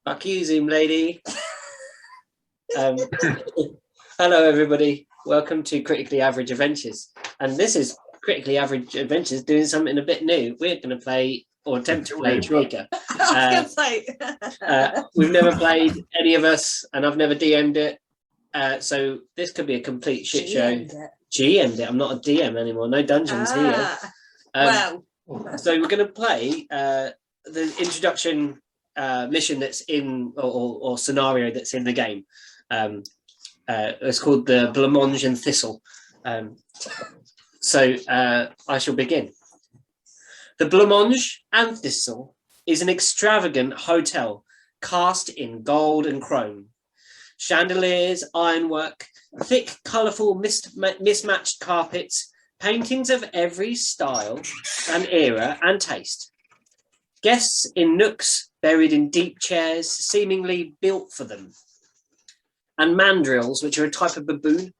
Fuck you, Zoom lady. Um, hello, everybody. Welcome to Critically Average Adventures. And this is Critically Average Adventures doing something a bit new. We're going to play, or attempt to play, TROIKA. I was going to say. We've never played, any of us, and I've never DM'd it. So this could be a complete shit show. GM'd it. I'm not a DM anymore. No dungeons here. Well. So we're going to play the introduction mission that's in, or scenario that's in the game. It's called the Blancmange and Thistle. So I shall begin. The Blancmange and Thistle is an extravagant hotel cast in gold and chrome. Chandeliers, ironwork, thick, colourful, mismatched carpets, paintings of every style and era and taste. Guests in nooks buried in deep chairs, seemingly built for them. And mandrills, which are a type of baboon,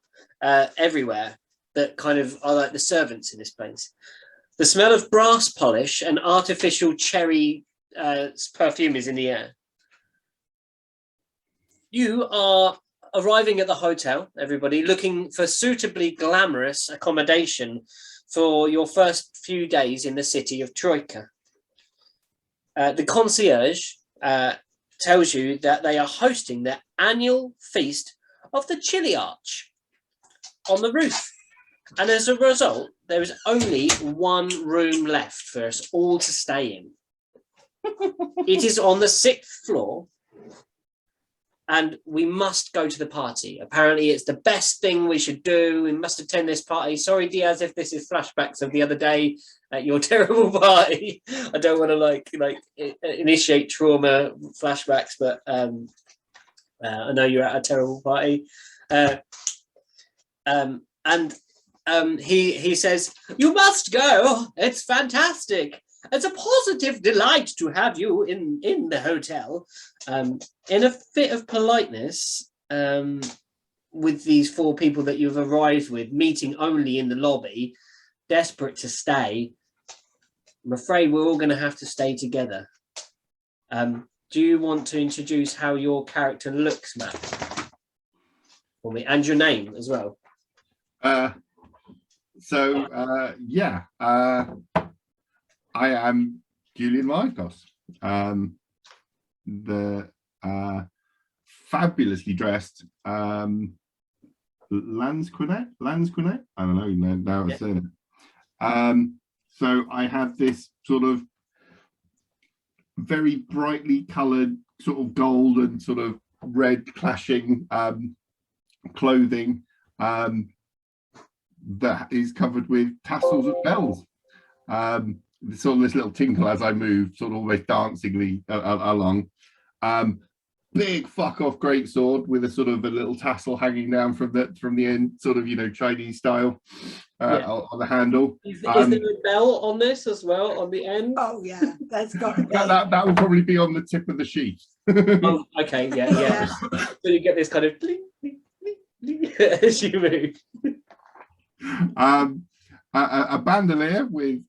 everywhere, that kind of are like the servants in this place. The smell of brass polish and artificial cherry perfume is in the air. You are arriving at the hotel, everybody, looking for suitably glamorous accommodation for your first few days in the city of TROIKA. The concierge tells you that they are hosting their annual feast of the Chili Arch on the roof. And as a result, there is only one room left for us all to stay in. It is on the 6th floor. And we must go to the party. Apparently, it's the best thing we should do. We must attend this party. Sorry, Diaz, if this is flashbacks of the other day at your terrible party. I don't want to like initiate trauma flashbacks, but I know you're at a terrible party. He says, "You must go. It's fantastic. It's a positive delight to have you in the hotel." In a fit of politeness, with these 4 people that you've arrived with, meeting only in the lobby, desperate to stay, I'm afraid we're all going to have to stay together. Do you want to introduce how your character looks, Matt? For me, and your name as well. Yeah. I am Julian Marcos, the fabulously dressed Lansquenet. I don't know. Now I'm saying it. So I have this sort of very brightly coloured, sort of gold and sort of red clashing clothing that is covered with tassels and bells. Sort of this little tinkle as I move, sort of almost dancingly along. Big fuck off greatsword with a sort of a little tassel hanging down from the end, sort of, you know, Chinese style on the handle. Is there a bell on this as well on the end? Oh yeah, that's got to be. that would probably be on the tip of the sheath. Oh, okay, yeah. So you get this kind of bling, bling, bling, bling, as you move. A bandolier with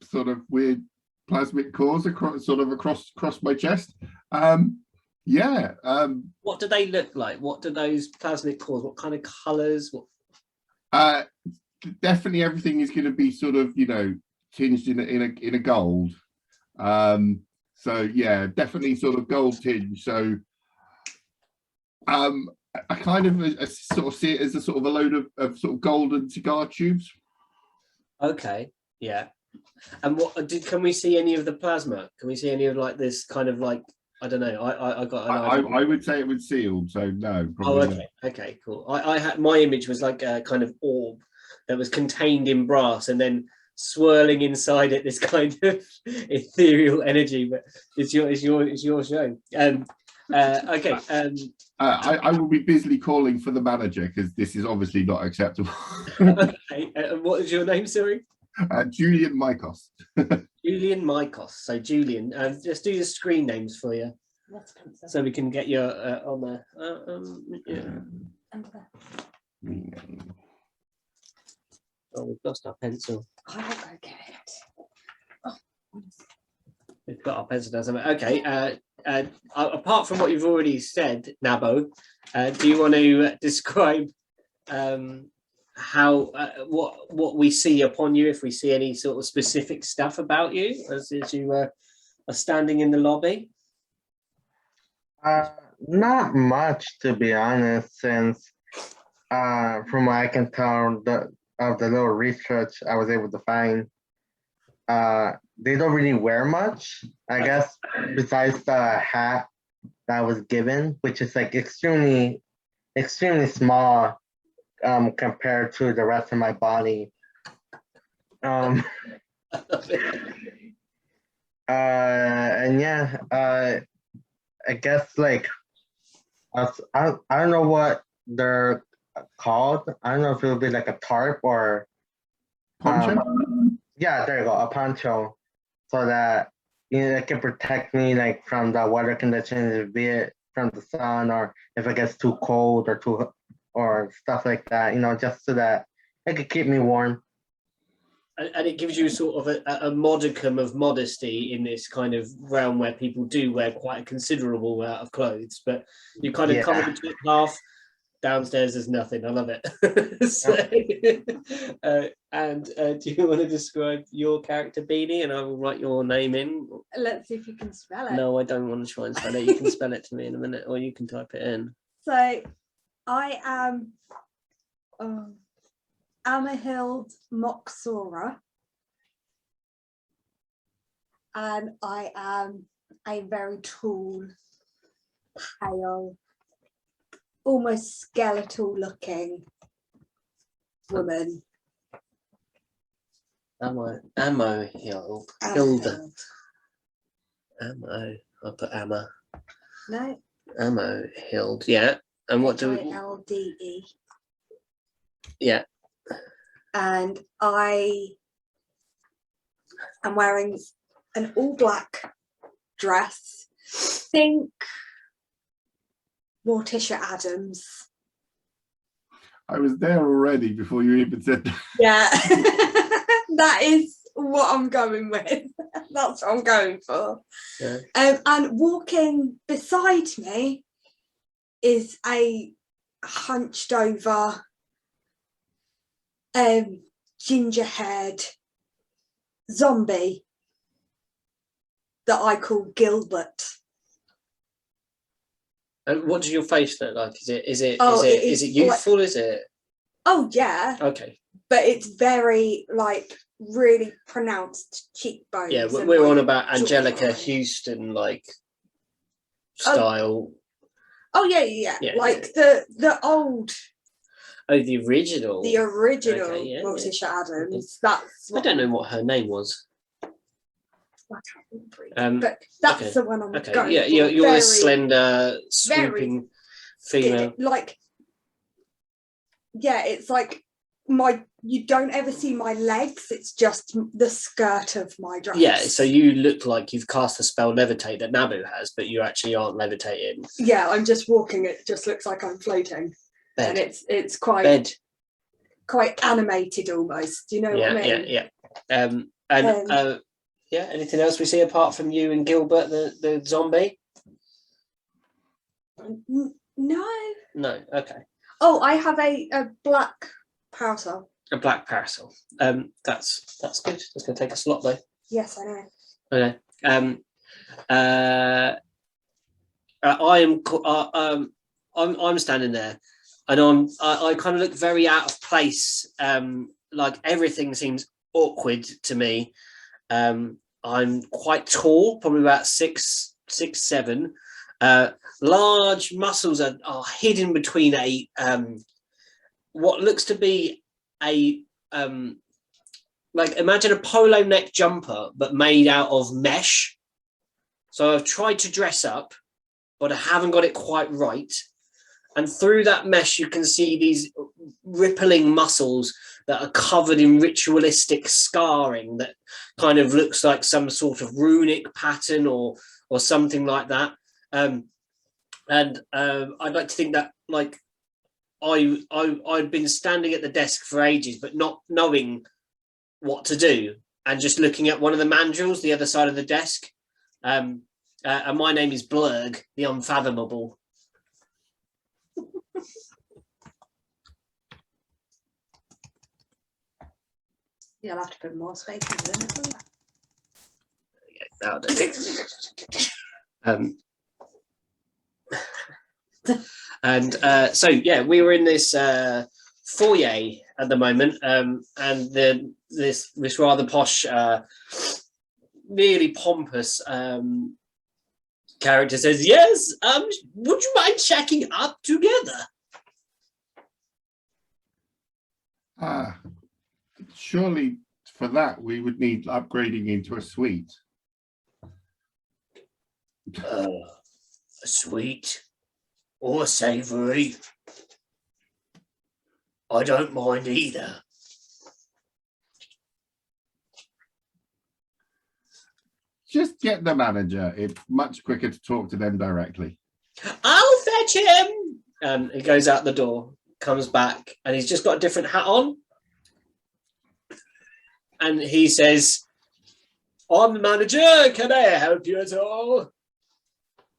sort of weird plasmic cores across my chest. What do they look like? What do those plasmic cores? What kind of colours? Definitely everything is going to be sort of, you know, tinged in a gold. So yeah, definitely sort of gold tinge. So I kind of sort of see it as a sort of a load of sort of golden cigar tubes. Okay, yeah. And can we see any of the plasma? Can we see any of like this kind of like, I don't know. I would say it was sealed, so no. Oh, okay, not. Okay, cool. I had, my image was like a kind of orb that was contained in brass and then swirling inside it this kind of ethereal energy. But it's your show. Okay. I will be busily calling for the manager because this is obviously not acceptable. Okay. What is your name, sorry? Julian Marcos. Julian Marcos. So Julian, just do the screen names for you, so we can get your on there. Oh, we've lost our pencil. I will go get it. Oh. We've got our pencil down somewhere. Okay. apart from what you've already said, Nabo, do you want to describe how what we see upon you, if we see any sort of specific stuff about you as you are standing in the lobby? Not much, to be honest, since from what I can tell of the little research I was able to find, they don't really wear much, I guess, besides the hat that was given, which is like extremely small compared to the rest of my body. And yeah, I guess like I don't know what they're called. I don't know if it would be like a tarp or Poncho? yeah, there you go, a poncho, so that it can protect me like from the weather conditions, be it from the sun or if it gets too cold or stuff like that. Just so that it could keep me warm. And it gives you sort of a modicum of modesty in this kind of realm where people do wear quite a considerable amount of clothes, but you kind of cover the top half. Downstairs there's nothing. I love it. Do you want to describe your character, Beanie, and I will write your name in? Let's see if you can spell it. No, I don't want to try and spell it. You can spell it to me in a minute, or you can type it in. So I am Amahild Moxora, and I am a very tall, pale, almost skeletal looking woman. Ammo Hilda. Ammo. I'll put Amma. No. Ammo Hild. Yeah. And what do we? ILDE. Yeah. And I am wearing an all black dress. Think Morticia Adams. I was there already before you even said that. Yeah. That is what I'm going with. That's what I'm going for. Yeah. And walking beside me is a hunched over ginger-haired zombie that I call Gilbert. And what does your face look like? Is it youthful? Is it? Oh yeah. Okay. But it's very really pronounced cheekbones. Yeah, we're on about Angelica Houston style. Oh yeah. Like the old. Oh, the original. The original Morticia Adams. Okay. That's. I don't know what her name was. I can't remember. But that's the one I'm going for. Yeah, you're a slender, swooping female. It's like you don't ever see my legs, it's just the skirt of my dress. Yeah, so you look like you've cast the spell levitate that Nabu has, but you actually aren't levitating. Yeah, I'm just walking, it just looks like I'm floating. Bed. And it's quite animated almost. Do you know what I mean? Yeah. Anything else we see apart from you and Gilbert, the zombie? No. No. Okay. Oh, I have a black parasol. A black parasol. That's good. That's going to take a slot though. Yes, I know. Okay. I'm standing there, and I kind of look very out of place. Like everything seems awkward to me. I'm quite tall, probably about 6'7". Large muscles are hidden between a what looks to be a imagine a polo neck jumper but made out of mesh. So I've tried to dress up, but I haven't got it quite right. And through that mesh, you can see these rippling muscles that are covered in ritualistic scarring that kind of looks like some sort of runic pattern or something like that. I'd like to think that I'd been standing at the desk for ages, but not knowing what to do, and just looking at one of the mandrels the other side of the desk. And And my name is Blurg, the Unfathomable. You'll have to put more spaces in it, won't you? And so yeah, we were in this foyer at the moment, and this rather posh, really pompous character says, "Yes, would you mind shacking up together?" Surely for that we would need upgrading into a suite. A sweet or savoury? I don't mind either. Just get the manager. It's much quicker to talk to them directly. I'll fetch him. He goes out the door, comes back, and he's just got a different hat on. And he says, "I'm the manager. Can I help you at all?"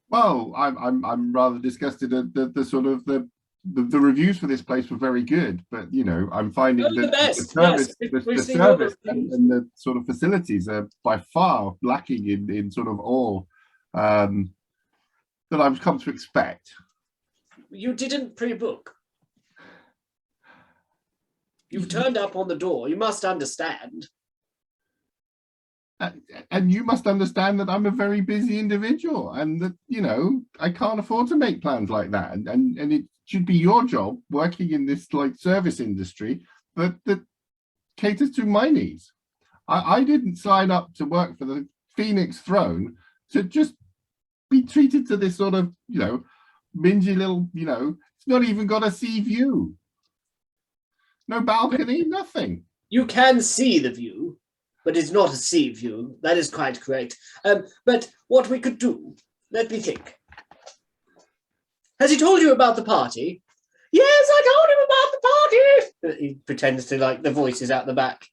Well, I'm rather disgusted at the sort of the reviews for this place were very good, but you know, I'm finding that the service, the service and the sort of facilities are by far lacking in sort of awe that I've come to expect. You didn't pre-book. You've turned up on the door. You must understand. And you must understand that I'm a very busy individual, and that, you know, I can't afford to make plans like that. And it should be your job, working in this like service industry, that caters to my needs. I didn't sign up to work for the Phoenix Throne to just be treated to this sort of, you know, mingy little, you know, it's not even got a sea view. No balcony, nothing. You can see the view, but it's not a sea view. That is quite correct. But what we could do, let me think. Has he told you about the party? Yes, I told him about the party. He pretends to like the voices out the back.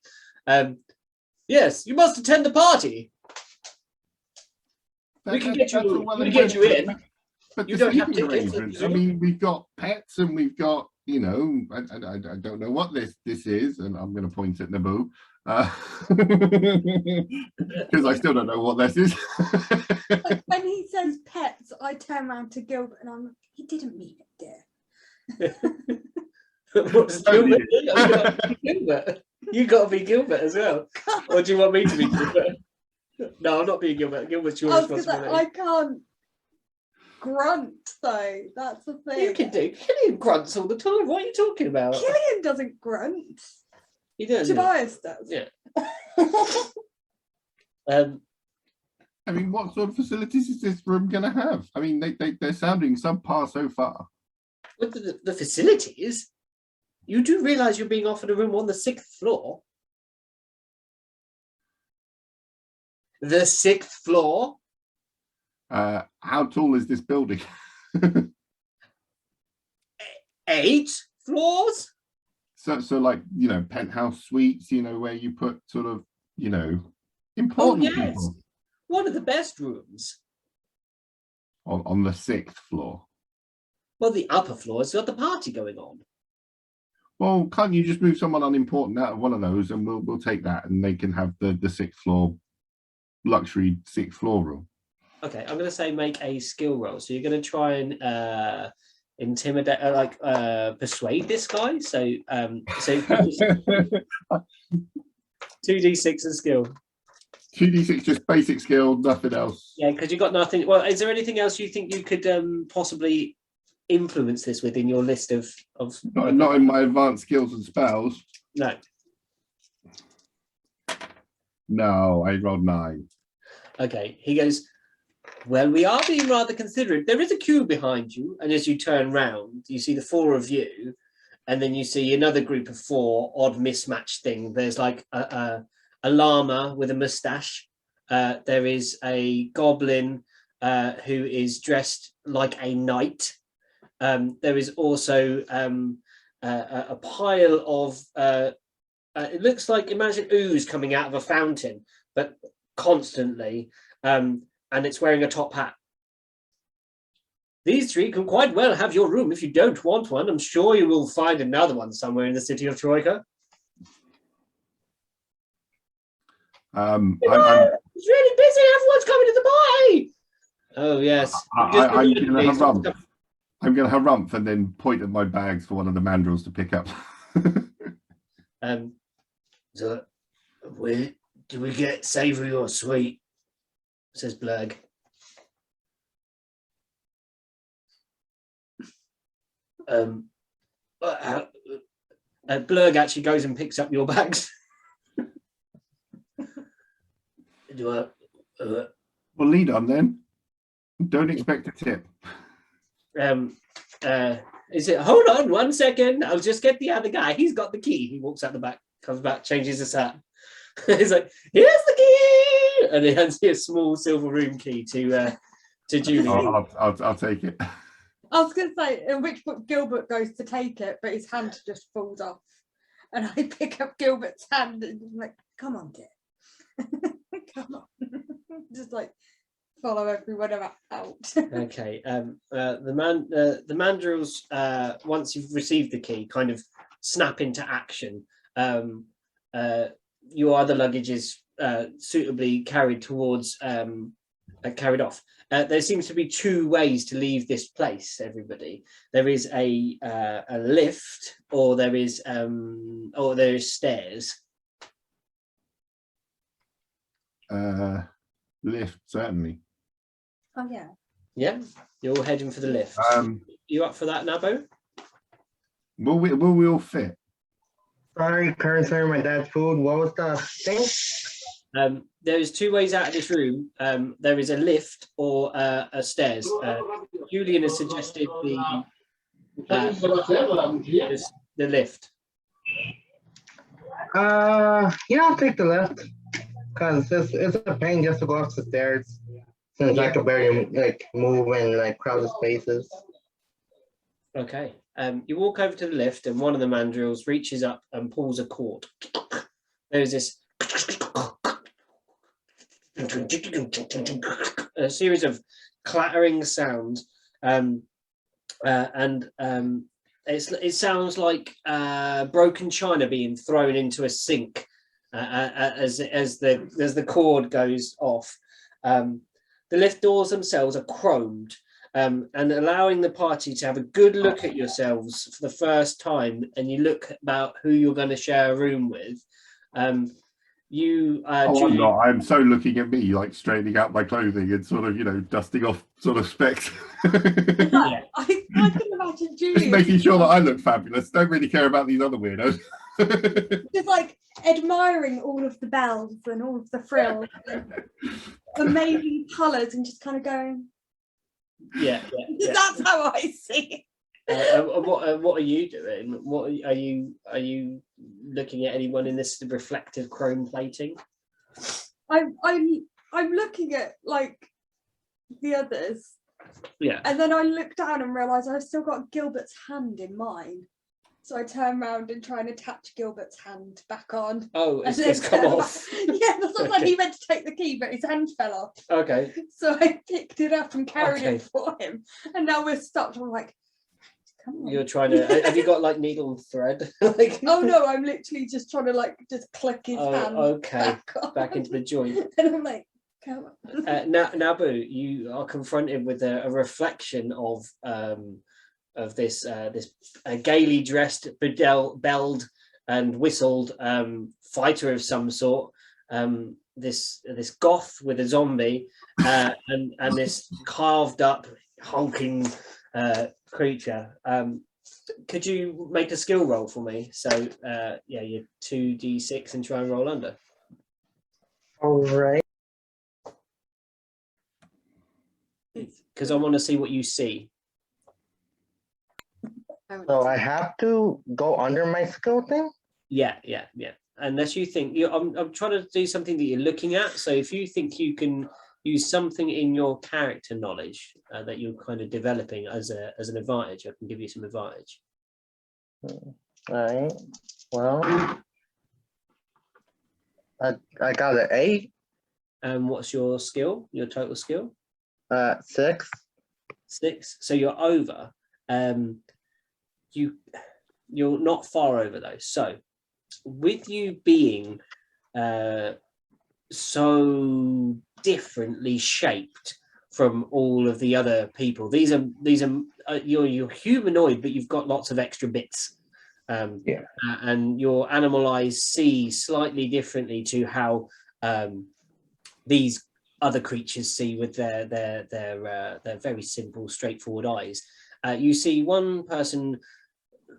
Yes, you must attend the party. We can get you in. But you the don't have sleeping tickets. arrangements, I mean, we've got pets and we've got, you know, I don't know what this is, and I'm going to point at Naboo because I still don't know what this is. When he says pets, I turn around to Gilbert and I'm like, he didn't mean it, dear. What's Gilbert? Gilbert? You got to be Gilbert as well. Or do you want me to be Gilbert? No, I'm not being Gilbert. Gilbert's your responsibility. I can't grunt though. That's the thing. You can do. Killian grunts all the time. What are you talking about? Killian doesn't grunt. He does. Tobias does. Yeah. I mean, what sort of facilities is this room going to have? I mean, they're sounding subpar so far. With the facilities, you do realise you're being offered a room on the 6th floor. The 6th floor. How tall is this building? 8 floors. So like, you know, penthouse suites, you know, where you put sort of, you know, important people. One of the best rooms. On the 6th floor. Well, the upper floor has got the party going on. Well, can't you just move someone unimportant out of one of those, and we'll take that, and they can have the 6th floor luxury 6th floor room. Okay, I'm going to say make a skill roll. So you're going to try and intimidate, persuade this guy. So 2d6 and skill. 2d6, just basic skill, nothing else. Yeah, because you got nothing. Well, is there anything else you think you could possibly influence this with in your list of? Not in my advanced skills and spells. No. No, I rolled 9. Okay, he goes, well, we are being rather considerate. There is a queue behind you, and as you turn round, you see the 4 of you, and then you see another group of 4, odd mismatched thing. There's like a llama with a mustache. There is a goblin who is dressed like a knight. There is also a pile of, it looks like, imagine ooze coming out of a fountain, but constantly. And and it's wearing a top hat. These three can quite well have your room if you don't want one. I'm sure you will find another one somewhere in the city of Troika. I'm It's really busy. Everyone's coming to the party. Oh yes. I'm gonna harumph and then point at my bags for one of the mandrills to pick up. So, do we get savoury or sweet? Says Blurg. Blurg actually goes and picks up your bags. Well, lead on then. Don't expect a tip. Is it? Hold on 1 second. I'll just get the other guy. He's got the key. He walks out the back, comes back, changes his hat. He's like, "Here's the key," and he hands you a small silver room key to Julie. I'll take it. I was going to say, in which book Gilbert goes to take it, but his hand just falls off. And I pick up Gilbert's hand and I'm like, come on, dear. Come on. Just like follow everyone out. Okay. The mandrills, once you've received the key, kind of snap into action. Your other luggage is suitably carried towards, carried off. There seems to be two ways to leave this place, everybody. There is a lift, or there is stairs. Lift, certainly. Oh yeah. Yeah, you're all heading for the lift. You up for that, Nabo? Will we all fit? Sorry, current serving my dad's food. What was the thing? There is two ways out of this room. There is a lift or a stairs. Julian has suggested the lift. I'll take the lift because it's a pain just to go up the stairs since I can barely move in crowded spaces. Okay. You walk over to the lift, and one of the mandrills reaches up and pulls a cord. There's this a series of clattering sounds, it sounds like broken china being thrown into a sink as the cord goes off. The lift doors themselves are chromed, and allowing the party to have a good look at yourselves for the first time, and you look about who you're going to share a room with. I'm so looking at me, like straightening out my clothing and sort of, dusting off sort of specs. Yeah. I can imagine Julie just making sure that I look fabulous. Don't really care about these other weirdos. just like admiring all of the bells and all of the frills and amazing colours and just kind of going, yeah. That's how I see it. What are you doing? What are you looking at anyone in this reflective chrome plating? I'm looking at like the others. Yeah. And then I look down and realise I've still got Gilbert's hand in mine. So I turn around and try and attach Gilbert's hand back on. Oh, it's come off. Yeah, that's what he meant to take the key, but his hand fell off. Okay. So I picked it up and carried it for him. And now we're stopped. I'm like, come on. You're trying to, have you got like needle and thread? Oh no, I'm literally just trying to just click his hand back into the joint. And I'm like, come on. Nabu, you are confronted with a reflection of this gaily dressed, belled and whistled fighter of some sort. This goth with a zombie and this carved up hulking creature. Could you make a skill roll for me? So you're 2d6 and try and roll under. All right. Because I want to see what you see. So I have to go under my skill thing? Yeah. Unless you think I'm trying to do something that you're looking at. So if you think you can use something in your character knowledge that you're kind of developing as an advantage, I can give you some advantage. All right. Well, I got an 8. And what's your skill? Your total skill? 6. 6. So you're over. You're not far over though. So with you being so differently shaped from all of the other people, these are you're humanoid, but you've got lots of extra bits. And your animal eyes see slightly differently to how these other creatures see with their very simple, straightforward eyes. You see one person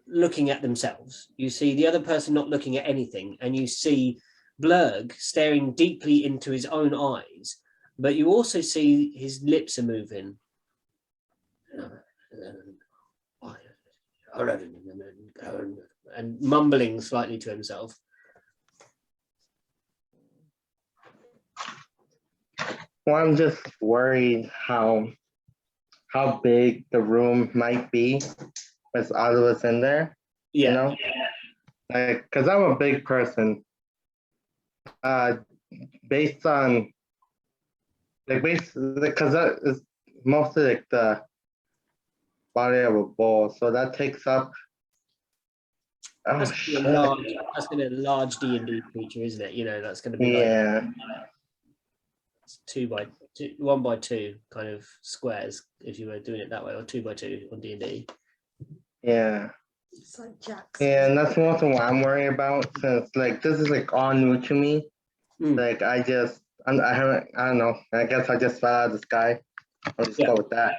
looking at themselves. You see the other person not looking at anything, and you see Blurg staring deeply into his own eyes. But you also see his lips are moving. And mumbling slightly to himself. Well, I'm just worried how big the room might be with all of us in there. Yeah. You know, like, because I'm a big person. Based on because that is mostly like the body of a bull, so that takes up. Oh, That's shit. going to be a large D&D creature, isn't it? You know, that's going to be like 2 by 2, 1 by 2 kind of squares if you were doing it that way, or 2 by 2 on D&D. Yeah. It's like Jack's. Yeah, and that's mostly what I'm worried about, since like this is like all new to me. Like I don't know. I guess I just fell out of the sky. I'll just go with that.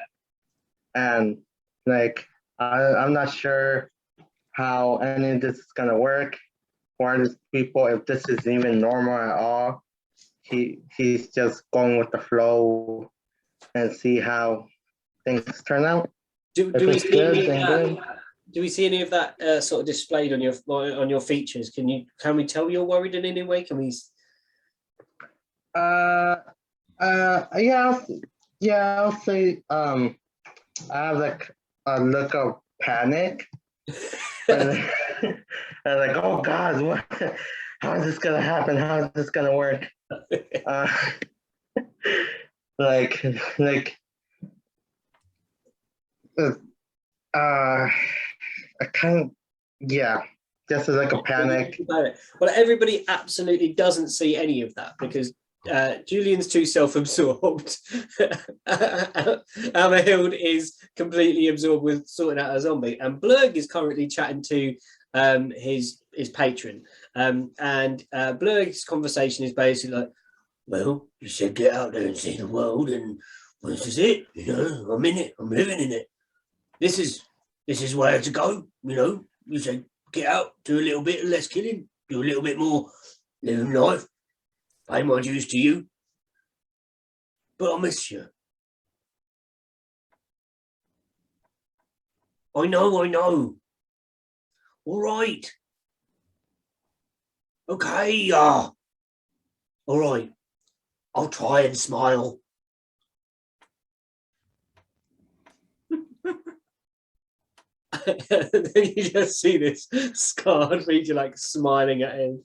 And like I'm not sure how any of this is gonna work for these people, if this is even normal at all. He's just going with the flow and see how things turn out. Do we see any of that sort of displayed on your features? Can we tell you're worried in any way? Can we? I'll say I have like a look of panic. and like, oh God, what? How is this gonna happen? How is this gonna work? I kind of, just as like a panic. Well, everybody absolutely doesn't see any of that because Julian's too self-absorbed. Hammerhild is completely absorbed with sorting out a zombie, and Blurg is currently chatting to his patron. And Blurg's conversation is basically like, well, you said get out there and see the world, and this is it. You know, I'm in it. I'm living in it. This is where to go. You know, you said get out, do a little bit less killing, do a little bit more living life. Pay my dues to you. But I miss you. I know. All right. Okay. All right. I'll try and smile. And then you just see this scarred creature like smiling at him,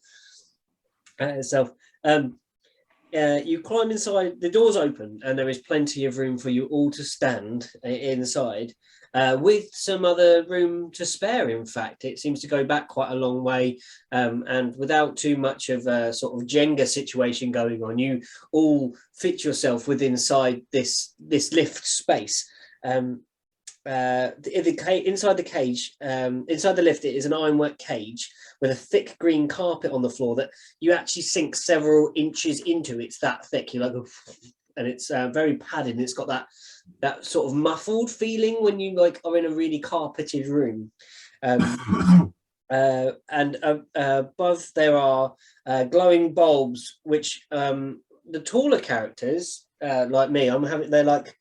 at itself. You climb inside, the doors open, and there is plenty of room for you all to stand inside, with some other room to spare. In fact, it seems to go back quite a long way, and without too much of a sort of Jenga situation going on, you all fit yourself within inside this lift space. Inside the cage, inside the lift, it is an ironwork cage with a thick green carpet on the floor that you actually sink several inches into. It's that thick. You're like, and it's very padded. And it's got that sort of muffled feeling when you like are in a really carpeted room. And above there are glowing bulbs, which the taller characters like me, I'm like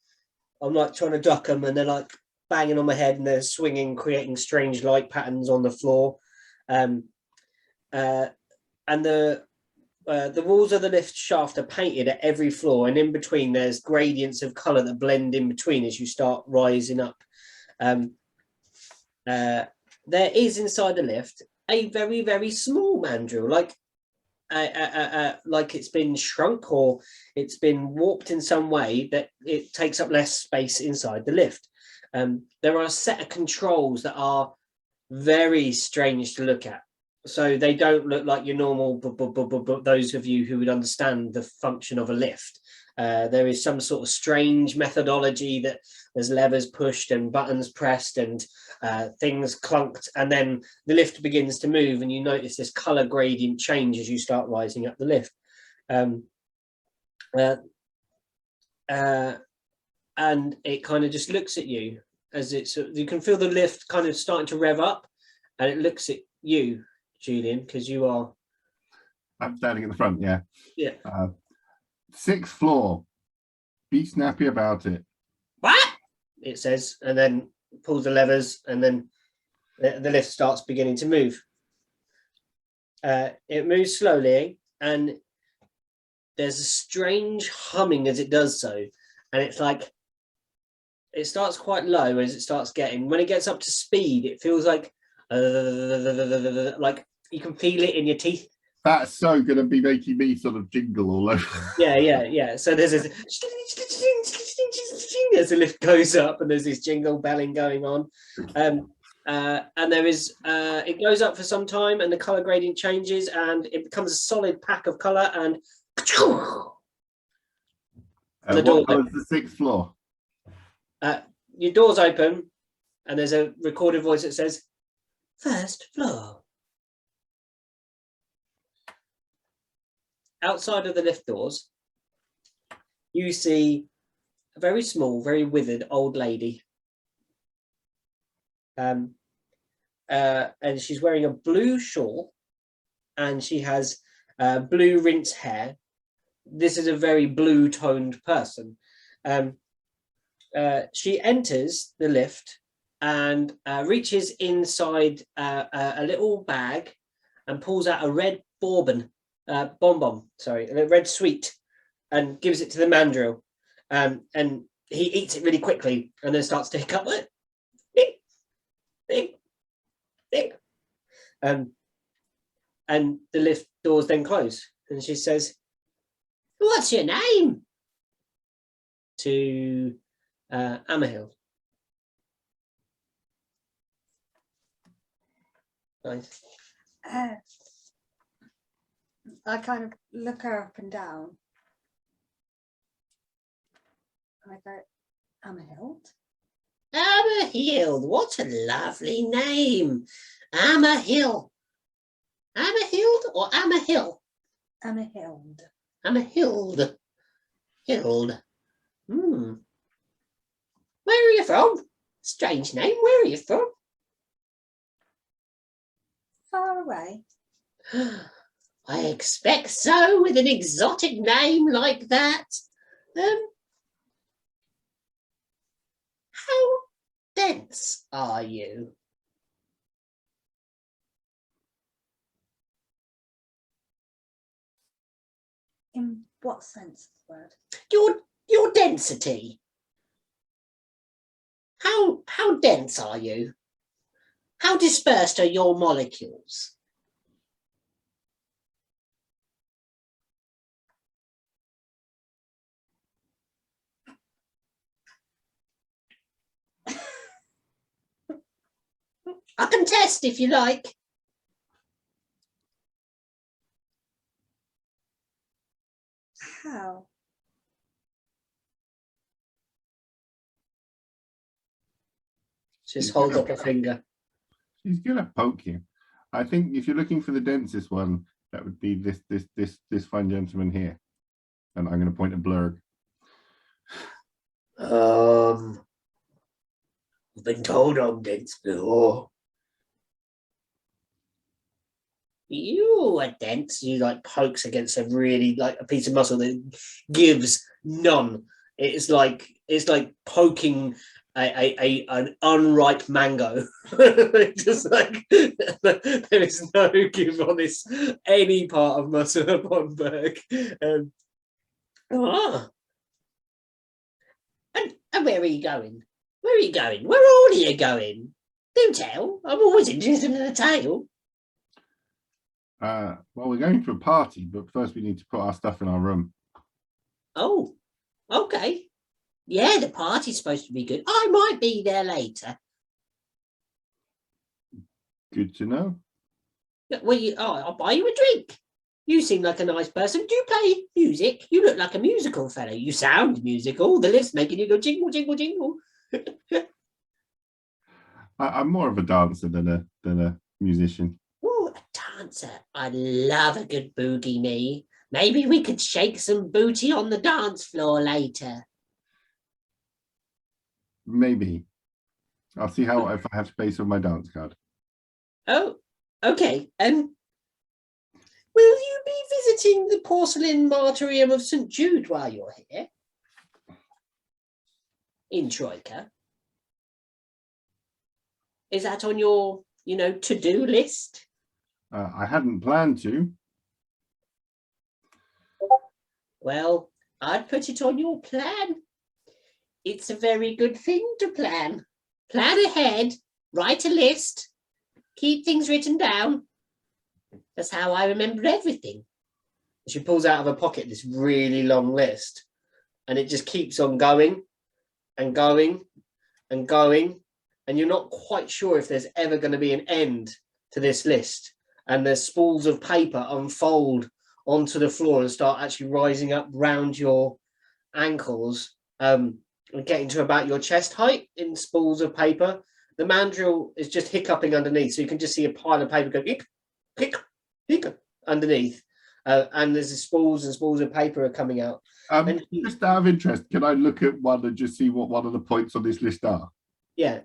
trying to duck them, and they're like banging on my head, and they're swinging, creating strange light patterns on the floor. And the walls of the lift shaft are painted at every floor, and in between there's gradients of color that blend in between as you start rising up. There is inside the lift a very, very small mandrill, like like it's been shrunk or it's been warped in some way that it takes up less space inside the lift. There are a set of controls that are very strange to look at. So they don't look like your normal, those of you who would understand the function of a lift. There is some sort of strange methodology that there's levers pushed and buttons pressed and things clunked, and then the lift begins to move and you notice this color gradient change as you start rising up the lift. And it kind of just looks at you as it's, you can feel the lift kind of starting to rev up, and it looks at you, Julian, because you are. I'm standing at the front, yeah. Yeah. 6th floor. Be snappy about it. What? It says, and then pulls the levers, and then the lift starts beginning to move. It moves slowly, and there's a strange humming as it does so, and it's like, it starts quite low as it starts getting, when it gets up to speed, it feels like you can feel it in your teeth. That's so going to be making me sort of jingle all over. Yeah. So there's this as the lift goes up, and there's this jingle belling going on. And there is, it goes up for some time, and the color gradient changes, and it becomes a solid pack of color. And the door is the 6th floor? Your door's open, and there's a recorded voice that says, 1st floor. Outside of the lift doors, you see a very small, very withered old lady. And she's wearing a blue shawl, and she has blue rinse hair. This is a very blue toned person. She enters the lift and reaches inside a little bag and pulls out a red bonbon, a red sweet, and gives it to the mandrill. And he eats it really quickly and then starts to hiccup. And the lift doors then close, and she says, "What's your name?" To Amahill. Nice. I kind of look her up and down. I go, Amahild? Amahild, what a lovely name. Amahill. Amahild or Amahill? Amahild. Amahild. Hild. Where are you from? Strange name. Where are you from? Far away. I expect so, with an exotic name like that. How dense are you? In what sense of the word? Your density. How dense are you? How dispersed are your molecules? I can test if you like. How? Just hold up a finger. She's gonna poke you. I think if you're looking for the densest one, that would be this fine gentleman here. And I'm gonna point at Blurg. I've been told I'm dense before. You are dense. You like pokes against a really like a piece of muscle that gives none. It's like poking an unripe mango. Just like there is no give on this any part of muscle upon Berg. And where are you going? Where are you going? Where all are you going? Do tell. I'm always interested in the tale. Well, we're going to a party, but first we need to put our stuff in our room. Oh, okay. Yeah, the party's supposed to be good. I might be there later. Good to know. Well, I'll buy you a drink. You seem like a nice person. Do you play music? You look like a musical fellow. You sound musical. The lift's making you go jingle, jingle, jingle. I'm more of a dancer than a musician. Oh, a dancer. I love a good boogie me. Maybe we could shake some booty on the dance floor later. Maybe. I'll see how if I have space on my dance card. Oh, okay. Will you be visiting the porcelain martyrium of St. Jude while you're here? In Troika? Is that on your, to-do list? I hadn't planned to. Well, I'd put it on your plan. It's a very good thing to plan. Plan ahead, write a list, keep things written down. That's how I remember everything. She pulls out of her pocket this really long list, and it just keeps on going and going and going, and you're not quite sure if there's ever going to be an end to this list. And the spools of paper unfold onto the floor and start actually rising up round your ankles, and getting to about your chest height in spools of paper. The mandrill is just hiccuping underneath, so you can just see a pile of paper go hic, hic, hic underneath. And there's the spools and spools of paper are coming out. And just out of interest, can I look at one and just see what one of the points on this list are? Yeah.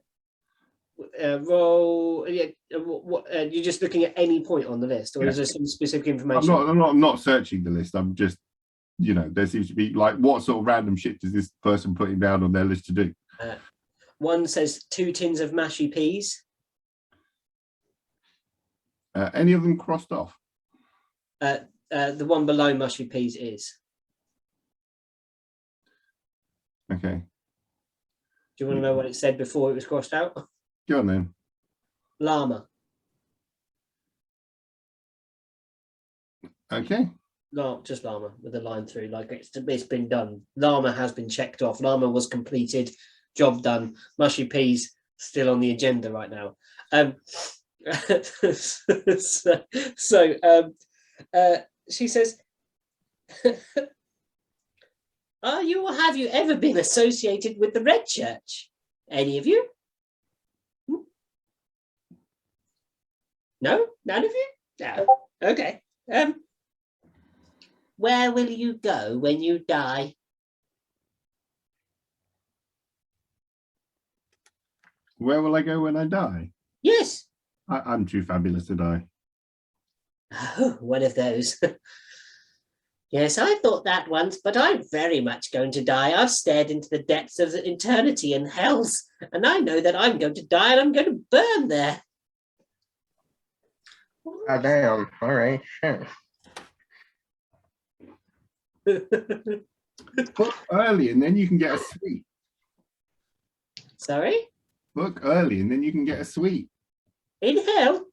Roll. Yeah. You're just looking at any point on the list, or is there some specific information? I'm not searching the list. I'm just, there seems to be like, what sort of random shit does this person putting down on their list to do? One says 2 tins of mashy peas. Any of them crossed off? The one below mushy peas is. Okay. Do you want to know what it said before it was crossed out? Go on then. Llama. Okay. No, just llama with a line through. Like it's been done. Llama has been checked off. Llama was completed. Job done. Mushy peas still on the agenda right now. She says, "Are you or have you ever been associated with the Red Church? Any of you? No, none of you. No. Okay. Where will you go when you die?" Where will I go when I die? Yes. I'm too fabulous to die. Oh, one of those. Yes, I thought that once, but I'm very much going to die. I've stared into the depths of eternity and hells, and I know that I'm going to die and I'm going to burn there. Ah, damn. All right, sure. Book early and then you can get a suite. Sorry? Book early and then you can get a suite. In hell?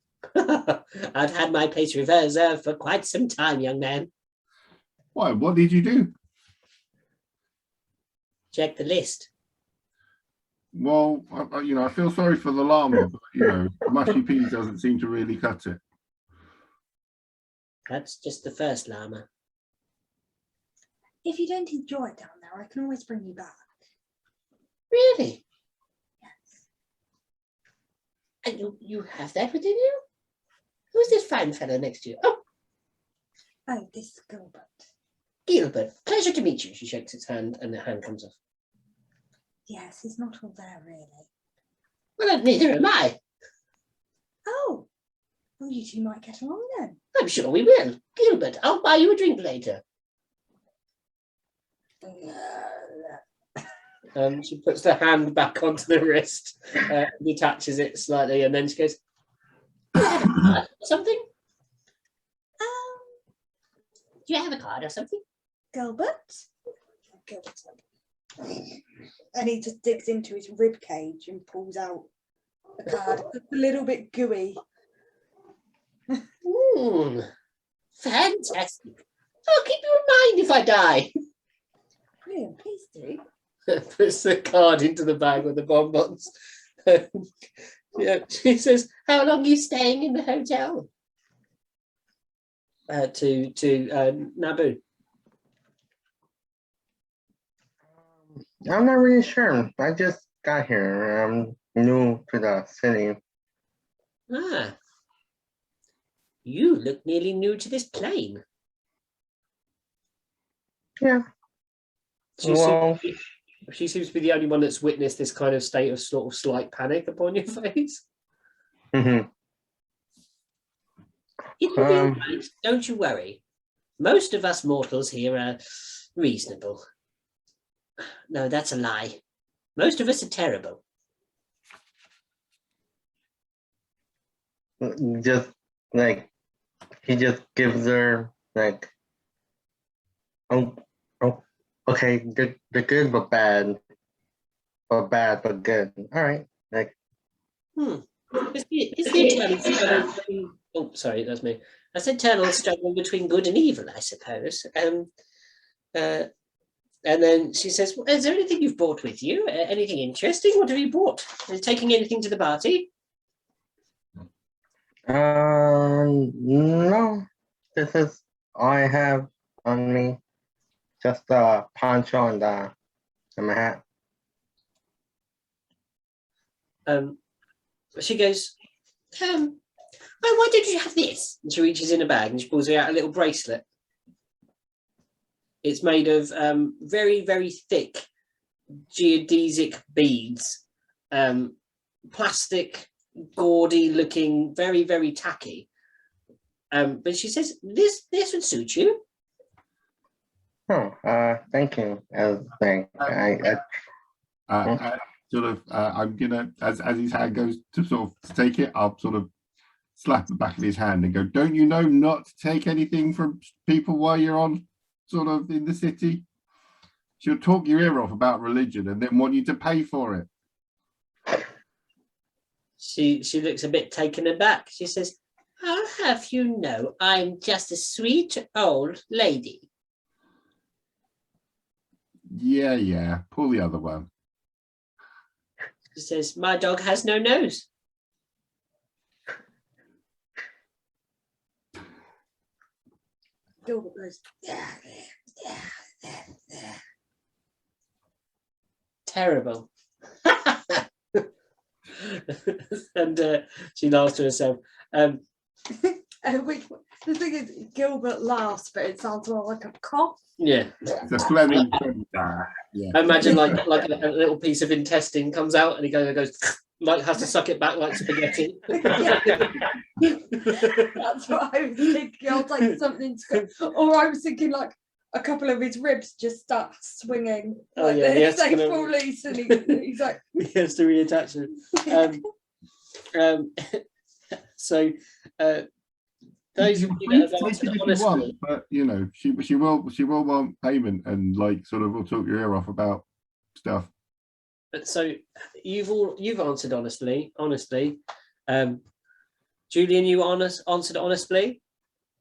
I've had my place reserved for quite some time, young man. Why? What did you do? Check the list. Well, I feel sorry for the llama, but, mushy peas doesn't seem to really cut it. That's just the first llama. If you don't enjoy it down there, I can always bring you back. Really? Yes. And you have that within you? Who's this fine fellow next to you? Oh, this is Gilbert. Gilbert, pleasure to meet you. She shakes its hand and the hand comes off. Yes, he's not all there really. Well, neither am I. Oh, well, you two might get along then. I'm sure we will. Gilbert, I'll buy you a drink later. She puts the hand back onto the wrist, detaches it slightly, and then she goes, "Something? Do you have a card or something?" Gilbert? And he just digs into his rib cage and pulls out a card. It's a little bit gooey. Fantastic. I'll keep you in mind if I die. Brilliant, please do. Puts the card into the bag with the bonbons. Yeah, she says, How long are you staying in the hotel? to Naboo. I'm not really sure. I just got here. I'm new to the city. Ah. You look nearly new to this plane. Yeah. She, Well, seems, she seems to be the only one that's witnessed this kind of state of sort of slight panic upon your face. mhm. It will be all right. Don't you worry. Most of us mortals here are reasonable. No, that's a lie. Most of us are terrible. Just like he just gives her like, oh, okay, they're good but bad, but good. All right, like Is the eternal struggle between... Oh, sorry, that's me. That's the eternal struggle between good and evil, I suppose. And then she says, well, is there anything you've brought with you? Anything interesting? What have you brought? Are you taking anything to the party? no, this is all I have on me. Just a poncho and my hat. She goes, Well, why don't you have this? and she reaches in a bag and she pulls out a little bracelet. It's made of very, very thick geodesic beads, plastic, gaudy looking, very, very tacky. But she says, this would suit you. Oh, thank you. Like I'm gonna, as his hand goes to sort of take it, I'll sort of slap the back of his hand and go, don't you know not to take anything from people while you're on sort of in the city? She'll talk your ear off about religion and then want you to pay for it. She looks a bit taken aback. She says, I'll have you know I'm just a sweet old lady. Yeah, pull the other one. She says, my dog has no nose. Gilbert goes, Terrible. And she laughs to herself. which, the thing is, Gilbert laughs, but it sounds more like a cough. Yeah. It's a Fleming. Yeah. I imagine like a little piece of intestine comes out and he goes like has to suck it back like spaghetti. That's what I was thinking. I was like something's good. Or I was thinking like a couple of his ribs just start swinging. Oh, Like yeah, this. yes, They gonna- fall loose and he's like He has to reattach it. So those of you that have Take answered it if you want, honestly, but you know, she will want payment and like sort of will talk your ear off about stuff. so you've answered honestly. Julian, you answered honestly.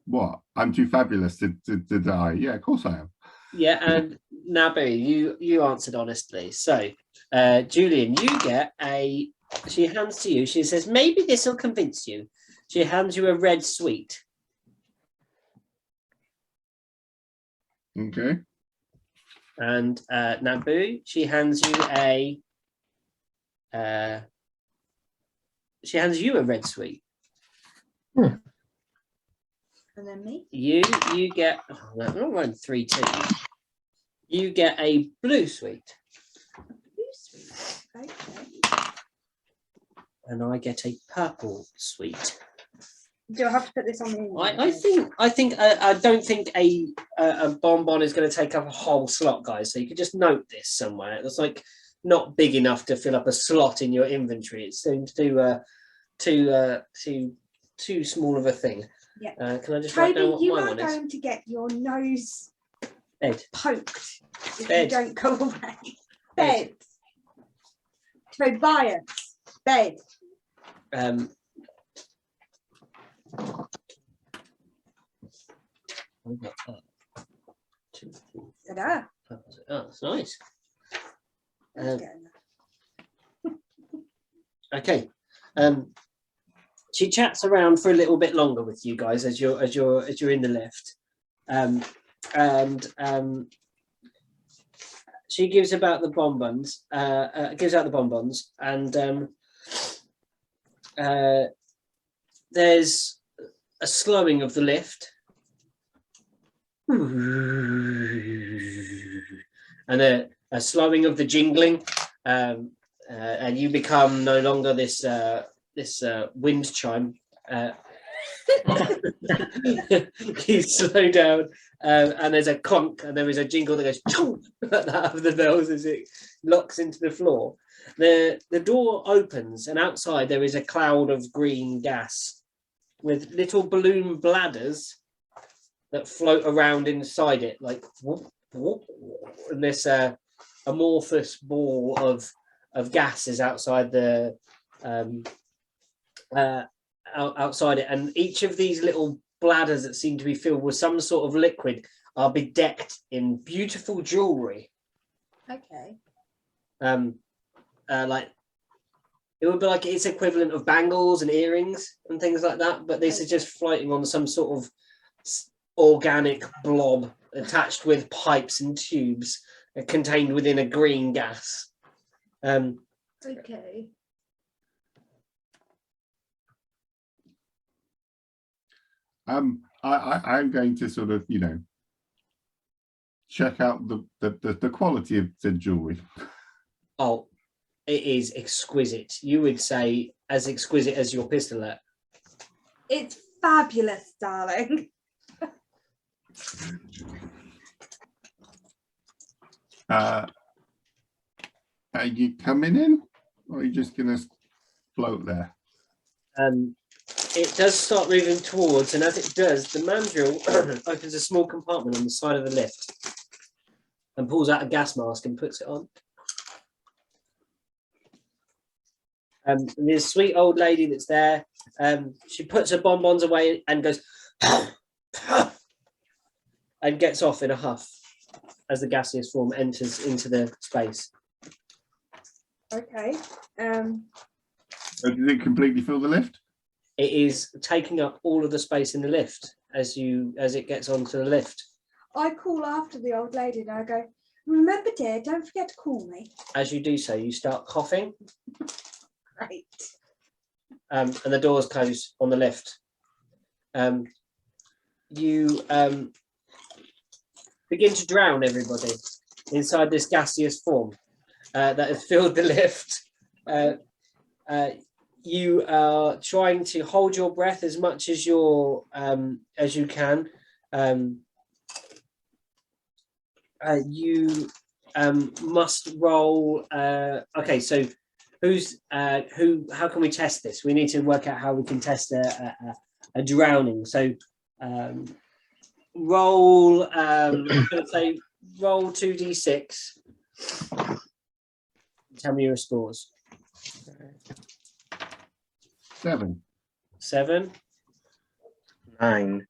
What? I'm too fabulous to die. Yeah, of course I am. Yeah, and Nabu, you answered honestly. So Julian, you get she hands to you, she says, maybe this will convince you. She hands you a red sweet. Okay. And Nabu, she hands you a red sweet. and then me. You get I'm not running 3 2s. You get a blue sweet. Okay. And I get a purple sweet. Do I have to put this on the I don't think a bonbon is going to take up a whole slot, guys. So you could just note this somewhere. It's like not big enough to fill up a slot in your inventory. It seems too small of a thing. Yeah. Can I just write down Toby, what you my are one is? going to get your nose Bed. poked if Bed. you don't go away. Bed. Tobias. Bed. Two, three, Ta-da. oh, that's nice. Let's get in there. Okay. She chats around for a little bit longer with you guys as you're in the lift, and she gives about the bonbons. Gives out the bonbons, and there's a slowing of the lift, and a slowing of the jingling, and you become no longer this wind chime. You slow down, and there's a conk, and there is a jingle that goes chonk like that of the bells as it locks into the floor. The door opens, and outside there is a cloud of green gas with little balloon bladders that float around inside it, like whoop, whoop, and this amorphous ball of gas is outside the outside it, and each of these little bladders that seem to be filled with some sort of liquid are bedecked in beautiful jewelry. Okay. Like it would be like its equivalent of bangles and earrings and things like that, but this is just floating on some sort of organic blob attached with pipes and tubes contained within a green gas. Okay. I'm going to sort of, check out the quality of the jewelry. Oh, it is exquisite. You would say as exquisite as your pistolet. It's fabulous, darling. Are you coming in, or are you just going to float there? It does start moving towards, and as it does, the mandrill opens a small compartment on the side of the lift and pulls out a gas mask and puts it on. And this sweet old lady that's there, she puts her bonbons away and goes and gets off in a huff as the gaseous form enters into the space. Okay. Did it completely fill the lift? It is taking up all of the space in the lift as it gets onto the lift. I call after the old lady and I go, remember, dear, don't forget to call me. As you do so, you start coughing. Great. And the doors close on the lift. You begin to drown everybody inside this gaseous form that has filled the lift. You are trying to hold your breath as much as you can. You must roll. Okay, so how can we test this? We need to work out how we can test a drowning. So roll. I'm going to say roll 2d6. Tell me your scores. 7. 7. 9.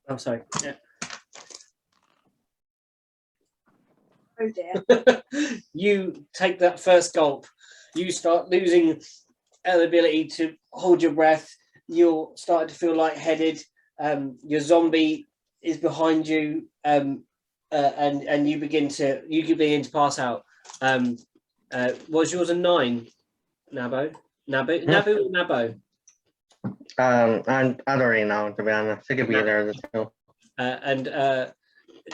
Oh, sorry. Yeah. Oh dear. You take that first gulp. You start losing the ability to hold your breath. You're starting to feel lightheaded. Your zombie is behind you, and you begin to pass out. Was yours a 9, Nabo? Nabu or Nabo? I'm already now, to be honest. It could be either of the two. And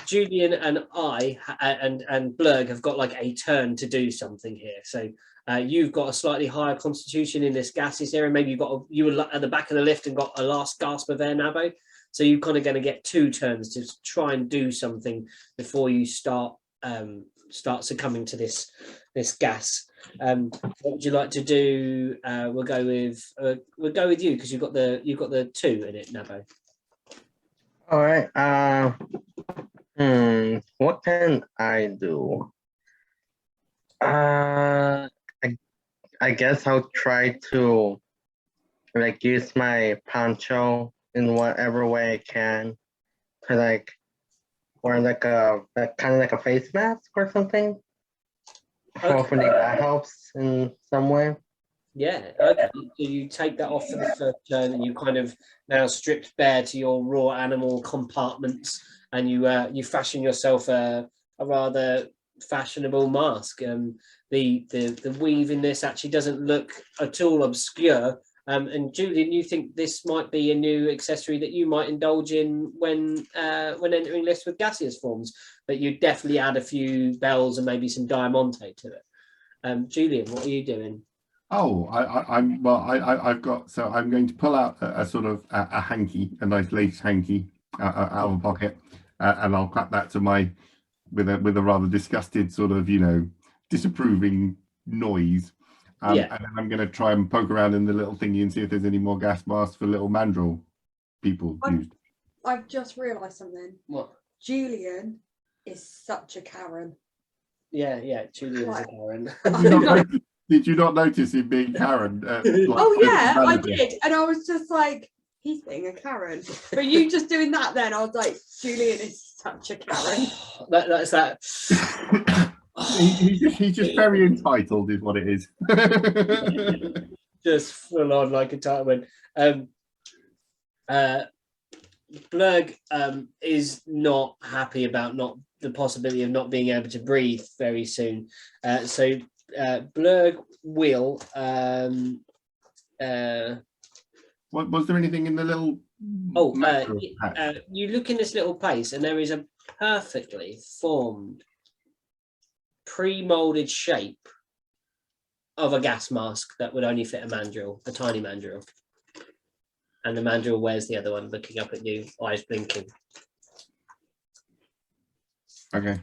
Julian and I and Blurg have got like a turn to do something here. So you've got a slightly higher constitution in this gaseous area. Maybe you were at the back of the lift and got a last gasp of air, Nabo. So you're kind of going to get 2 turns to try and do something before you start succumbing to this gas. What would you like to do? We'll go with you because you've got the 2 in it, Nabo. All right. What can I do? I guess I'll try to like use my poncho in whatever way I can to like wear like kind of like a face mask or something. Okay. Hopefully that helps in some way. Yeah, okay. So you take that off for the first turn, and you kind of now stripped bare to your raw animal compartments, and you fashion yourself a rather fashionable mask. The weave in this actually doesn't look at all obscure. And Julian, you think this might be a new accessory that you might indulge in when entering lists with gaseous forms, but you definitely add a few bells and maybe some diamante to it. Julian, what are you doing? Oh, I've got, so I'm going to pull out a sort of a hanky, a nice lace hanky out of a pocket, and I'll clap that to my with a rather disgusted sort of, disapproving noise. Yeah. And then I'm going to try and poke around in the little thingy and see if there's any more gas masks for little mandrill people used. I've just realised something. What? Julian is such a Karen. Yeah, Julian's a Did Karen. you not notice him being Karen? Oh yeah, I manager? did, and I was just like, he's being a Karen. But you just doing that, then I was like, Julian is such a Karen. That's that. He's just very entitled, is what it is. Just full on like a entitlement. Blurg is not happy about the possibility of not being able to breathe very soon. So Blurg will. Was there anything in the little? You look in this little place, and there is a perfectly formed, pre-molded shape of a gas mask that would only fit a mandrill, a tiny mandrill. And the mandrill wears the other one, looking up at you, eyes blinking. Okay.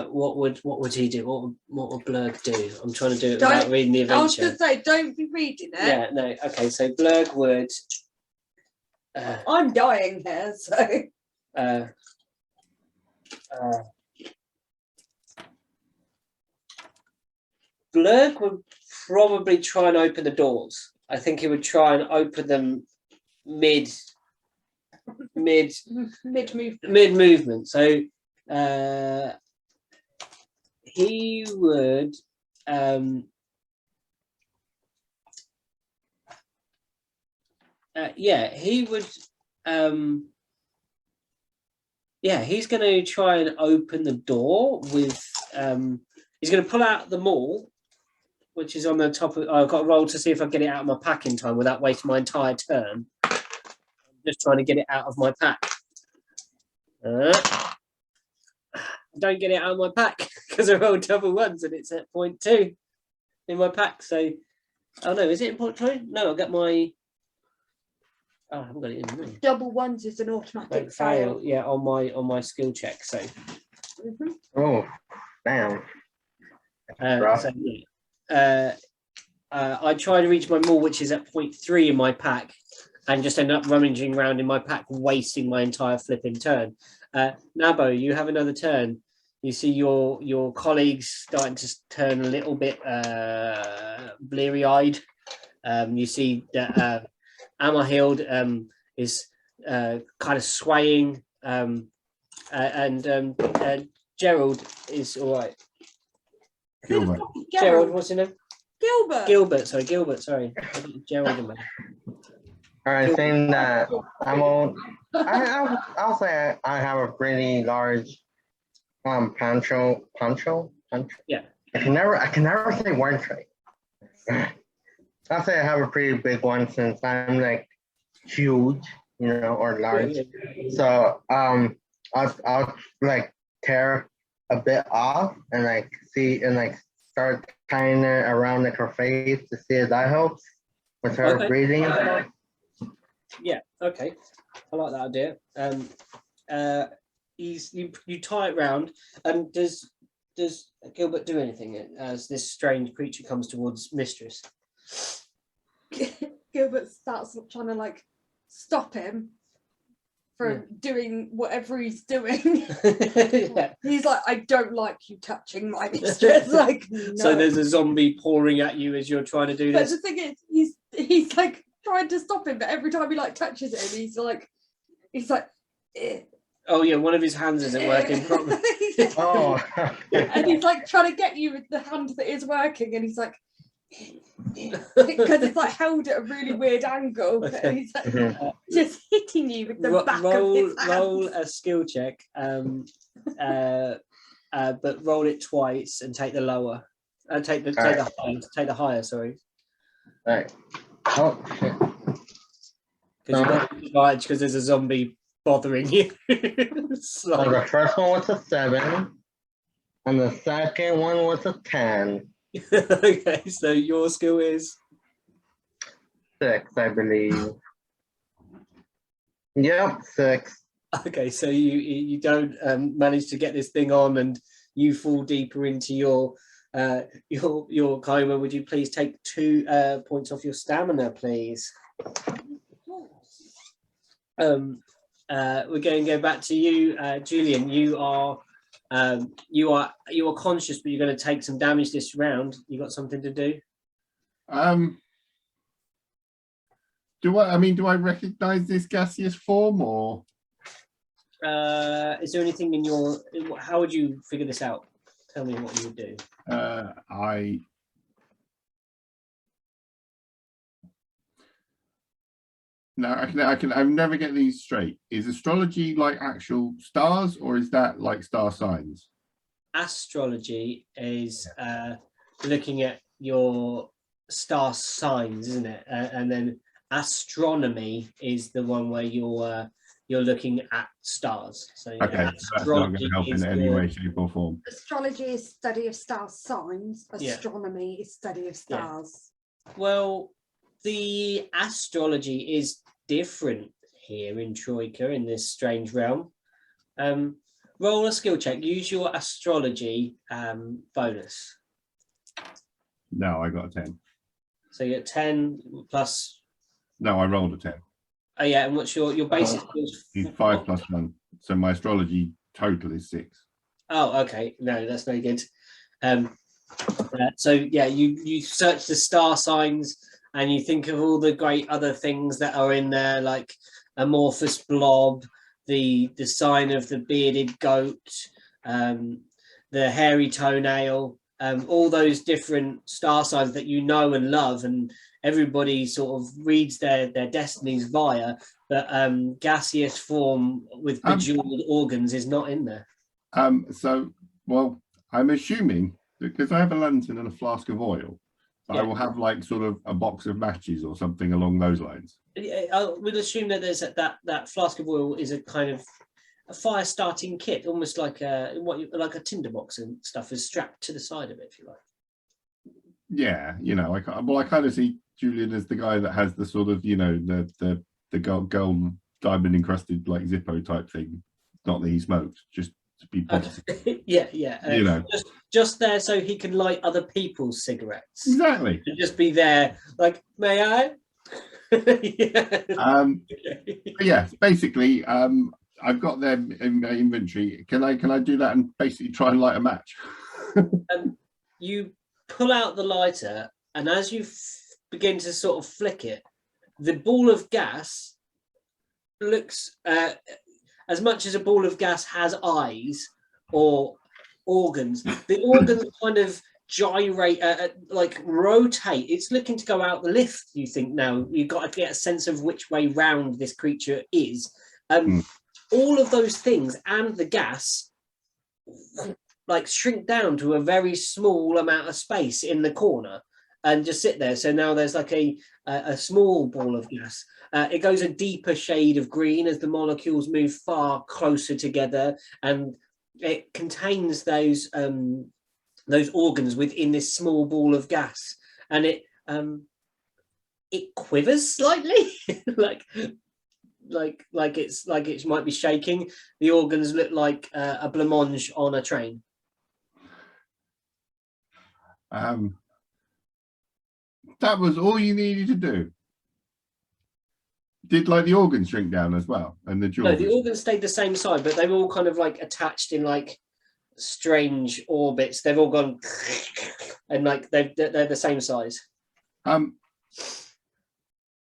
What would he do? What would Blurg do? I'm trying to do it without reading the adventure. I was going to say, don't be reading it. Yeah, no. Okay, so Blurg would. I'm dying here, so. Blurg would probably try and open the doors. I think he would try and open them mid movement. So he would he's going to try and open the door with he's going to pull out the maul, which is on the top of. I've got to roll to see if I get it out of my pack in time without wasting my entire turn. I'm just trying to get it out of my pack. Don't get it out of my pack because I rolled double ones and it's at 0.2 in my pack. So, oh no, is it in 0.2? No, I've got my. Oh, I haven't got it in me. Double ones is an automatic fail. Yeah, on my skill check. So. Oh, damn. I try to reach my maul, which is at 0.3 in my pack, and just end up rummaging around in my pack, wasting my entire flipping turn. Nabo, you have another turn. You see your colleagues starting to turn a little bit bleary-eyed. You see that Amarhild is kind of swaying, and Gerald is all right. Gilbert. Gerald, what's his name? Gilbert. Sorry. Gerald. All right, saying that I'll say I have a pretty large poncho. Yeah. I can never say one tray. I'll say I have a pretty big one since I'm like huge, or large. So I'll like tear a bit off and like see and like start tying it around like her face to see if that helps with her breathing and stuff. Yeah, okay. I like that idea. You tie it round. Does Gilbert do anything as this strange creature comes towards Mistress? Gilbert starts trying to like stop him, from doing whatever he's doing. Yeah. He's like, I don't like you touching my mistress. Like, no. So there's a zombie pouring at you as you're trying to do But this. the thing is, he's like trying to stop him, but every time he like touches him, he's like, eh. Oh yeah, one of his hands isn't working properly. Oh. And he's like trying to get you with the hand that is working, and he's like, because it's like held at a really weird angle, and he's like just hitting you with the back of his hand. Roll a skill check, but roll it twice and take the lower. Take the higher. Sorry. Right. Oh shit. Because there's a zombie bothering you. So the first one was a 7, and the second one was a 10. Okay, so your skill is 6, I believe. Yep, 6. okay. So you don't manage to get this thing on, and you fall deeper into your coma. Would you please take 2 points off your stamina, please? We're going to go back to you, Julian. You are conscious, but you're going to take some damage this round. You got something to do? Do I recognize this gaseous form, or Is there anything in your? How would you figure this out? Tell me what you would do. I never get these straight. Is astrology like actual stars, or is that like star signs? Astrology is looking at your star signs, isn't it? And then astronomy is the one where you're looking at stars. So Okay, so that's not going to help in any way, shape, or form. Astrology is study of star signs. Astronomy is study of stars. Well, the astrology is different here in Troika, in this strange realm. Roll a skill check. Use your astrology bonus. No, I got a 10. So you're at 10 plus. No, I rolled a 10. Oh yeah, and what's your basic skills? 5 plus 1. So my astrology total is 6. Oh, okay. No, that's very good. So yeah, you search the star signs and you think of all the great other things that are in there, like amorphous blob, the sign of the bearded goat, the hairy toenail, all those different star signs that you know and love, and everybody sort of reads their destinies via, but gaseous form with bejeweled organs is not in there. Well, I'm assuming, because I have a lantern and a flask of oil, I will have like sort of a box of matches or something along those lines. I would assume that there's that flask of oil is a kind of a fire starting kit, almost like a tinderbox and stuff is strapped to the side of it, if you like. Yeah, I kind of see Julian as the guy that has the sort of, the gold diamond encrusted like Zippo type thing. Not that he smoked, just to be positive. Yeah. Just there so he can light other people's cigarettes. Exactly. And just be there, like, may I? Yeah. Basically, I've got them in my inventory. Can I do that and basically try and light a match? You pull out the lighter, and as you begin to sort of flick it, the ball of gas looks as much as a ball of gas has eyes or organs. The organs kind of gyrate, like rotate. It's looking to go out the lift. You think now you've got to get a sense of which way round this creature is. All of those things and the gas like shrink down to a very small amount of space in the corner and just sit there. So now there's like a small ball of gas. It goes a deeper shade of green as the molecules move far closer together, and it contains those organs within this small ball of gas, and it quivers slightly, like it might be shaking. The organs look like a blancmange on a train. That was all you needed to do. Did like the organs shrink down as well, and the jaw? No, the organs stayed the same size, but they were all kind of like attached in like strange orbits. They've all gone, and like they're the same size.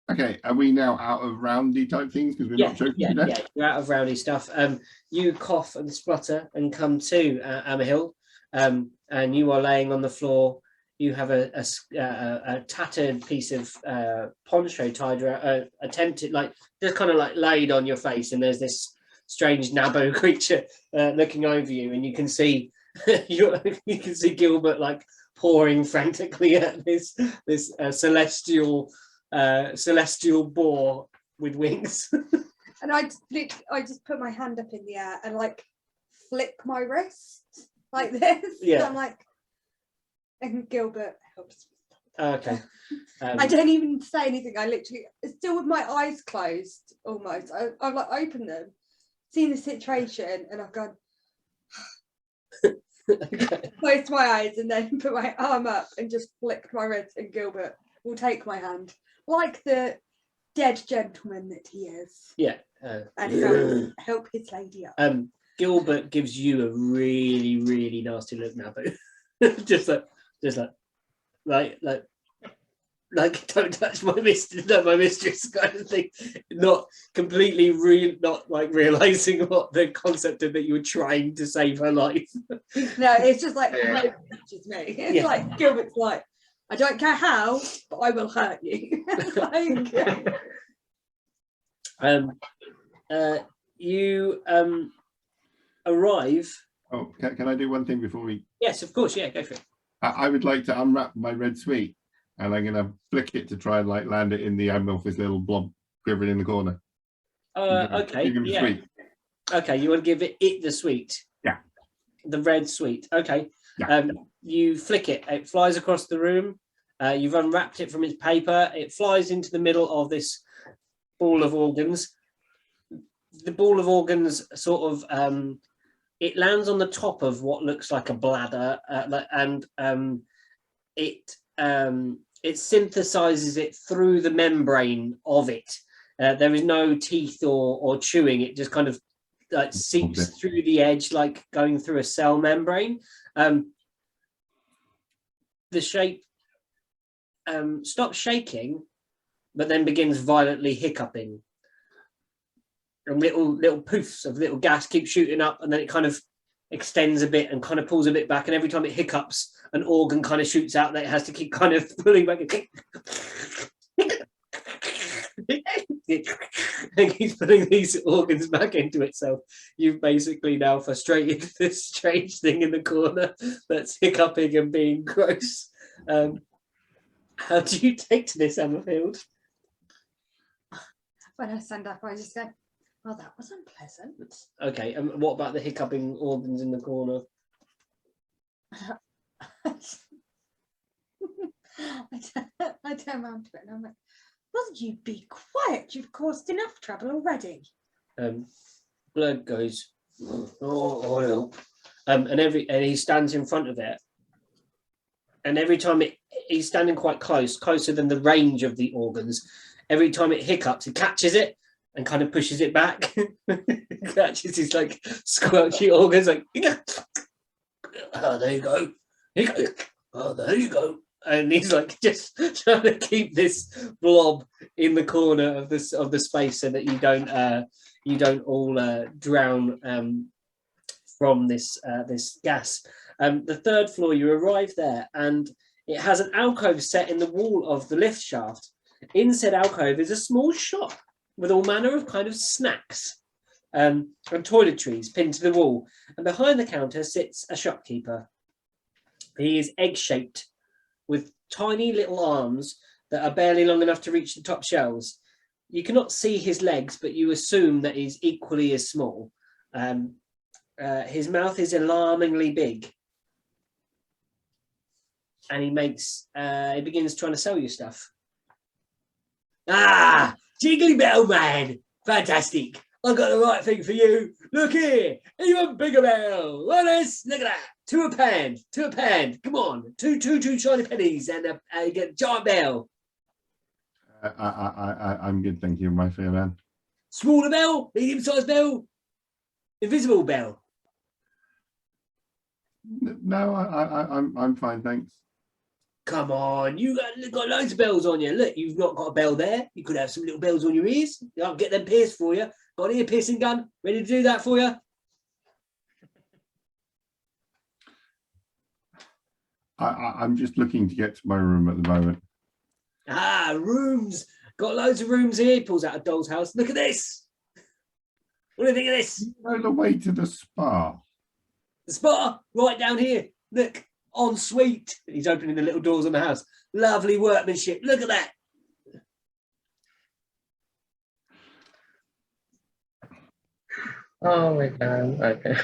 Okay, are we now out of roundy type things because we're not choking to death? Yeah, you're out of rowdy stuff. You cough and splutter and come to Amahill, and you are laying on the floor. You have a tattered piece of poncho tied around, attempted like just kind of like laid on your face, and there's this strange Nabo creature looking over you, and you can see you can see Gilbert like pawing frantically at this celestial boar with wings. And I just put my hand up in the air and like flick my wrist like this. Yeah. So I'm like, and Gilbert helps me. Okay. I don't even say anything. I literally, still with my eyes closed almost. I've like opened them, seen the situation, and I've gone, Okay. closed my eyes, and then put my arm up and just flicked my wrist, and Gilbert will take my hand like the dead gentleman that he is. Yeah. And help his lady up. Gilbert gives you a really, really nasty look now, but just like don't touch my mistress kind of thing. Not completely not like realizing what the concept of that you were trying to save her life. No, it's just like no touches me. It's like Gilbert's like, I don't care how, but I will hurt you. You arrive. Oh, can I do one thing before we? Yes, of course. Yeah, go for it. I would like to unwrap my red sweet, and I'm gonna flick it to try and like land it in the amorphous little blob quivering in the corner. Okay. Yeah. Sweet. Okay, you want to give it the sweet. Yeah. The red sweet. Okay. Yeah. You flick it. It flies across the room. You've unwrapped it from its paper. It flies into the middle of this ball of organs. The ball of organs sort of it lands on the top of what looks like a bladder, and it synthesizes it through the membrane of it. There is no teeth or chewing. It just kind of like seeps through the edge, like going through a cell membrane. The shape stops shaking, but then begins violently hiccuping. And little poofs of little gas keep shooting up, and then it kind of extends a bit and kind of pulls a bit back. And every time it hiccups, an organ kind of shoots out that it has to keep kind of pulling back. And keeps putting these organs back into itself. You've basically now frustrated this strange thing in the corner that's hiccuping and being gross. How do you take to this, Emmafield? When I stand up, I just go, well, that was unpleasant. Okay, and what about the hiccuping organs in the corner? I turn around to it and I'm like, will you be quiet? You've caused enough trouble already. Blood goes, oh, oil. And he stands in front of it. And every time he's standing quite closer than the range of the organs. Every time it hiccups, he catches it and kind of pushes it back. Catches his like squelchy organs, like, oh, there you go. Oh, there you go. And he's like just trying to keep this blob in the corner of the space so that you don't all drown from this gas. The third floor, you arrive there, and it has an alcove set in the wall of the lift shaft. In said alcove is a small shop with all manner of kind of snacks and toiletries pinned to the wall. And behind the counter sits a shopkeeper. He is egg-shaped with tiny little arms that are barely long enough to reach the top shelves. You cannot see his legs, but you assume that he's equally as small. His mouth is alarmingly big. And he begins trying to sell you stuff. Ah, Jiggly Bell Man, fantastic. I've got the right thing for you. Look here, even bigger bell. Look at this, look at that. Two a pound. Come on, two shiny pennies and you get a giant bell. I'm good, thank you, my fair man. Smaller bell, medium-sized bell, invisible bell. No, I'm fine, thanks. Come on, you got loads of bells on you. Look, you've not got a bell there. You could have some little bells on your ears. I'll get them pierced for you. Got an ear piercing gun, ready to do that for you. I'm just looking to get to my room at the moment. Ah, rooms. Got loads of rooms here. Pulls out a doll's house. Look at this. What do you think of this? You know the way to the spa. The spa right down here. Look, en suite. He's opening the little doors on the house. Lovely workmanship. Look at that. Oh my god. Okay.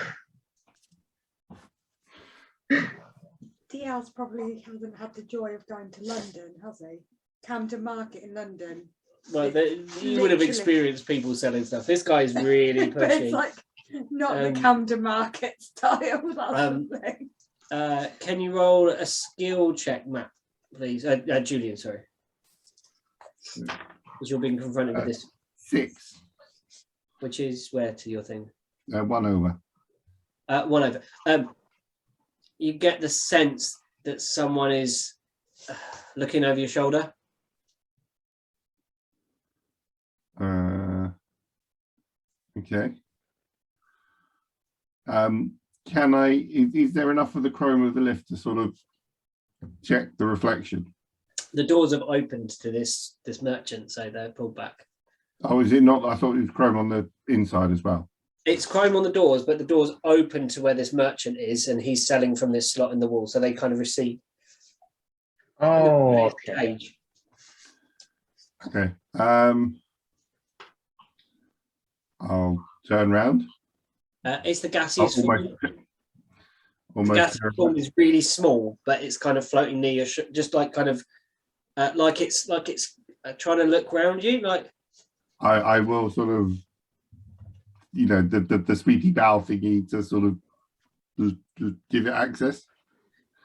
DL's probably hasn't had the joy of going to London, has he? Camden Market in London. Well, you would have Literally. experienced people selling stuff. This guy's really But pushing. it's like not the Um, Camden Market style. That's the thing. Can you roll a skill check, Matt, please? Julian, sorry. Because you're being confronted with this, 6. which is where to your thing? 1 over. 1 over. You get the sense that someone is looking over your shoulder. Okay. Can is there enough of the chrome of the lift to sort of check the reflection? The doors have opened to this merchant, so they're pulled back. Oh, is it not? I thought it was chrome on the inside as well. It's chrome on the doors, but the doors open to where this merchant is, and he's selling from this slot in the wall, so they kind of receive. Oh, okay. Cage. Okay. I'll turn round. It's the gaseous form. The Almost. gaseous form is really small, but it's kind of floating near your, just like kind of like it's trying to look around you. Like I will sort of, you know, the sweetie bow thingy to sort of give it access.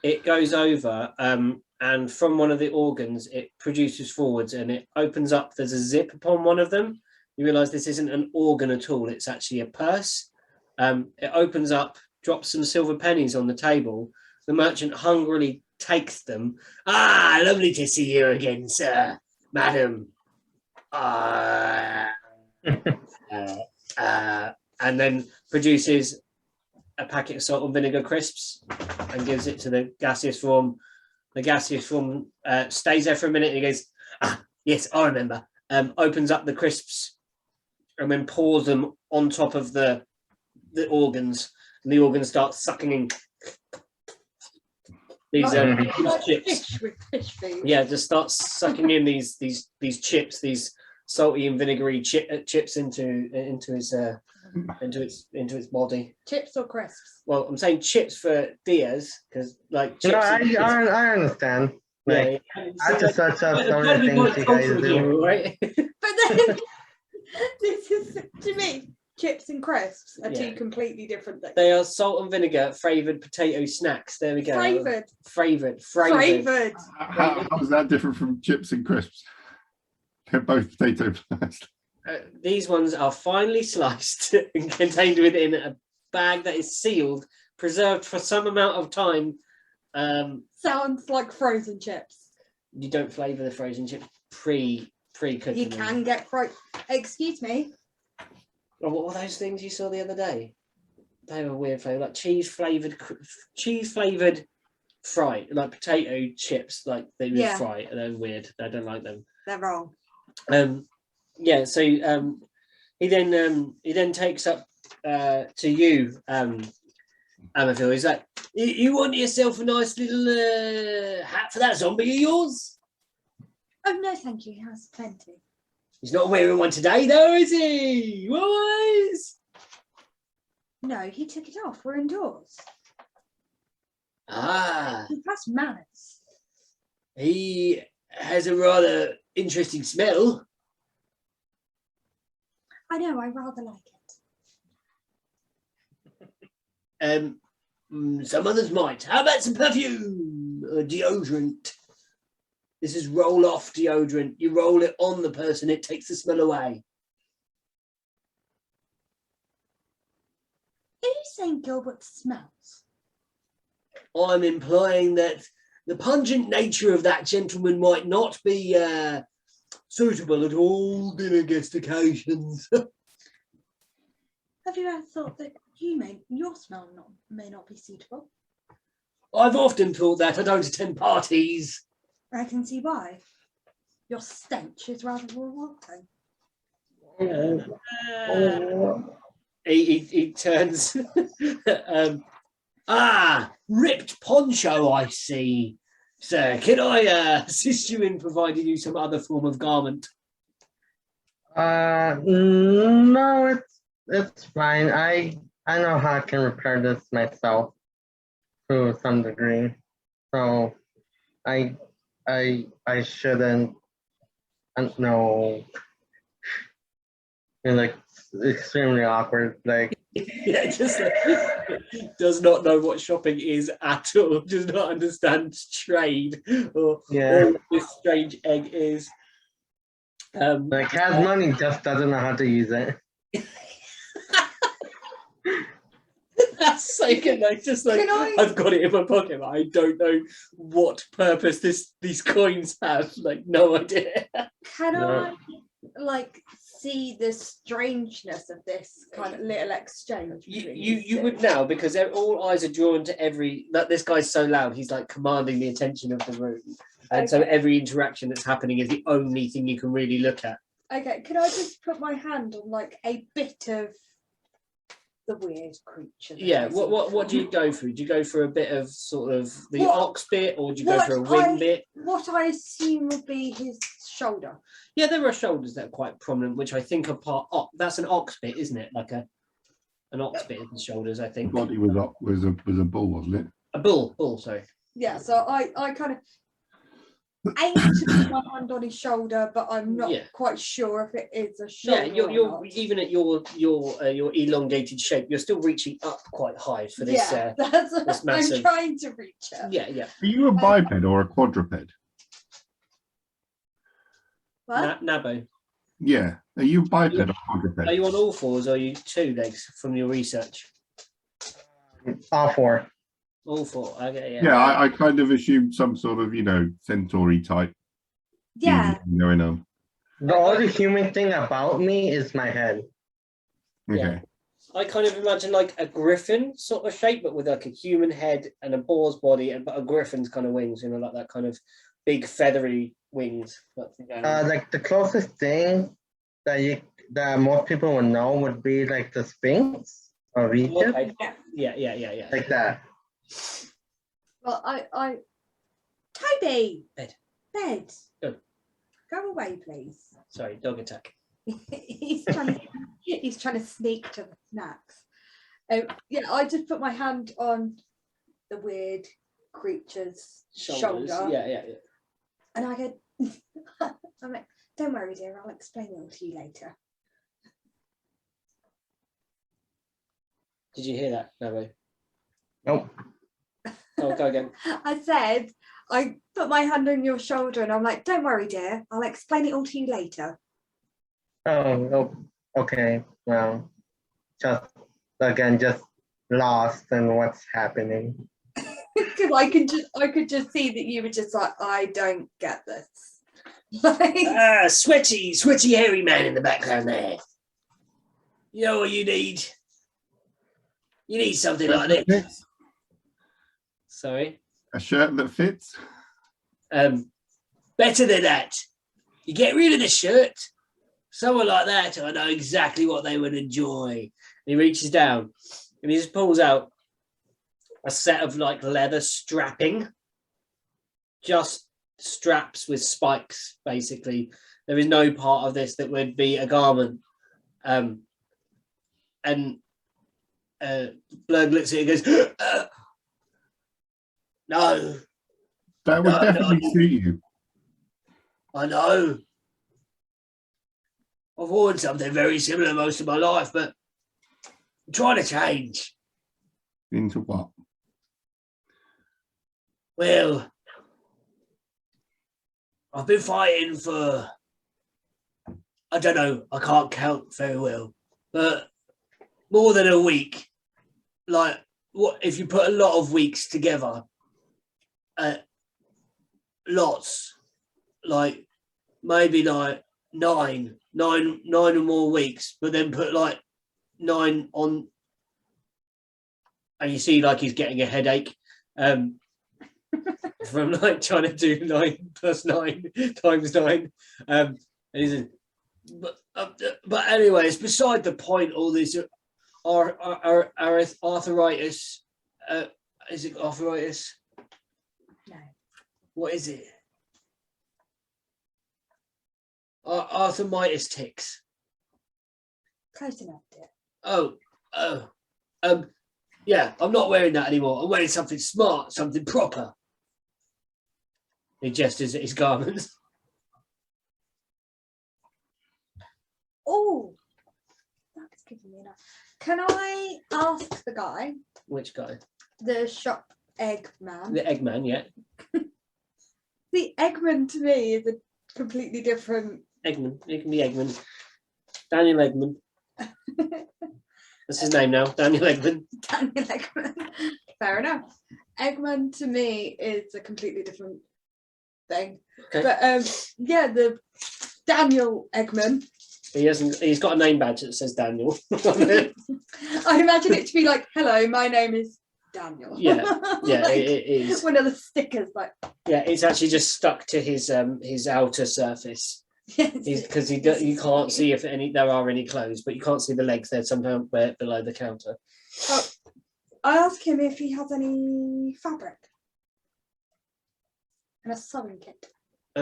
it goes over, and from one of the organs, it produces forwards, and it opens up. There's a zip upon one of them. You realise this isn't an organ at all. It's actually a purse. It opens up, drops some silver pennies on the table. The merchant hungrily takes them. Ah, lovely to see you again, sir, madam. And then produces a packet of salt and vinegar crisps and gives it to the gaseous form. The gaseous form stays there for a minute and he goes, ah, yes, I remember. Opens up the crisps and then pours them on top of the organs, and the organs start sucking in these Like chips. fish with fish feet. Yeah, just starts sucking in these chips, these salty and vinegary chips into its body. Chips or crisps? Well, I'm saying chips for Diaz because like chips. No, I understand. Like, yeah. I have to search up some of the things you guys do. Right? But then this is, to me, chips and crisps are Yeah. two completely different things. They are salt and vinegar flavoured potato snacks. There we go. Flavoured. Flavoured. How is that different from chips and crisps? They're both potato based. These ones are finely sliced and contained within a bag that is sealed, preserved for some amount of time. Sounds like frozen chips. You don't flavour the frozen chips pre-cooking. You can get excuse me. Oh, what were those things you saw the other day? They were weird flavour, like cheese flavoured fried, like potato chips, like they were fried. They're weird. I don't like them. They're wrong. Yeah. So he then takes up to you, Amaphil. He's like, you want yourself a nice little hat for that zombie of yours? Oh no, thank you. He has plenty. He's not wearing one today, though, is he? Boys? No, he took it off. We're indoors. Ah, That's manners. he has a rather interesting smell. I know. I rather like it. Some others might. How about some perfume or deodorant? This is roll-off deodorant. You roll it on the person, it takes the smell away. Are you saying Gilbert smells? I'm implying that the pungent nature of that gentleman might not be suitable at all dinner guest occasions. Have you ever thought that your smell may not be suitable? I've often thought that. I don't attend parties. I can see why. Your stench is rather revolting. He turns. Ripped poncho, I see. Sir, can I assist you in providing you some other form of garment? No, it's fine. I know how I can repair this myself to some degree. So I shouldn't. No. You're like extremely awkward. Like, Yeah, just does not know what shopping is at all. Does not understand trade or yeah, what this strange egg is. like has money, just doesn't know how to use it. That's so good. Like, just like I've got it in my pocket, but I don't know what purpose these coins have. Like, no idea. Can Yeah. I like see the strangeness of this kind of little exchange? between these You two? would now, because all eyes are drawn to this guy's so loud, he's like commanding the attention of the room. And so Okay. every interaction that's happening is the only thing you can really look at. Okay, can I just put my hand on like a bit of the weird creature? that Yeah, I what see? do you go through? Do you go for a bit of sort of the What- ox bit, or do you go what for a wing I- bit? What I assume would be his shoulder. Yeah, there are shoulders that are quite prominent, which I think are part. That's an ox bit, isn't it? Like an ox bit in the shoulders, I think. Body was up was a bull, wasn't it? A bull. Sorry. Yeah, so I kind of aim to put my hand on his shoulder, but I'm not Yeah. quite sure if it is a shoulder. Yeah, or you're not. even at your elongated shape, you're still reaching up quite high for this. Yeah, that's what this I'm massive- trying to reach it. Yeah. Are you a biped or a quadruped? What? Nabo. Yeah. Are you biped or quadruped? Are you on all fours or are you two legs from your research? All four. All four. Okay, yeah. Yeah, I kind of assumed some sort of, centauri type Yeah, thing going on. The only human thing about me is my head. Okay. Yeah. I kind of imagine like a griffin sort of shape, but with like a human head and a boar's body, but a griffin's kind of wings, like that kind of big feathery wings. Like the closest thing that most people would know would be like the Sphinx of Egypt, Okay. Yeah. like that. well, I Toby, Bed. Go away, please. Sorry, dog attack. he's trying to sneak to the snacks. Yeah, I just put my hand on the weird creature's Shoulders. shoulder. Yeah. And I go, I'm like, don't worry, dear, I'll explain it all to you later. Did you hear that, Nabo? Nope. Oh, go again. I said, I put my hand on your shoulder and I'm like, don't worry, dear, I'll explain it all to you later. Oh, okay. Well, just lost in what's happening. Because I could just see that you were just like, I don't get this. Like, Sweaty, hairy man in the background there. You know what you need? You need something like this. Sorry. A shirt that fits? Better than that. You get rid of the shirt. Someone like that, I know exactly what they would enjoy. And he reaches down and he just pulls out a set of like leather strapping, just straps with spikes, basically. There is no part of this that would be a garment. And Blurg looks at it and goes, no, That would No, definitely no. suit you. I know. I've worn something very similar most of my life, but I'm trying to change. Into what? Well, I've been fighting for, I don't know, I can't count very well, but more than a week. Like, what if you put a lot of weeks together? Lots, like maybe like nine or more weeks, but then put like 9 on, and you see like he's getting a headache from like trying to do 9 plus 9 times 9. And he's but anyway, it's beside the point. All this arthritis. Is it arthritis? No. What is it? Arthritis ticks. Close enough, dear. Yeah, I'm not wearing that anymore. I'm wearing something smart, something proper. He gestures at his garments. Oh, that's giving me enough. Can I ask the guy, Which guy? the shop egg man? The Eggman, yeah. The Eggman to me is a completely different. Eggman. It can be Eggman. Daniel Eggman. That's his name now. Daniel Eggman. Daniel Eggman. Fair enough. Eggman to me is a completely different thing. Okay. But yeah, the Daniel Eggman. He's got a name badge that says Daniel. I imagine it to be like, hello, my name is Daniel. Yeah, Like, it is. one of the stickers, like. Yeah, it's actually just stuck to his outer surface. Because you can't see if there are any clothes, but you can't see the legs. They're sometimes below the counter. I asked him if he has any fabric and a sewing kit.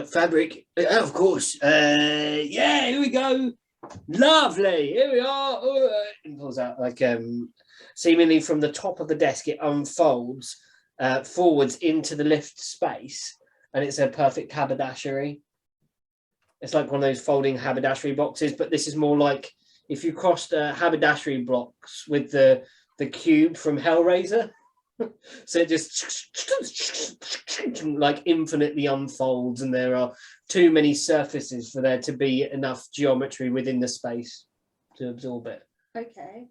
Fabric, of course. Yeah, here we go. Lovely. Here we are. He pulls out like seemingly from the top of the desk. It unfolds forwards into the lift space, and it's a perfect haberdashery. It's like one of those folding haberdashery boxes, but this is more like if you crossed haberdashery blocks with the cube from Hellraiser. So it just like infinitely unfolds, and there are too many surfaces for there to be enough geometry within the space to absorb it. Okay.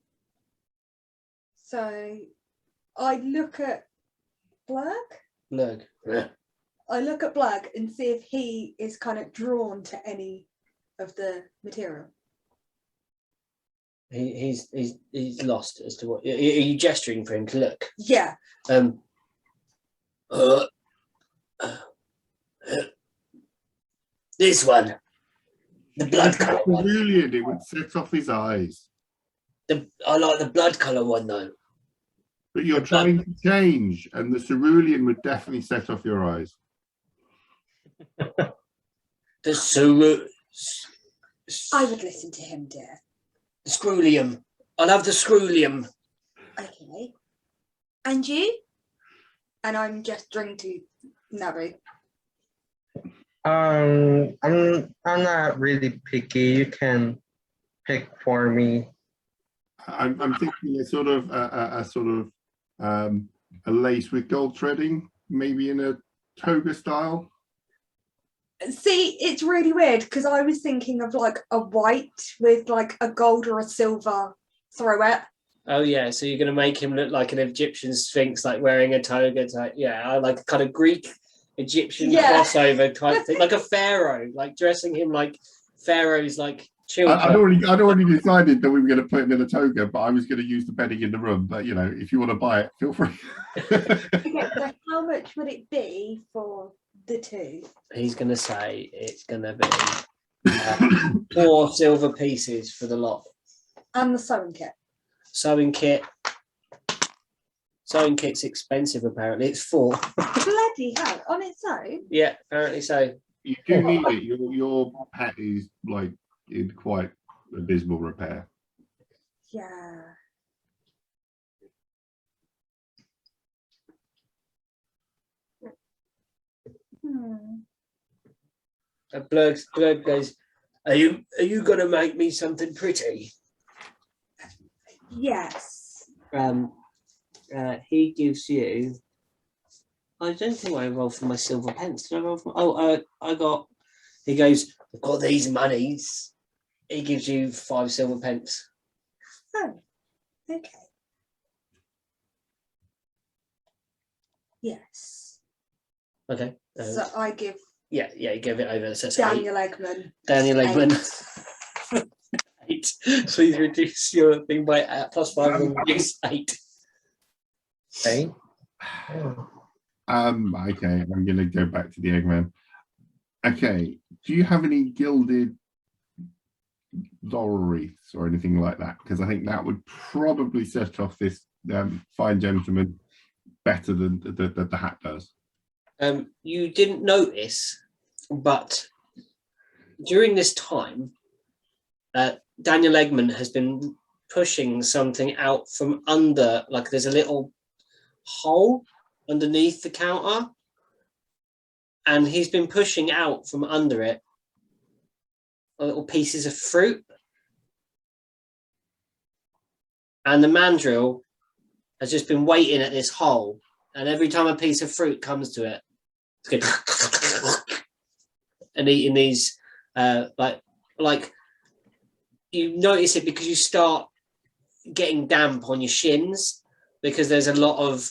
So I look at Blurg. Look. I look at Blurg and see if he is kind of drawn to any of the material. He's lost as to what. Are you gesturing for him to look? Yeah. This one, the blood colour one. Brilliant! It would set off his eyes. I like the blood colour one though. But you're trying to change, and the cerulean would definitely set off your eyes. The cerulean. I would listen to him, dear. The scrulium. I love the scrulium. Okay. And you? And I'm gesturing to Nabu. I'm not really picky. You can pick for me. I'm thinking a sort of a lace with gold threading, maybe in a toga style. See, it's really weird because I was thinking of like a white with like a gold or a silver silhouette. Oh yeah, so you're going to make him look like an Egyptian sphinx, like wearing a toga type. Yeah, I like a kind of Greek Egyptian crossover type thing, like a pharaoh, like dressing him like pharaohs, like children. I'd already decided that we were going to put him in a toga, but I was going to use the bedding in the room. But you know, if you want to buy it, feel free. Okay, so how much would it be for the two? He's going to say it's going to be 4 silver pieces for the lot. And the sewing kit. Sewing kit. Sewing kit's expensive, apparently. It's 4. Bloody hell, on its own? Yeah, apparently so. You do need it. Your pet is like in quite abysmal repair. Yeah. Blurg goes, are you going to make me something pretty? Yes. He gives you I don't think I rolled for my silver pence. Did I roll for? Oh, I got. He goes. I've got these monies. He gives you 5 silver pence. Oh, okay. Yes. Okay. So I give Yeah, you give it over. So it's Daniel Eggman. Daniel Eggman. 8. So you reduce your thing by +5 and reduce 8. Okay. Okay, I'm gonna go back to the Eggman. Okay, do you have any gilded laurel wreaths or anything like that? Because I think that would probably set off this fine gentleman better than the hat does. You didn't notice, but during this time, Daniel Eggman has been pushing something out from under, like there's a little hole underneath the counter, and he's been pushing out from under it little pieces of fruit. And the mandrill has just been waiting at this hole, and every time a piece of fruit comes to it, it's going and eating these like you notice it because you start getting damp on your shins because there's a lot of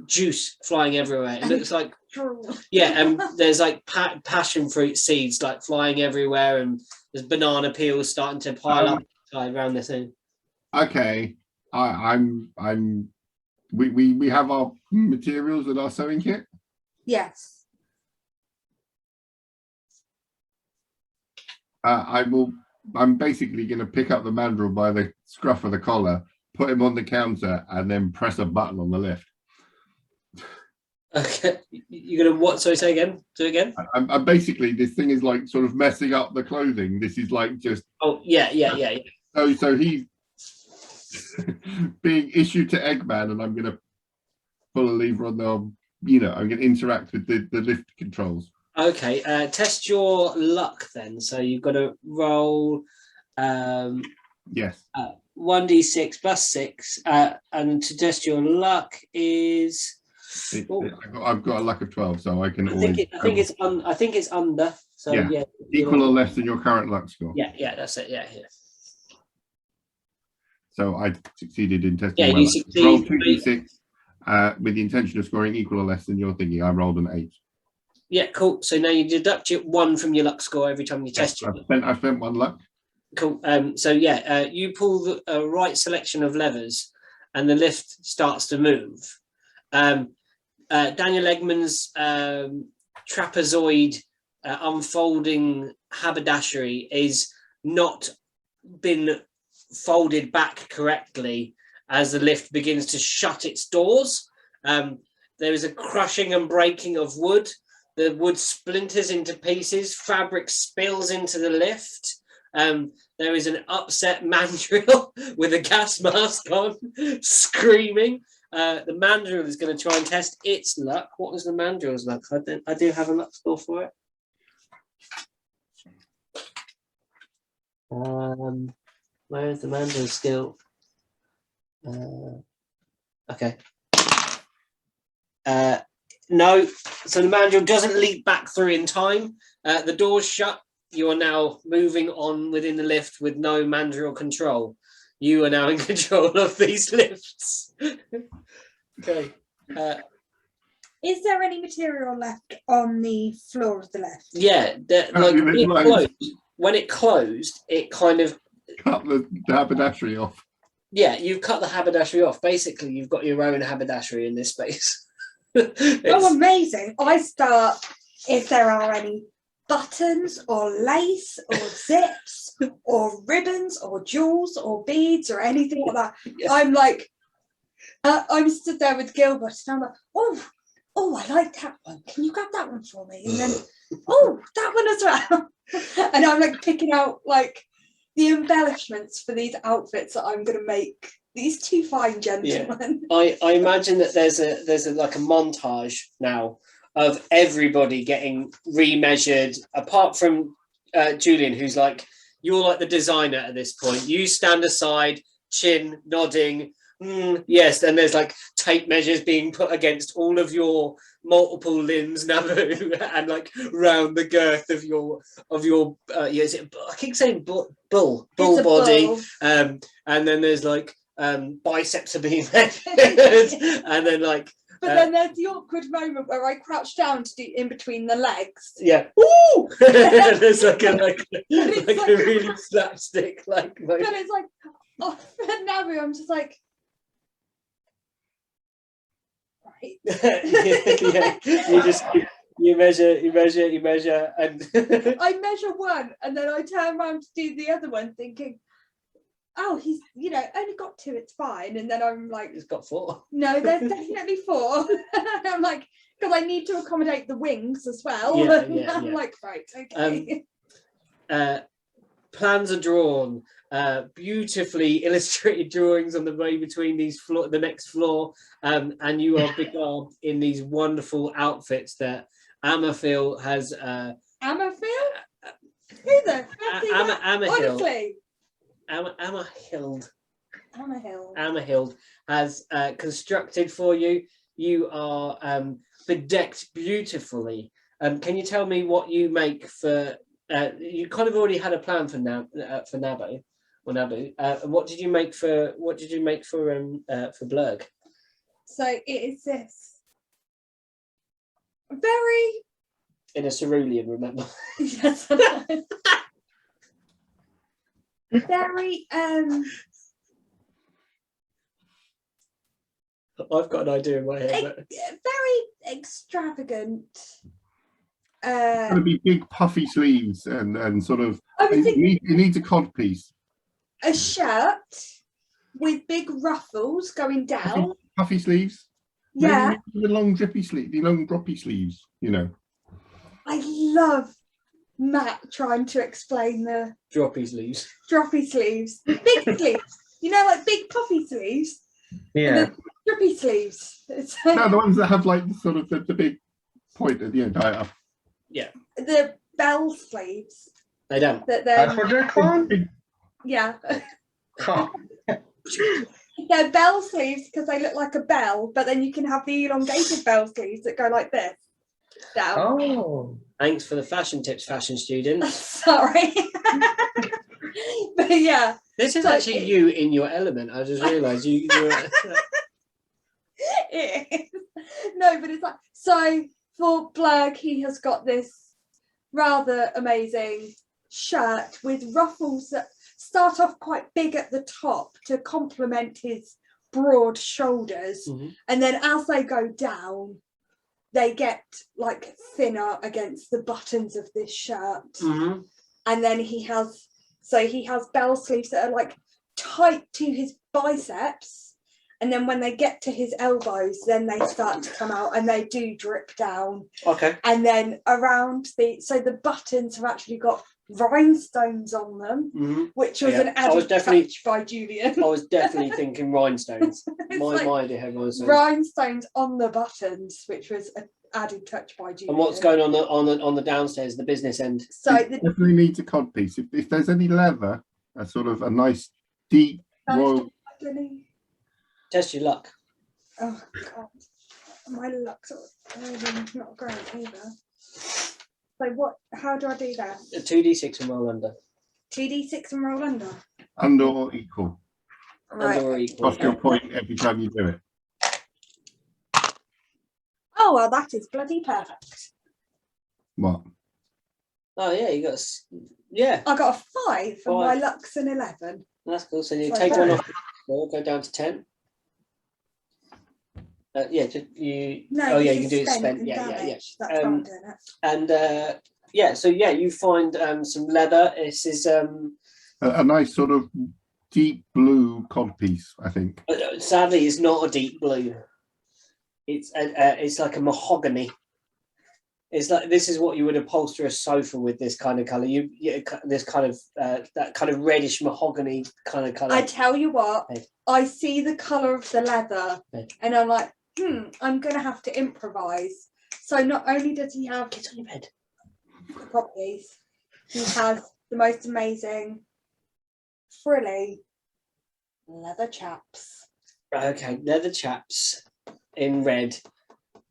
juice flying everywhere. It looks like and there's like passion fruit seeds like flying everywhere, and there's banana peels starting to pile up around this thing. Okay, we have our materials in our sewing kit. Yes. I'm basically going to pick up the mandrill by the scruff of the collar, put him on the counter, and then press a button on the lift. Okay, you're gonna what? Sorry, say again. Do it again. I'm basically, this thing is like sort of messing up the clothing. This is like just. Oh yeah. So he's being issued to Eggman, and I'm going to pull a lever on the. I'm going to interact with the lift controls. Okay, test your luck then. So you've got to roll. Yes. 1d6 plus 6, and to test your luck is. I've got a luck of 12, so I can always. I think it's under. So yeah, equal or less than your current luck score. Yeah, that's it. Yeah. So I succeeded in testing. Yeah, my you luck. succeed. Roll 2d6 with the intention of scoring equal or less than you're thinking. I rolled an 8. Yeah, cool. So now you deduct your 1 from your luck score every time you test it. I spent 1 luck. Cool. So you pull the right selection of levers, and the lift starts to move. Daniel Eggman's trapezoid unfolding haberdashery is not been folded back correctly as the lift begins to shut its doors. There is a crushing and breaking of wood. The wood splinters into pieces. Fabric spills into the lift. There is an upset mandrill with a gas mask on, screaming. The mandrill is going to try and test its luck. What was the mandrill's luck? I do have a luck score for it. Where is the mandrill skill? Okay. No, so the mandrill doesn't leap back through in time. The door's shut. You are now moving on within the lift with no mandrill control. You are now in control of these lifts. Okay. Is there any material left on the floor of the lift? Yeah, when it closed, it kind of cut the haberdashery off. Yeah, you've cut the haberdashery off. Basically, you've got your own haberdashery in this space. Oh, amazing. I start if there are any buttons or lace or zips or ribbons or jewels or beads or anything like that. Yeah. I'm like, I'm stood there with Gilbert and I'm like, oh, I like that one. Can you grab that one for me? And then, that one as well. And I'm like picking out like the embellishments for these outfits that I'm going to make these 2 fine gentlemen. Yeah. I imagine that there's a like a montage now of everybody getting remeasured, apart from Julian, who's like, you're like the designer at this point. You stand aside, chin nodding, Yes, and there's like tape measures being put against all of your multiple limbs, Nabu, and like round the girth of your is it, I keep saying bull It's a body, bull. and then there's like biceps are being measured, and then like But then there's the awkward moment where I crouch down to do in between the legs. yeah, woo! There's like a It's really slapstick like. But it's like, oh, for Nabu, I'm just like, right. Yeah, you measure, and I measure one, and then I turn around to do the other one, thinking, oh, he's only got 2, it's fine. And then I'm like, he's got 4. no, there's definitely 4. I'm like, because I need to accommodate the wings as well. Yeah, I'm yeah. like, right, okay. Plans are drawn, beautifully illustrated drawings on the way between the next floor, and you are begarbed in these wonderful outfits that Amaphil has. Amaphil? Who the fuck is that? Amahild. Honestly. Amahild has constructed for you. You are bedecked beautifully. Can you tell me what you make for? You kind of already had a plan for Nabu. What did you make for Blurg? So it is this very In a cerulean, remember? yes, I know. Very I've got an idea in my head. very extravagant. Going to be big puffy sleeves and sort of. I was thinking It needs a codpiece. a shirt with big ruffles going down. Puffy sleeves. Yeah, Maybe the long drippy sleeve, the long droppy sleeves. I love Matt trying to explain the Droppy sleeves. droppy sleeves, big sleeves. Like big puffy sleeves. Yeah. And then drippy sleeves. It's like No, the ones that have like sort of the big point at the end. the bell sleeves. They don't. That That's then what they're called? yeah. Huh. They're bell sleeves because they look like a bell, but then you can have the elongated bell sleeves that go like this down. Oh. Thanks for the fashion tips, fashion student. Sorry. But yeah, This is So actually it- you in your element. I just realised you. it is. No, but it's like, so for Blurg, he has got this rather amazing shirt with ruffles that start off quite big at the top to complement his broad shoulders. Mhm. And then as they go down, they get like thinner against the buttons of this shirt. Mhm. And then he has bell sleeves that are like tight to his biceps, and then when they get to his elbows, then they start to come out and they do drip down. Okay. And then around the buttons have actually got rhinestones on them, Mhm. which was Yeah, an I was added definitely- touch by Julian. I was definitely thinking rhinestones. It's my like idea had rhinestones. rhinestones on the buttons, which was an added touch by Julian. And what's going on the downstairs, the business end? So It the definitely needs a codpiece. If there's any leather, a sort of a nice deep royal. Test your luck. Oh god, my luck's really not great either. So what? How do I do that? A 2d6 and roll under. 2d6 and roll under. Under or equal. Right. Under or equal. Cost your point every time you do it. Oh well, that is bloody perfect. What? Oh yeah, you got. Yeah, I got a 5 and my 5. luck's an 11. that's cool. So you So take fair. one off the score, go down to 10. Yeah, just you. No, Oh yeah, this you can is do it spent. and Yeah. damage. That's why I'm doing it. And yeah, so yeah, you find some leather. This is A nice sort of deep blue codpiece, I think. sadly it's not a deep blue. It's like a mahogany. It's like this is what you would upholster a sofa with. This kind of color. This kind of that kind of reddish mahogany kind of color. I tell you what, Hey. I see the colour of the leather Hey. and I'm like, I'm going to have to improvise. So not only does he have Get on your bed. the properties, he has the most amazing frilly leather chaps. Okay, leather chaps in red,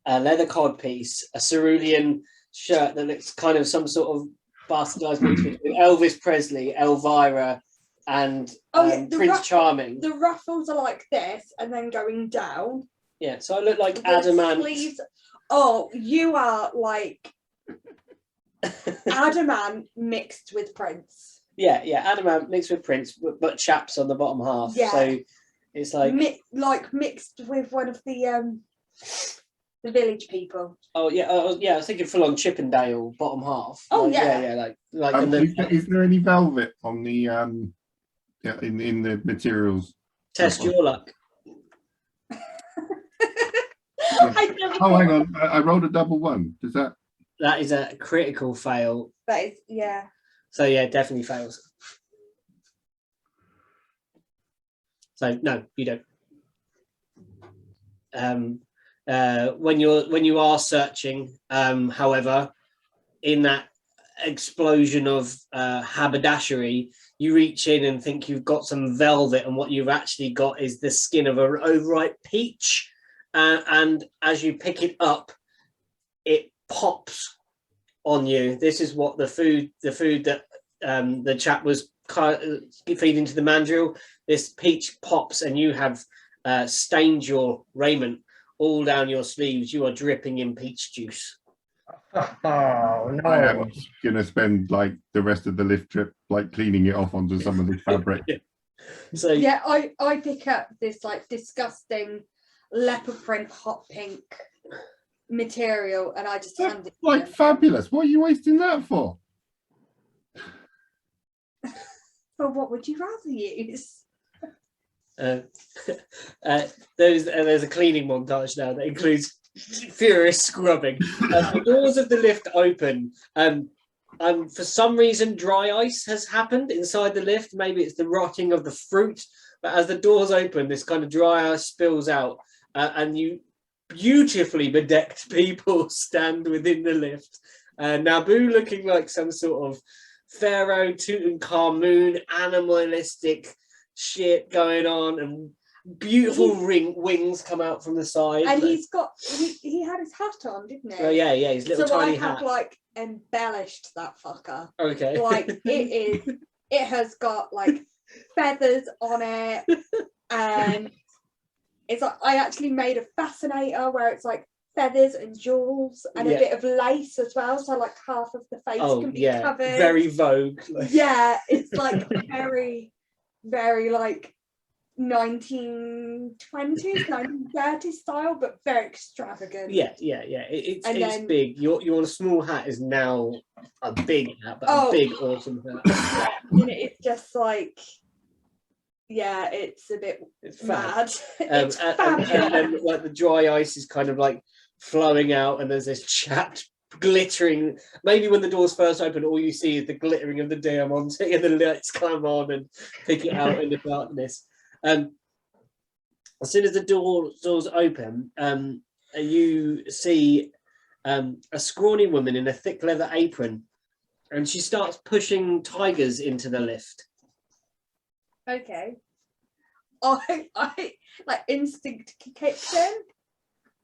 a leather codpiece, a cerulean shirt that looks kind of some sort of bastardized mix between Elvis Presley, Elvira, and Prince Charming. The ruffles are like this and then going down. Yeah, so I look like The Adamant. sleeves. Oh, you are like Adamant mixed with Prince. Yeah, Adamant mixed with Prince, but chaps on the bottom half. Yeah. So it's like mixed with one of the village people. Oh yeah, I was thinking full on Chippendale bottom half. Oh like, yeah, like. Is there any velvet on the in the materials? Test your luck. Oh, hang on, I rolled a double one. Does that? That is a critical fail. That is, yeah. So yeah, definitely fails. So no, you don't. When you are searching, however, in that explosion of haberdashery, you reach in and think you've got some velvet, and what you've actually got is the skin of an overripe peach. And as you pick it up, it pops on you. This is what the food that the chap was feeding to the mandrill. This peach pops, and you have stained your raiment all down your sleeves. You are dripping in peach juice. Oh no! I am gonna spend like the rest of the lift trip like cleaning it off onto some of this fabric. So yeah, I pick up this like disgusting leopard print hot pink material, and I just hand it. Like fabulous. What are you wasting that for? Well, what would you rather use? There's a cleaning montage now that includes furious scrubbing. The doors of the lift open. For some reason, dry ice has happened inside the lift. Maybe it's the rotting of the fruit. But as the doors open, this kind of dry ice spills out, and you beautifully bedecked people stand within the lift. Naboo looking like some sort of Pharaoh Tutankhamun animalistic shit going on, and beautiful wings come out from the side. And he's got he had his hat on, didn't he? Oh yeah, his little tiny hat. So I have like embellished that fucker. Okay. Like it has got like feathers on it, and it's like I actually made a fascinator where it's like feathers and jewels and a bit of lace as well, so like half of the face can be covered. Very Vogue. Yeah, it's like very, very like 1920s, 1930s style, but very extravagant. Yeah. It's big. Your small hat is now a big hat, but a big awesome hat. And it's just like, yeah, it's a bit mad. It's and like the dry ice is kind of like flowing out, and there's this chapped glittering. Maybe when the doors first open, all you see is the glittering of the diamante, and the lights come on and pick it out in the darkness. As soon as the doors open, you see a scrawny woman in a thick leather apron, and she starts pushing tigers into the lift. Okay. I like instinct kicks in,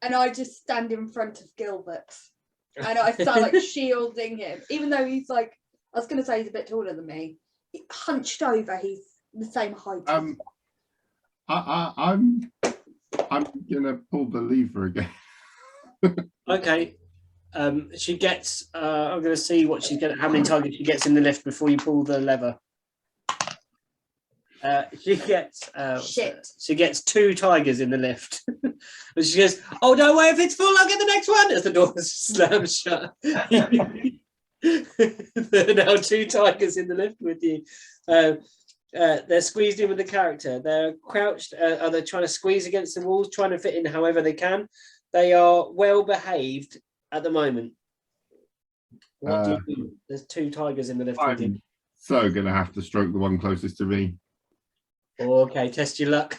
and I just stand in front of Gilbert, and I start like shielding him, even though he's like, I was going to say he's a bit taller than me. Hunched over, he's the same height. I'm gonna pull the lever again. Okay. She gets. I'm going to see what she's going. How many tigers she gets in the lift before you pull the lever. She gets. She gets 2 tigers in the lift. And she goes, "Oh, don't worry, if it's full, I'll get the next one." As the door slams shut. There are now 2 tigers in the lift with you. They're squeezed in with the character. They're crouched. Are they trying to squeeze against the walls, trying to fit in however they can? They are well behaved at the moment. What do you do? There's 2 tigers in the lift with you. I'm so gonna have to stroke the one closest to me. Okay, test your luck.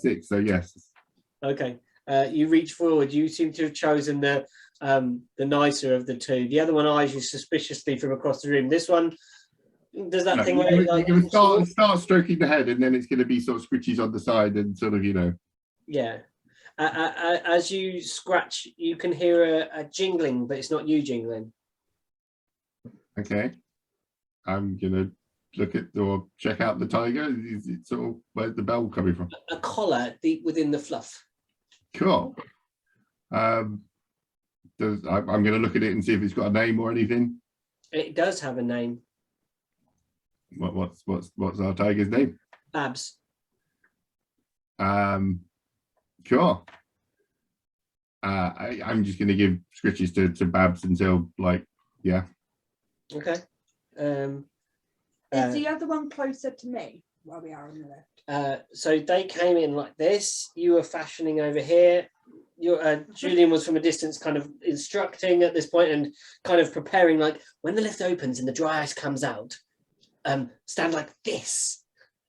6, so yes. Okay, you reach forward. You seem to have chosen the nicer of the 2. The other one eyes you suspiciously from across the room. This one Does that No, thing you're where it, gonna, like, you're gonna start stroking the head, and then it's going to be sort of scritches on the side, and sort of, you know. yeah. As you scratch, you can hear a jingling, but it's not you jingling. Okay, I'm gonna look at or check out the tiger. Is it sort of where's the bell coming from? A collar deep within the fluff. Cool. I'm going to look at it and see if it's got a name or anything. It does have a name. What's our tiger's name? Babs. Cool. I'm just going to give scritches to Babs until, like, yeah. Okay. Is the other one closer to me while we are on the left? So they came in like this. You were fashioning over here. Julian was from a distance kind of instructing at this point and kind of preparing, like, when the lift opens and the dry ice comes out, stand like this.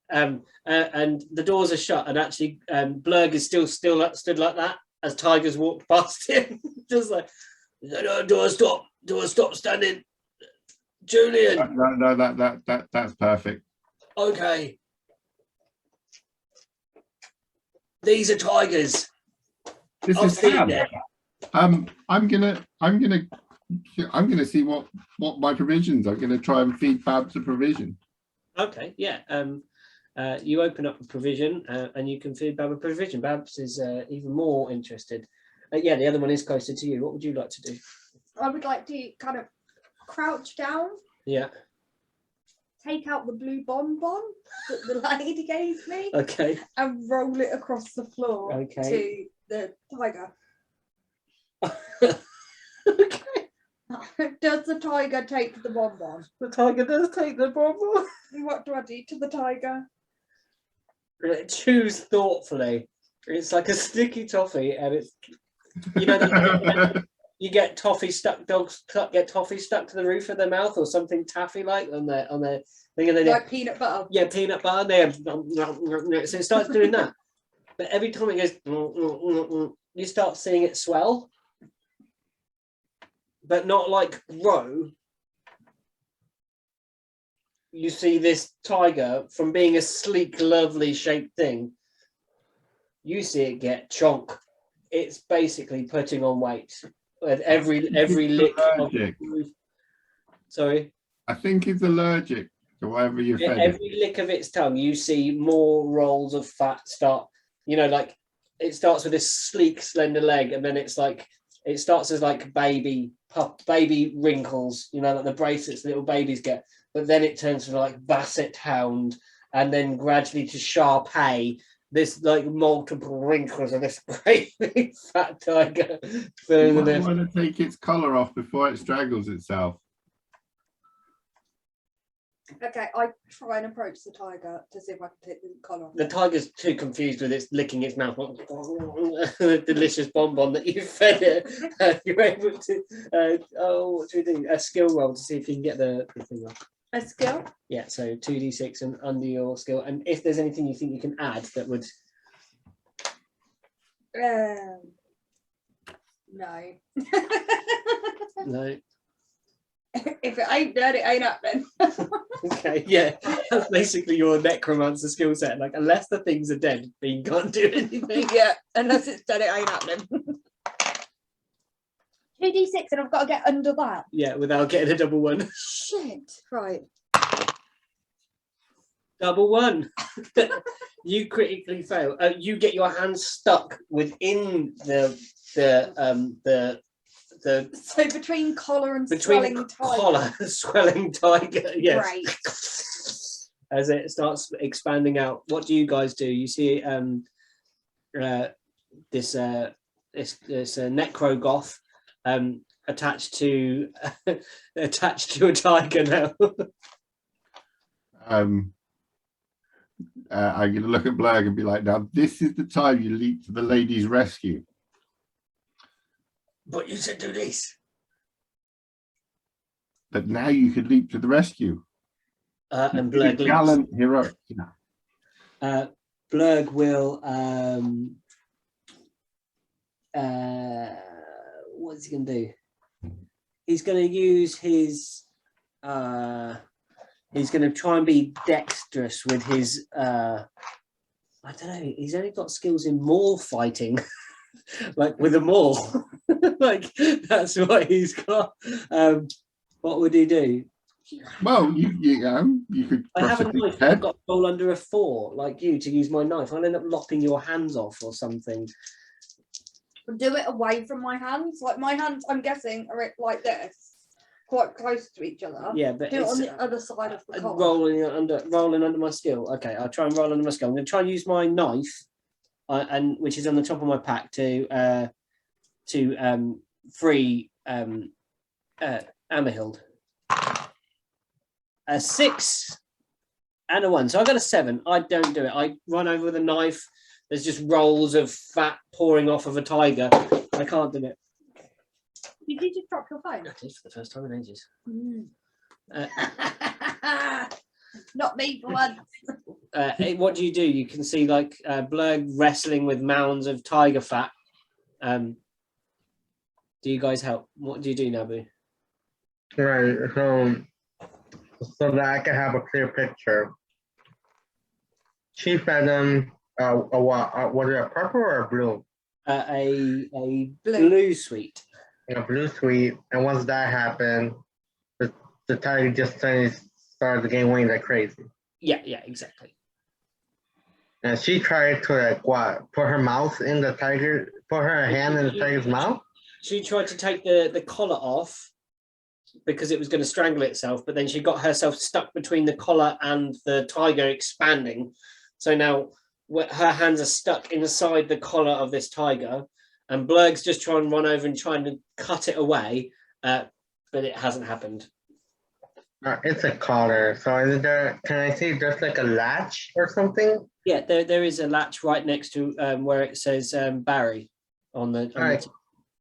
And the doors are shut, and actually Blurg is still stood like that as Tigers walked past him. Just like, no, door stop standing. Julian. No, that's perfect. Okay. These are tigers. This I've is seen fab. it. I'm gonna see what my provisions. I'm gonna try and feed Babs a provision. Okay, yeah. You open up a provision and you can feed Babs a provision. Babs is even more interested. Yeah, the other one is closer to you. What would you like to do? I would like to kind of crouch down, Yeah. take out the blue bonbon that the lady gave me, Okay. and roll it across the floor Okay. to the tiger. Okay. Does the tiger take the bonbon? The tiger does take the bonbon. What do I do to the tiger? Choose thoughtfully. It's like a sticky toffee, and it's, you know, you get toffee stuck. Dogs get toffee stuck to the roof of their mouth, or something taffy like on their thing, and then Like peanut butter. yeah, peanut butter. They have, so it starts doing that. But every time it goes, you start seeing it swell, but not like grow. You see this tiger, from being a sleek, lovely shaped thing, you see it get chonk. It's basically putting on weight with every lick of the roof. Sorry. I think it's allergic to whatever you fed it. Every lick of its tongue, you see more rolls of fat start. You know, like it starts with this sleek, slender leg, and then it's like it starts as like baby wrinkles. You know, like the bracelets little babies get. But then it turns to like basset hound, and then gradually to Shar Pei. This like multiple wrinkles of this great big fat tiger. You might want to take its collar off before it strangles itself. Okay, I try and approach the tiger to see if I can take the collar off. The tiger's too confused with its licking its mouth. The delicious bonbon that you fed it. You're able to. What do we do? A skill roll to see if you can get the thing off. A skill? Yeah, so 2d6 and under your skill. And if there's anything you think you can add that would. No. No. If it ain't dead, it ain't happening. Okay, yeah. That's basically your necromancer skill set. Like, unless the things are dead, you can't do anything. Yeah, unless it's dead, it ain't happening. 2d6 and I've got to get under that. Yeah, without getting a double one. Shit. Right. Double one. You critically fail. You get your hands stuck within the So between collar and swelling tiger. Swelling tiger. Yes. Right. As it starts expanding out, what do you guys do? You see this necro goth attached to a tiger now. I'm going to look at Blurg and be like, now this is the time you leap to the lady's rescue. But you said do this. But now you could leap to the rescue. And Blurg leaps. Gallant hero. Blurg will what's he gonna do? He's gonna use his He's going to try and be dexterous with his. I don't know. He's only got skills in maul fighting, like with a maul. Like that's what he's got. What would he do? Well, you could I crush have a a big knife. I've head. got to roll under a 4, like you, to use my knife. I'll end up lopping your hands off or something. Do it away from my hands. Like my hands, I'm guessing, are like this, quite close to each other. Yeah, but Do it it's on the other side of the car. rolling under my skill. Okay, I'll try and roll under my skill. I'm going to try and use my knife, and which is on the top of my pack to free Ammerhild. A 6 and a 1. So I got a 7. I don't do it. I run over with a knife. There's just rolls of fat pouring off of a tiger. I can't do it. Did you just drop your phone? I did for the first time in ages. Not me for once. What do? You can see like Blurg wrestling with mounds of tiger fat. Do you guys help? What do you do, Nabu? Right. So that I can have a clear picture. She fed them was it a purple or a blue? A blue sweet. A blue sweet. And once that happened, the tiger just started the game winning like crazy. Yeah, exactly. And she tried to like what? Put her mouth in the tiger, put her hand in the tiger's mouth. She tried to take the collar off because it was going to strangle itself, but then she got herself stuck between the collar and the tiger expanding. So now her hands are stuck inside the collar of this tiger, and Blurg's just trying to run over and trying to cut it away, but it hasn't happened. It's a collar. So is there? Can I see there's like a latch or something? Yeah, there is a latch right next to where it says Barry on the. All right.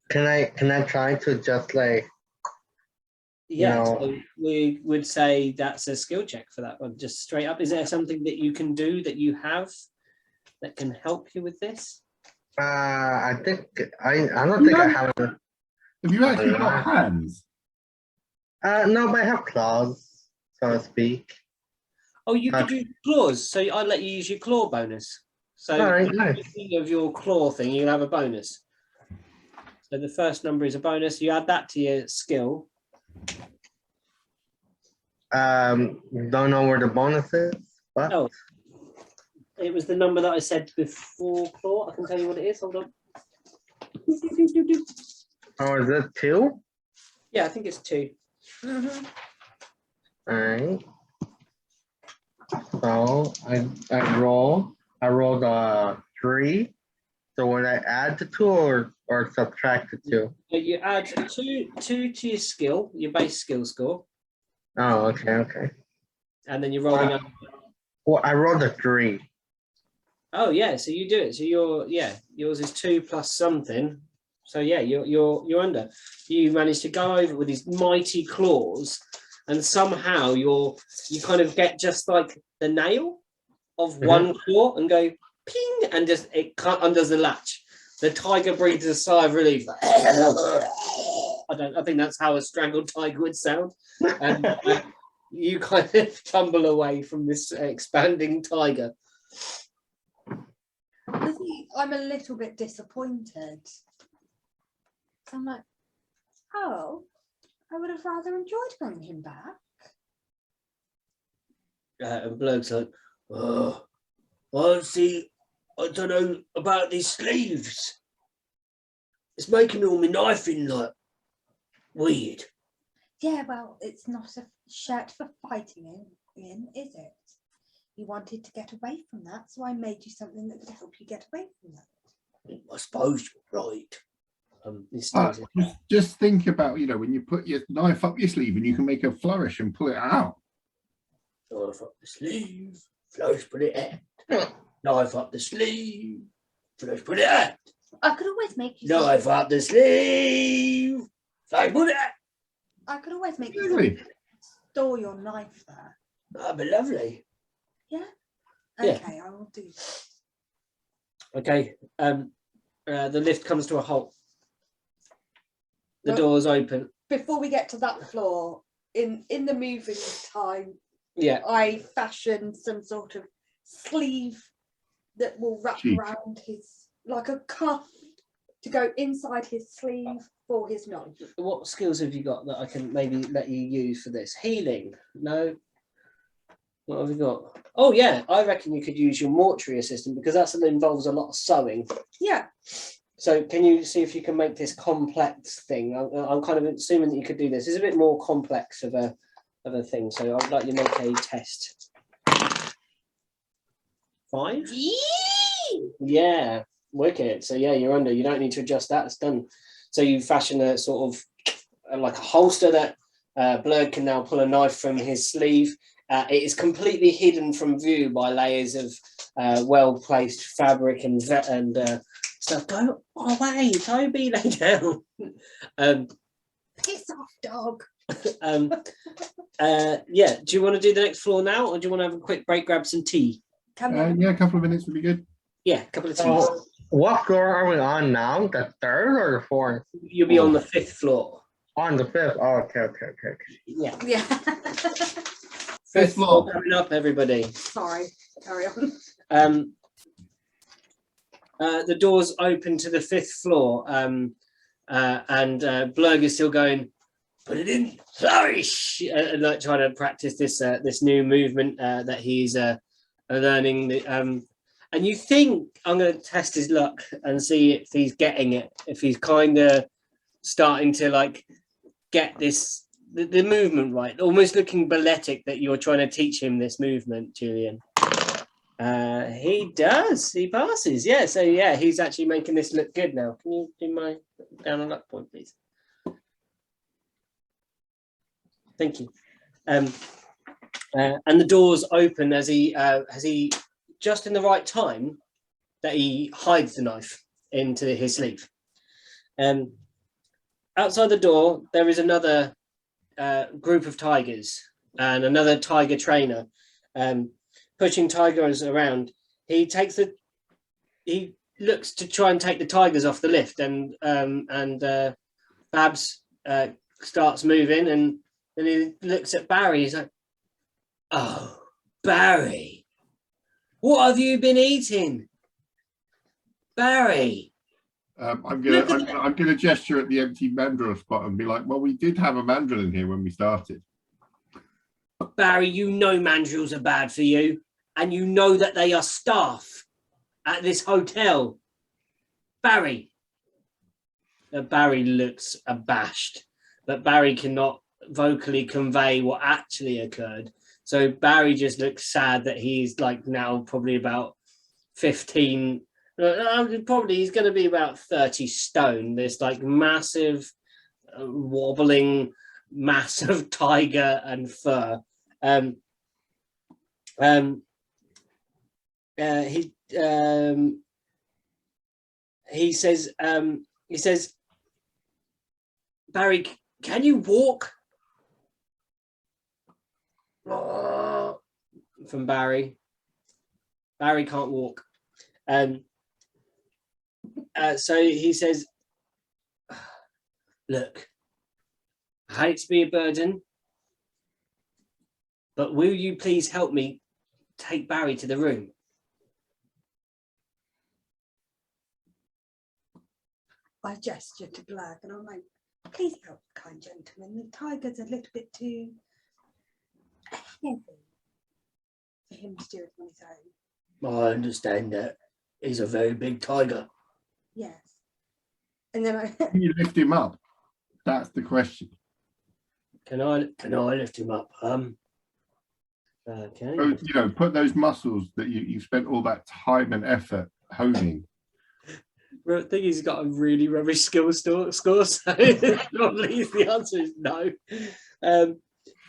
Can I try to just like? Yeah, No. so we would say that's a skill check for that one, just straight up. Is there something that you can do that you have that can help you with this? I think I don't think I have. Have you actually got hands? No, but I have claws, so to speak. Oh, you could use claws, so I'll let you use your claw bonus. So All right, nice. of your claw thing, you'll have a bonus. So the first number is a bonus. You add that to your skill. Don't know where the bonus is. What? Oh, it was the number that I said before claw. I can tell you what it is. Hold on. Oh, is it 2? Yeah, I think it's 2. Mm-hmm. All right. So I rolled a 3. So would I add the 2 or subtract the 2? So you add two to your skill, your base skill score. Oh, okay. And then you're rolling up. Well, I rolled a 3. Oh yeah, so you do it. So yours is 2 plus something. So yeah, you're under. You managed to go over with these mighty claws, and somehow you kind of get just like the nail of one claw and go ping, and just it undoes the latch. The tiger breathes a sigh of relief. I think that's how a strangled tiger would sound. And you kind of tumble away from this expanding tiger. I'm a little bit disappointed. I'm like, oh, I would have rather enjoyed bringing him back. And Blurg's like, oh, I don't know about these sleeves. It's making all my knifing like weird. Yeah, well, it's not a shirt for fighting in, is it? You wanted to get away from that, so I made you something that could help you get away from that. I suppose you're right. Just think about, when you put your knife up your sleeve and you can make a flourish and pull it out. Knife up the sleeve, flourish, put it out. Knife up the sleeve, flourish, put it out. I could always make you Knife up the sleeve, flourish, put it out. I could always make Really? you store your knife there. That'd be lovely. Yeah? Yeah. Okay, I will do that. Okay. The lift comes to a halt. The Well, doors open. Before we get to that floor, in the moving time, Yeah. I fashion some sort of sleeve that will wrap Cheek. around his, like a cuff to go inside his sleeve for his knife. What skills have you got that I can maybe let you use for this? Healing? No. What have we got? Oh yeah, I reckon you could use your mortuary assistant because that involves a lot of sewing. Yeah. So can you see if you can make this complex thing? I'm kind of assuming that you could do this. It's a bit more complex of a thing. So I'd like you to make a test. 5? Yeah, wicked. So yeah, you're under. You don't need to adjust that. It's done. So you fashion a sort of like a holster that Blurg can now pull a knife from his sleeve. It is completely hidden from view by layers of well-placed fabric and stuff. Go away, Toby, lay down. Piss off, dog. Yeah, do you want to do the next floor now, or do you want to have a quick break, grab some tea? Come on. Yeah, a couple of minutes would be good. Yeah, a couple of teas. So, what floor are we on now? The 3rd or the 4th? You'll be on the 5th floor. On the 5th. Oh, okay. Yeah. Yeah. 5th floor floor. coming up, everybody. Sorry. Carry on. The doors open to the 5th floor, and Blurg is still going, put it in, flourish, and like trying to practice this new movement that he's learning. And you think, I'm going to test his luck and see if he's getting it, if he's kind of starting to like get this the movement right, almost looking balletic, that you're trying to teach him this movement, Julian. He does. He passes. Yeah. So yeah, he's actually making this look good now. Can you do my down on luck point, please? Thank you. And the doors open as he just in the right time that he hides the knife into his sleeve. Outside the door, there is another group of tigers and another tiger trainer pushing tigers around. He looks to try and take the tigers off the lift, and Babs starts moving, and then he looks at Barry. He's like, "Oh, Barry, what have you been eating, Barry?" I'm gonna gesture at the empty mandrill spot and be like, "Well, we did have a mandrill in here when we started." Barry, you know mandrills are bad for you, and you know that they are staff at this hotel. Barry. Barry looks abashed, but Barry cannot vocally convey what actually occurred. So Barry just looks sad that he's like now probably about 15. Probably he's going to be about 30 stone. This like massive, wobbling mass of tiger and fur. He says, "Barry, can you walk?" From Barry. Barry can't walk. So he says, "Look, I hate to be a burden, but will you please help me take Barry to the room?" I gestured to Blurg and I'm like, "Please help, kind gentleman. The tiger's a little bit too heavy for him to do it on his own." I understand that. He's a very big tiger. Yes. And then Can you lift him up? That's the question. Can I lift him up? Okay. So, you know, put those muscles that you spent all that time and effort honing. I think he's got a really rubbish skill score, so probably the answer is no.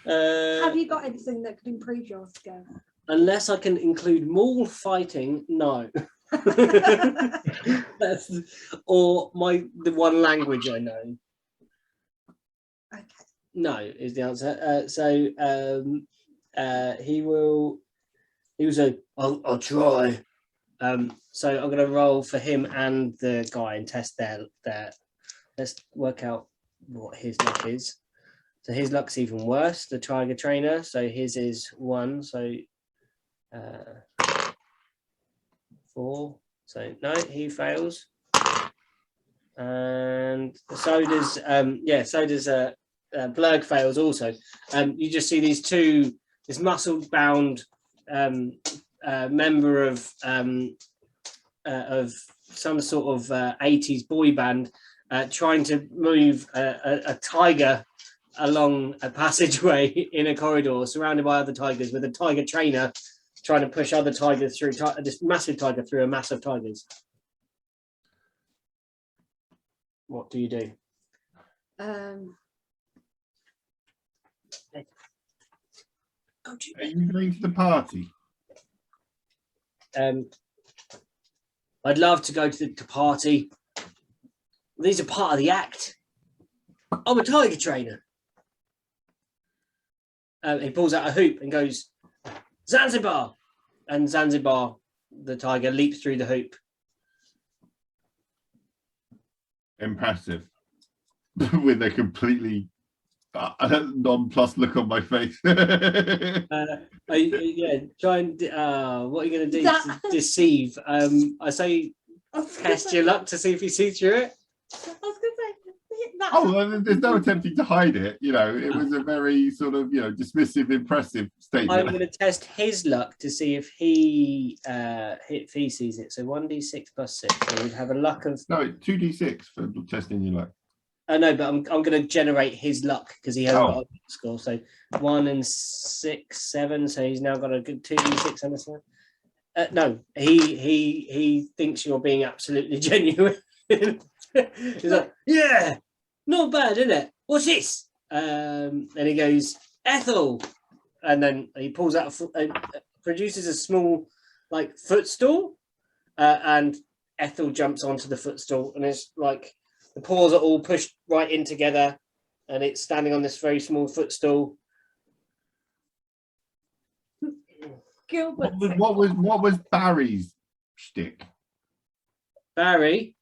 have you got anything that could improve your skill? Unless I can include maul fighting, no. Or the one language I know. Okay. No is the answer. He will say, I'll try. So I'm going to roll for him and the guy and test their. Let's work out what his luck is. So his luck's even worse, the tiger trainer. So his is 1. So 4. So no, he fails. And so does Blurg fails also. You just see these two, this muscle-bound member of some sort of 80s boy band trying to move a tiger along a passageway in a corridor surrounded by other tigers, with a tiger trainer trying to push other tigers through this massive tiger through a mass of tigers. What do you do? Are you going to the party? I'd love to go to the party. These are part of the act. I'm a tiger trainer. He pulls out a hoop and goes, Zanzibar. And Zanzibar, the tiger, leaps through the hoop. Impressive. With a completely nonplussed look on my face. Yeah, try and what are you going to do to deceive? I say test your luck to see if you see through it. I was going to say that. Oh, well, there's no attempting to hide it. You know, it was a very sort of, dismissive, impressive statement. I'm going to test his luck to see if he sees it. So 1d6 plus 6. So we'd have a luck of. No, 2d6 for testing your luck. No, but I'm going to generate his luck because he hasn't got a good score. So 1 and 6, 7. So he's now got a good 2d6 and a 7. No, he thinks you're being absolutely genuine. He's like, yeah, not bad, isn't it? What's this? And he goes, Ethel, and then he pulls out produces a small like footstool, and Ethel jumps onto the footstool, and it's like the paws are all pushed right in together, and it's standing on this very small footstool. Gilbert. What was Barry's shtick? Barry's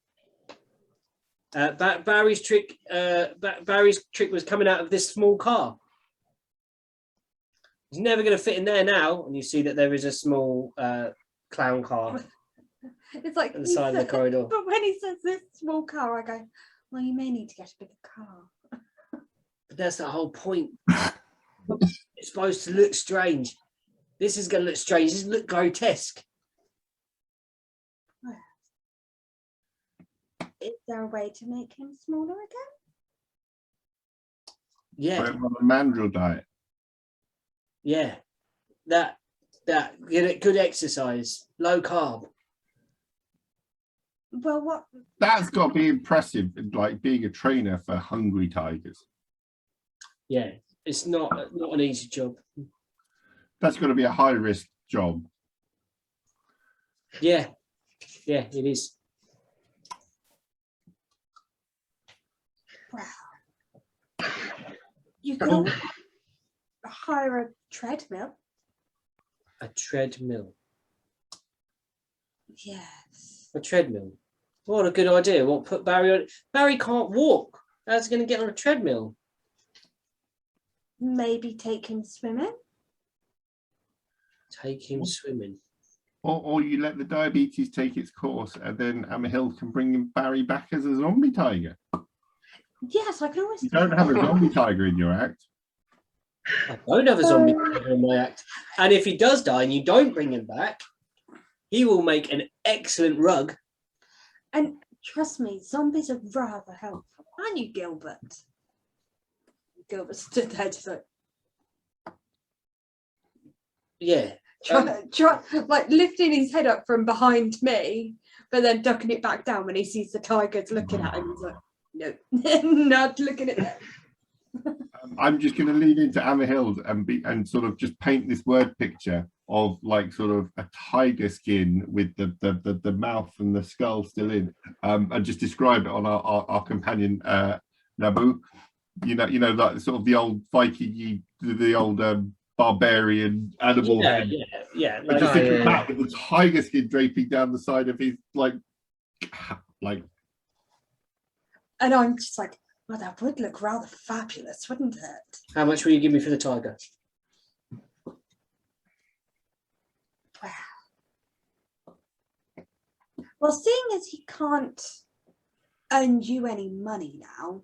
trick. Barry's trick was coming out of this small car. He's never going to fit in there now, and you see that there is a small clown car. It's like at the side of the corridor. But when he says this small car, I go, well, you may need to get a bigger car. But that's the whole point. It's supposed to look strange. This is going to look strange. This look grotesque. Is there a way to make him smaller again? Yeah. Put him on a mandrill diet. Yeah. That good exercise, low carb. Well, what? That's got to be impressive, like being a trainer for hungry tigers. Yeah, it's not an easy job. That's got to be a high risk job. Yeah, it is. Wow. You could always hire a treadmill. A treadmill. Yes. A treadmill. What a good idea. What, put Barry on? Barry can't walk. How's he going to get on a treadmill? Maybe take him swimming. Take him swimming. Or you let the diabetes take its course, and then Hill can bring Barry back as a zombie tiger. Yes, I can always. You don't have a zombie tiger in your act. I don't have a zombie tiger in my act. And if he does die and you don't bring him back, he will make an excellent rug. And trust me, zombies are rather helpful. Aren't you, Gilbert? Gilbert stood there just like, Yeah. like lifting his head up from behind me, but then ducking it back down when he sees the tigers looking at him. He's like, no, not looking at them. I'm just going to lean into Hill and sort of just paint this word picture of like sort of a tiger skin with the mouth and the skull still in, and just describe it on our companion Nabu. You know, like sort of the old Viking, the old barbarian animal head. Yeah. But just think about the tiger skin draping down the side of his like. And I'm just like, Well, that would look rather fabulous, wouldn't it? How much will you give me for the tiger? Well, seeing as he can't earn you any money now,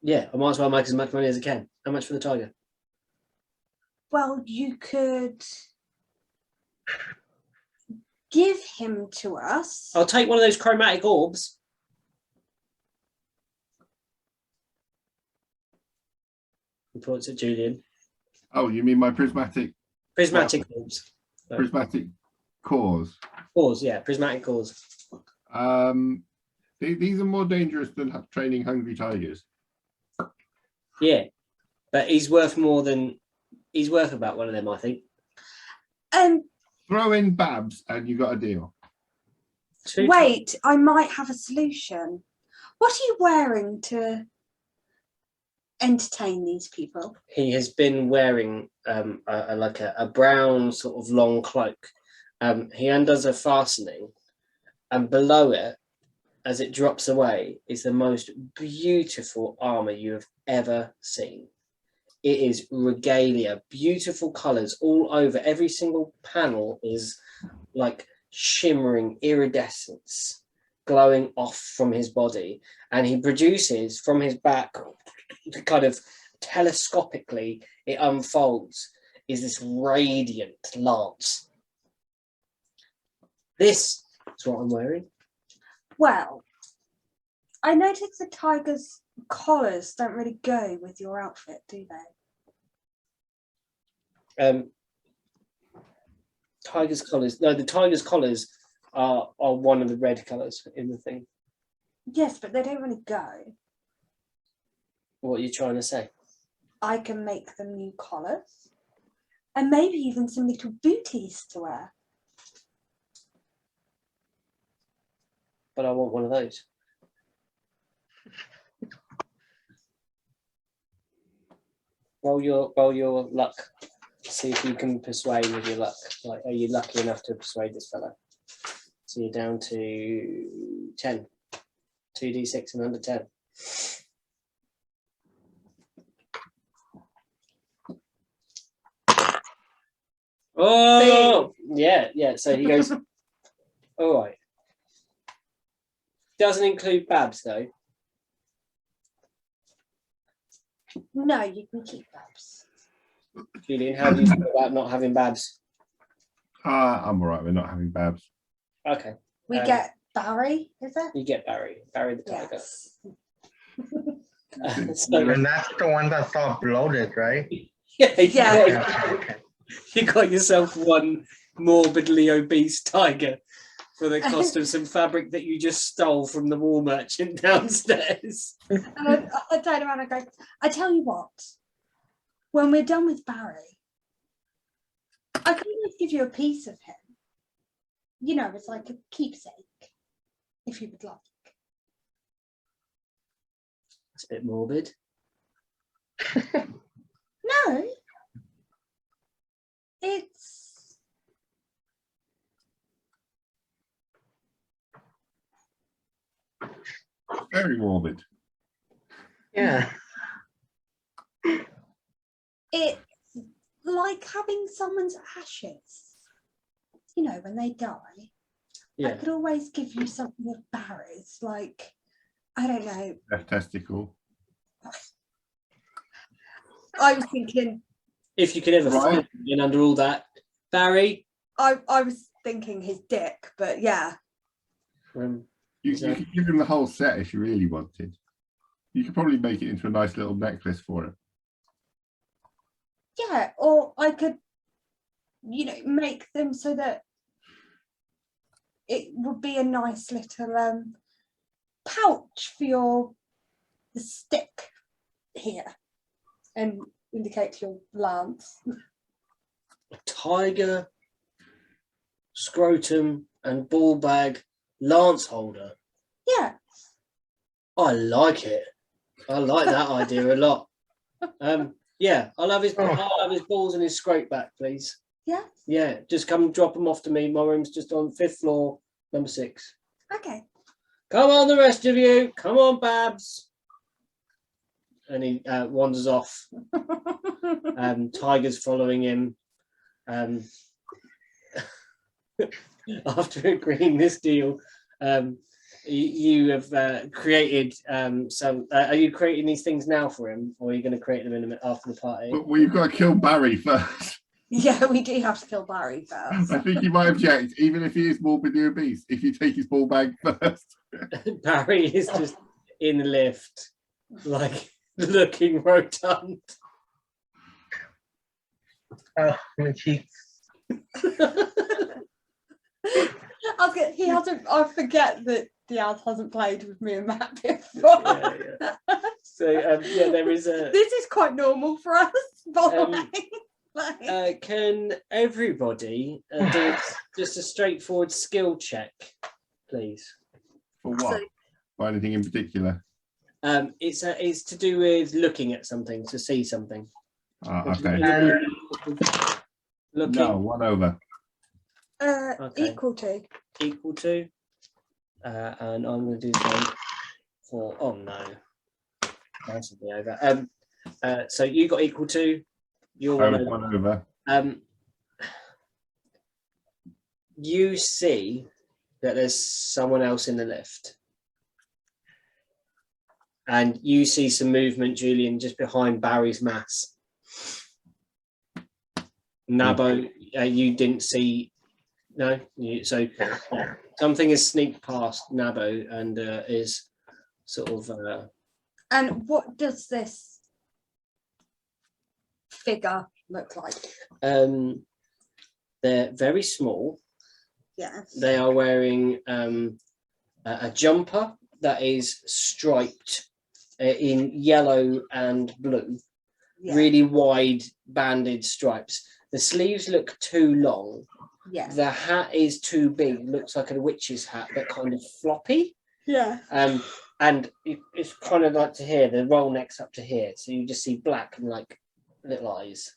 Yeah, I might as well make as much money as I can. How much for the tiger? well, you could give him to us. I'll take one of those chromatic orbs. He points at Julian. Oh, you mean my prismatic Orbs. prismatic cores? Cores, yeah, prismatic cores. These are more dangerous than training hungry tigers. Yeah, but he's worth about one of them, I think. Throw in Babs and you got a deal. Wait, I might have a solution. What are you wearing to entertain these people? He has been wearing a brown sort of long cloak. He undoes a fastening, and below it, as it drops away, is the most beautiful armor you have ever seen. It is regalia, beautiful colors all over. Every single panel is like shimmering iridescence glowing off from his body, and he produces from his back, kind of telescopically, it unfolds, is this radiant lance. This is what I'm wearing. Well, I noticed the tiger's collars don't really go with your outfit, do they? Tiger's collars. No, the tiger's collars are one of the red colours in the thing. Yes, but they don't really go. What are you trying to say? I can make them new collars. And maybe even some little booties to wear. But I want one of those. Roll your luck. See if you can persuade with your luck. Like, are you lucky enough to persuade this fellow? So you're down to 10. 2d6 and under 10. Oh, yeah. So he goes, all right. Doesn't include Babs, though. No, you can keep Babs. Julian, how do you feel about not having Babs? I'm all right with not having Babs. Okay. We get Barry, is it? You get Barry the tiger. Yes. So, And that's the one that's all bloated, right? Yeah. You got yourself one morbidly obese tiger for the cost of some fabric that you just stole from the wall merchant downstairs. And I turn around and go, I tell you what, when we're done with Barry, I can always give you a piece of him. You know, it's like a keepsake, if you would like. It's a bit morbid. No. It's Very morbid. Yeah. it's like having someone's ashes. You know, when they die, I Yeah. could always give you something of Barry's, like, I don't know. Left testicle. I was thinking, If you can ever find in under all that. Barry. I was thinking his dick, but yeah. You could give him the whole set if you really wanted. You could probably make it into a nice little necklace for him. Yeah, or I could, you know, make them so that it would be a nice little pouch for the stick here, and indicate your lance. A tiger, scrotum, and ball bag lance holder. Yeah. I like it. I like that idea a lot. Yeah, I'll have his balls and his scrote back, please. Yeah. Yeah, just come drop them off to me. My room's just on 5th floor, number 6. Okay. Come on, the rest of you. Come on, Babs. and he wanders off. Tiger's following him. After agreeing this deal, you have created some. Are you creating these things now for him, or are you going to create them in a minute after the party? But we've got to kill Barry first. Yeah, we do have to kill Barry first. I think you might object, even if he is morbidly obese, if you take his ball bag first. Barry is just in the lift, like looking rotund. Oh, my cheeks. He hasn't. I forget that Diaz hasn't played with me and Matt before. Yeah. So yeah, there is a. This is quite normal for us, by the way. Like, Can everybody do just a straightforward skill check, please? For what? For anything in particular? It's to do with looking at something, to see something. Okay. Looking. No, 1 over. Okay. Equal to. Equal to. And I'm going to do the same for. Oh no. That's be over. So you got equal to. You're I was 1 over. You see that there's someone else in the lift. And you see some movement, Julian, just behind Barry's mass. Nabo, you didn't see. No, so something has sneaked past Nabo and is sort of. And what does this figure look like? They're very small. Yes. They are wearing a jumper that is striped in yellow and blue, really wide banded stripes. The sleeves look too long. Yeah. The hat is too big. Looks like a witch's hat, but kind of floppy. Yeah. And it's kind of like to here. The roll neck's up to here, so you just see black and like little eyes.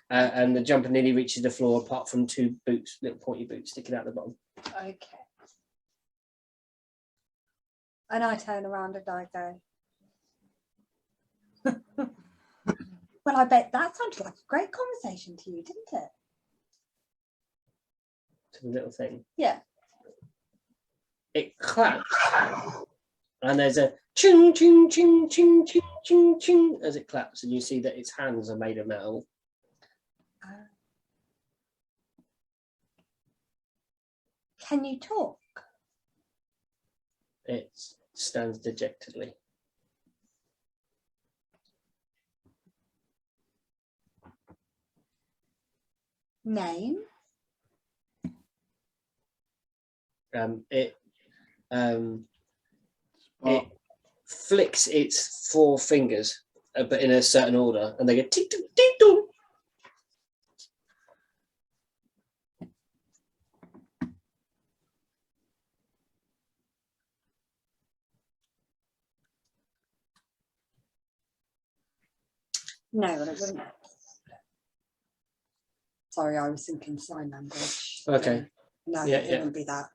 And the jumper nearly reaches the floor, apart from 2 boots, little pointy boots sticking out the bottom. Okay. And I turn around and I go, well, I bet that sounded like a great conversation to you, didn't it? To the little thing. Yeah. It claps, and there's a ching, ching, ching, ching, ching, ching, ching as it claps, and you see that its hands are made of metal. Can you talk? It stands dejectedly. Name? It flicks its 4 fingers, but in a certain order, and they go tick tock ding dong. No, well, it wouldn't. Sorry, I was thinking sign language. Okay. No, Yeah, it wouldn't be that.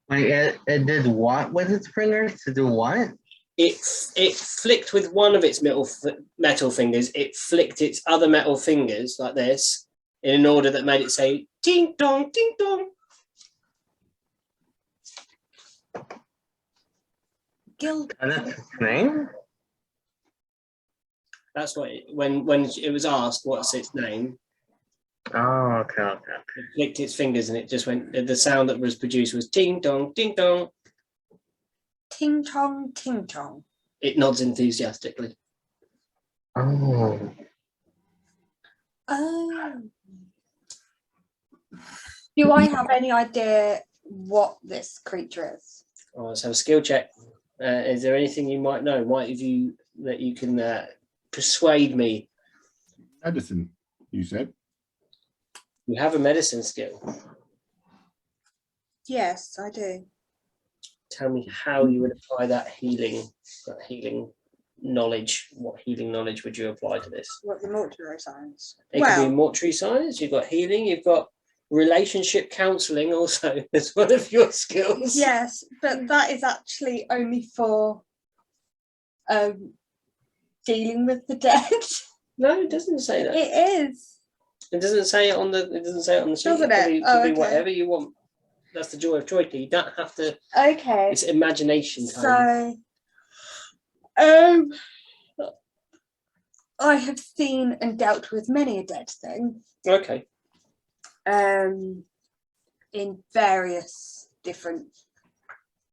Wait, it did what with its fingers? To do what? It flicked with one of its metal fingers. It flicked its other metal fingers like this in an order that made it say ding dong, ding dong. And that's its name? That's what when it was asked what's its name, Oh, okay. it flicked its fingers and it just went. The sound that was produced was ding dong, ding dong. Ting tong, ting tong. It nods enthusiastically. Oh. Oh. Do I have any idea what this creature is? Oh, let's have a skill check. Is there anything you might know? Might have you that you can persuade me? Medicine, you said. You have a medicine skill. Yes, I do. Tell me how you would apply that healing knowledge. What healing knowledge would you apply to this? What, the mortuary science? It could be mortuary science. You've got healing. You've got relationship counselling also as one of your skills. Yes, but that is actually only for dealing with the dead. No, it doesn't say that. It is. It doesn't say it on the. It doesn't say it on the sheet. Doesn't It can it? be, Oh, can be okay. whatever you want. That's the joy of Troika. You don't have to. Okay. It's imagination time. So, I have seen and dealt with many a dead thing. Okay. In various different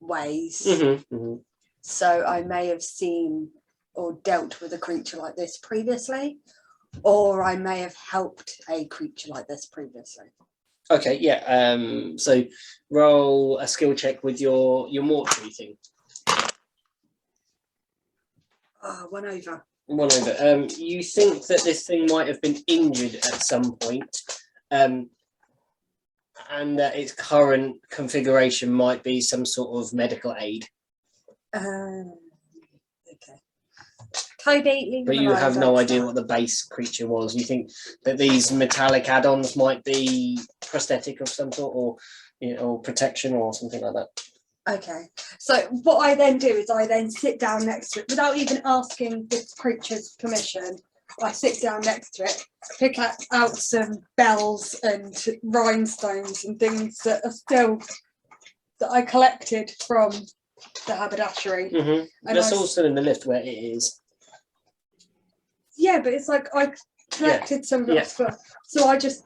ways. So I may have seen or dealt with a creature like this previously, or I may have helped a creature like this previously. Okay. Yeah. So roll a skill check with your mortuary thing. 1 over. 1 over. You think that this thing might have been injured at some point, and that its current configuration might be some sort of medical aid. Okay. Toby, But you have no idea what the base creature was. You think that these metallic add-ons might be prosthetic of some sort, or or protection or something like that. Okay. So what I then do is I then sit down next to it without even asking this creature's permission. I sit down next to it, pick out some bells and rhinestones and things that are still that I collected from the haberdashery. And that's also in the lift where it is. Yeah, but it's like I collected some of that stuff. So I just,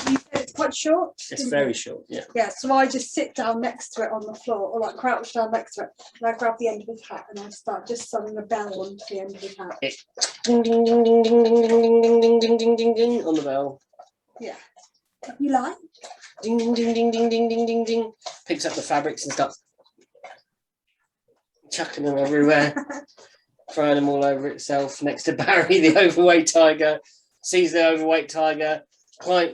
you said it's quite short. It's very short, yeah. Yeah, so I just sit down next to it on the floor, or like crouch down next to it, and I grab the end of his hat and I start just summing a bell onto the end of his hat. Ding ding ding ding ding ding ding ding ding ding ding ding ding on the bell. Yeah. You like? Ding ding ding ding ding ding ding ding ding. Picks up the fabrics and starts chucking them everywhere. Throwing them all over itself next to Barry, the overweight tiger. Sees the overweight tiger,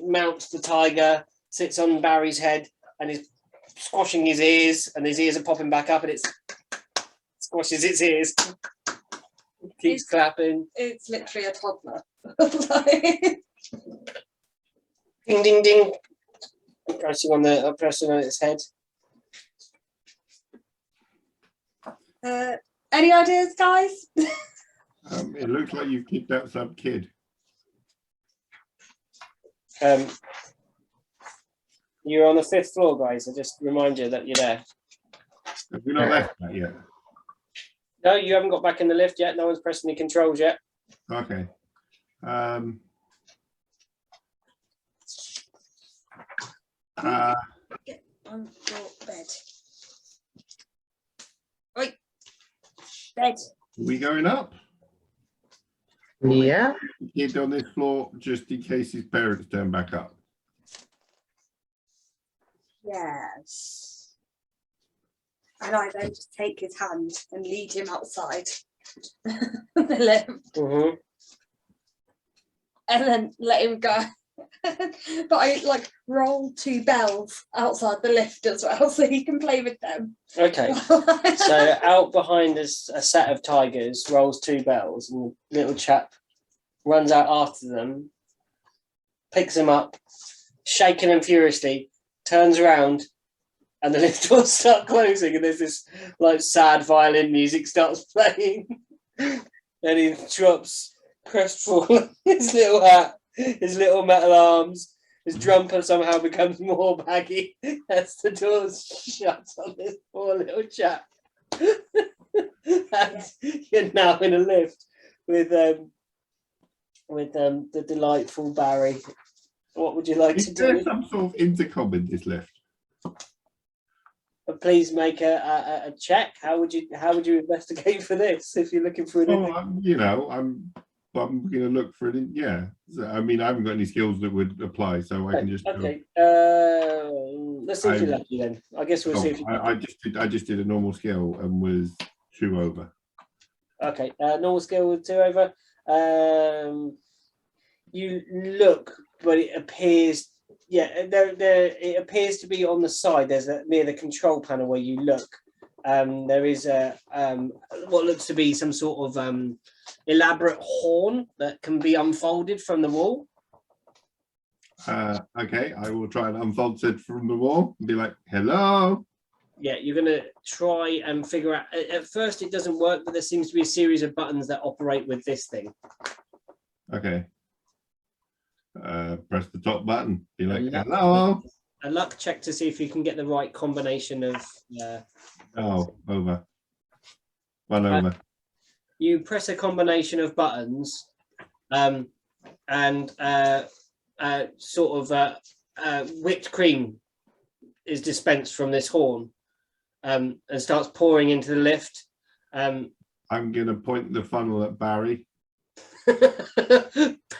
mounts the tiger, sits on Barry's head and is squashing his ears, and his ears are popping back up, and it squashes its ears. Keeps clapping. It's literally a toddler. Ding ding ding. Pressing on its head. Any ideas, guys? It looks like you've kicked out some kid. You're on the 5th floor, guys. I just remind you that you're there. Have we not left that yet? No, you haven't got back in the lift yet. No one's pressing the controls yet. Okay. On your bed. Right. Bed. Are we going up? Yeah. Kid on this floor just in case his parents turn back up. Yes. And I then just take his hand and lead him outside the lift. And then let him go. But I like roll 2 bells outside the lift as well, so he can play with them. Okay. So out behind us, a set of tigers rolls 2 bells, and the little chap runs out after them, picks them up, shaking them furiously, turns around, and the lift doors start closing, and there's this like sad violin music starts playing, and he drops crestfallen his little hat, his little metal arms, his jumper somehow becomes more baggy as the doors shut on this poor little chap. And you're now in a lift with the delightful Barry. What would you like Is to there do? some sort of intercom in this lift? Please make a check. How would you investigate for this if you're looking for an? Oh, I'm going to look for it. Yeah, so, I mean, I haven't got any skills that would apply, so I can just. Okay. Let's see if you're lucky then. I guess we'll see if. I just did a normal skill and was 2 over. Okay, normal skill with 2 over. You look, but it appears. Yeah, it appears to be on the side. There's near the control panel where you look. There is what looks to be some sort of elaborate horn that can be unfolded from the wall. Okay, I will try and unfold it from the wall and be like, hello. Yeah, you're going to try and figure out. At first, it doesn't work, but there seems to be a series of buttons that operate with this thing. Okay. Press the top button. Be like, luck, hello. a luck check to see if you can get the right combination of. Oh, over. One over. You press a combination of buttons, and sort of whipped cream is dispensed from this horn, and starts pouring into the lift. I'm going to point the funnel at Barry.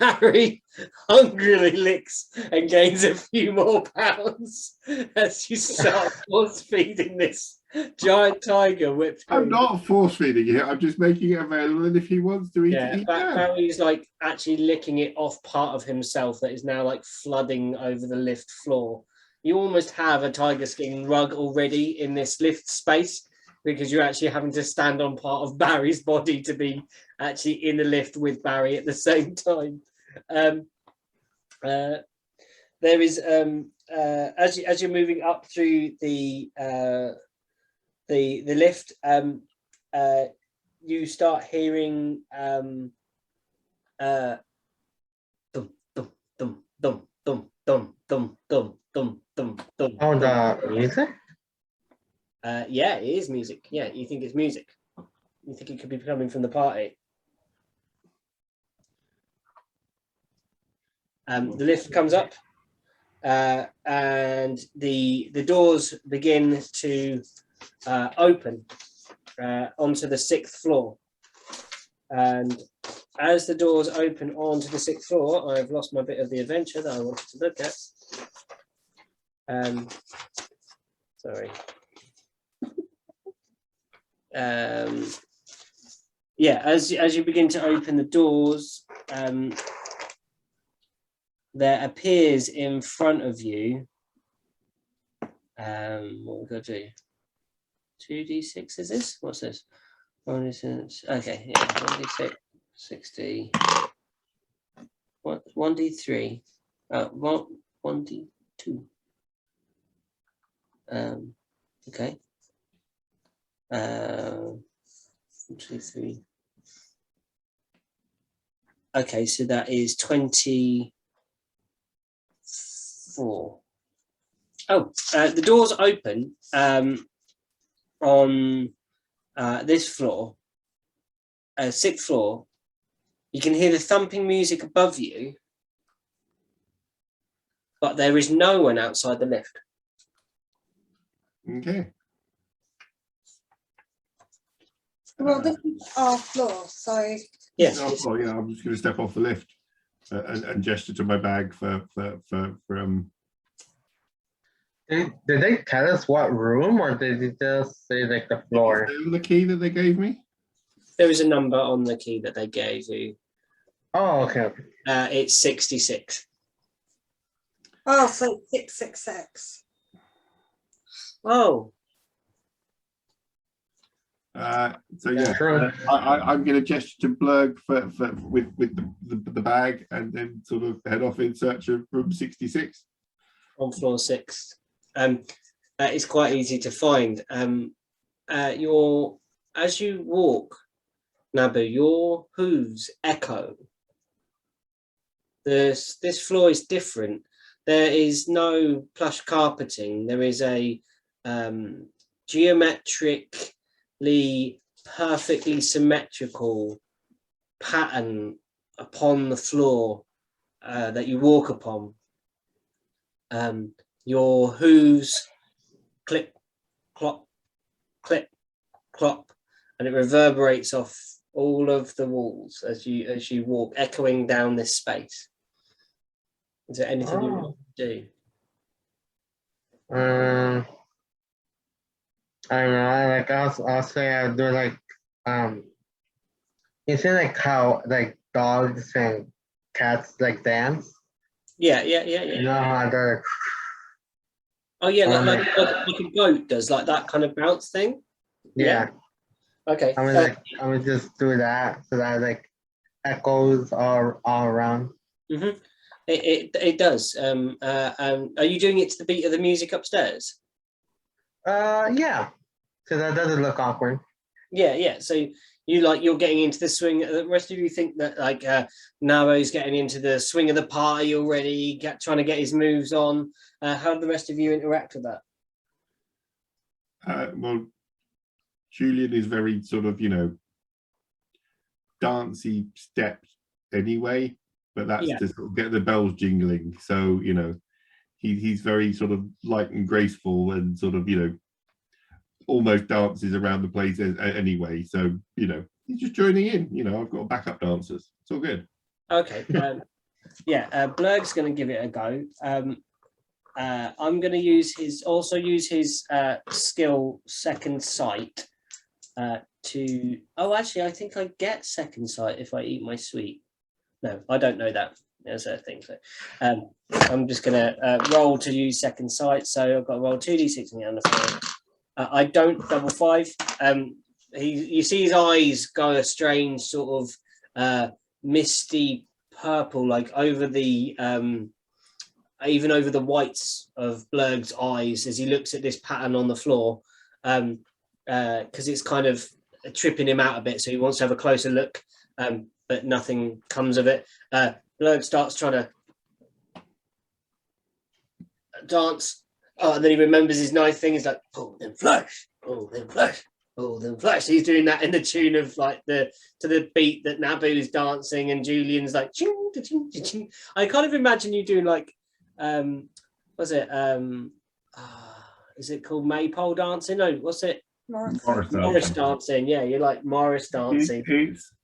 Barry hungrily licks and gains a few more pounds as you start force feeding this giant tiger whipped cream. I'm not force feeding it. I'm just making it available, and if he wants to eat it, he can. Barry's like actually licking it off part of himself that is now like flooding over the lift floor. You almost have a tiger skin rug already in this lift space because you're actually having to stand on part of Barry's body to be actually in the lift with Barry at the same time. There is as you're moving up through the lift, you start hearing dum dum dum dum dum dum dum dum dum dum dum. Oh, the music? Yeah, it is music. Yeah, you think it's music. You think it could be coming from the party. The lift comes up, and the doors begin to open onto the 6th floor. And as the doors open onto the 6th floor, I've lost my bit of the adventure that I wanted to look at. Sorry. Yeah, as you begin to open the doors, there appears in front of you. What we've got to do? 2d6 is this? What's this? 1d6. Okay, yeah, 1d6, 60. 1d3. 1d2. Okay. 1, 2, 3. Okay, so that is 24. Oh, the doors open on this floor, 6th floor. You can hear the thumping music above you, but there is no one outside the lift. Okay. Well, this is our floor, so Yes. Oh, yeah, I'm just going to step off the lift and gesture to my bag for Did they tell us what room, or did they just say like the floor? the key that they gave me. There is a number on the key that they gave you. Oh, okay. It's 66. oh, so 666. Oh, So yeah, True. I'm going to gesture to Blurg with the bag, and then sort of head off in search of room 66 on floor 6. It's quite easy to find. As you walk, Nabu, your hooves echo. This floor is different. There is no plush carpeting. There is a geometrically perfectly symmetrical pattern upon the floor that you walk upon. Your hooves clip, clop, clip, clop, and it reverberates off all of the walls as you walk, echoing down this space. Is there anything you want to do? I don't know. Like I'll say I'll do like you see like how like dogs and cats like dance. Yeah. You know how they're Oh yeah, like a goat does, like that kind of bounce thing. yeah. Okay. I'm gonna just do that so that like echoes all around. Mm-hmm. It does. Are you doing it to the beat of the music upstairs? Yeah. So that doesn't look awkward. Yeah. So you're getting into the swing. The rest of you think that Naro's getting into the swing of the party already, trying to get his moves on. How do the rest of you interact with that? Well, Julian is very sort of, dancey steps anyway, but that's to sort of get the bells jingling. So, he's very sort of light and graceful and sort of, almost dances around the place anyway. So, he's just joining in. I've got backup dancers. It's all good. Okay. Blurg's going to give it a go. I'm going to use his skill Second Sight to. Oh, actually, I think I get Second Sight if I eat my sweet. No, I don't know that. There's a thing. So, I'm just going to roll to use Second Sight. So I've got to roll 2d6 on the floor. I don't double 5. You see his eyes go a strange sort of misty purple, like over the even over the whites of Blurg's eyes as he looks at this pattern on the floor, because it's kind of tripping him out a bit. So he wants to have a closer look, but nothing comes of it. Blurg starts trying to dance. Oh, and then he remembers his nice thing. He's like, oh, then flush, oh, then flush, oh, then flush. He's doing that in the tune of like to the beat that Naboo's dancing, and Julian's like, ching, ching, ching, ching. I kind of imagine you doing like, what's it? Is it called maypole dancing? No, what's it? Morris dancing. Yeah, you're like Morris dancing.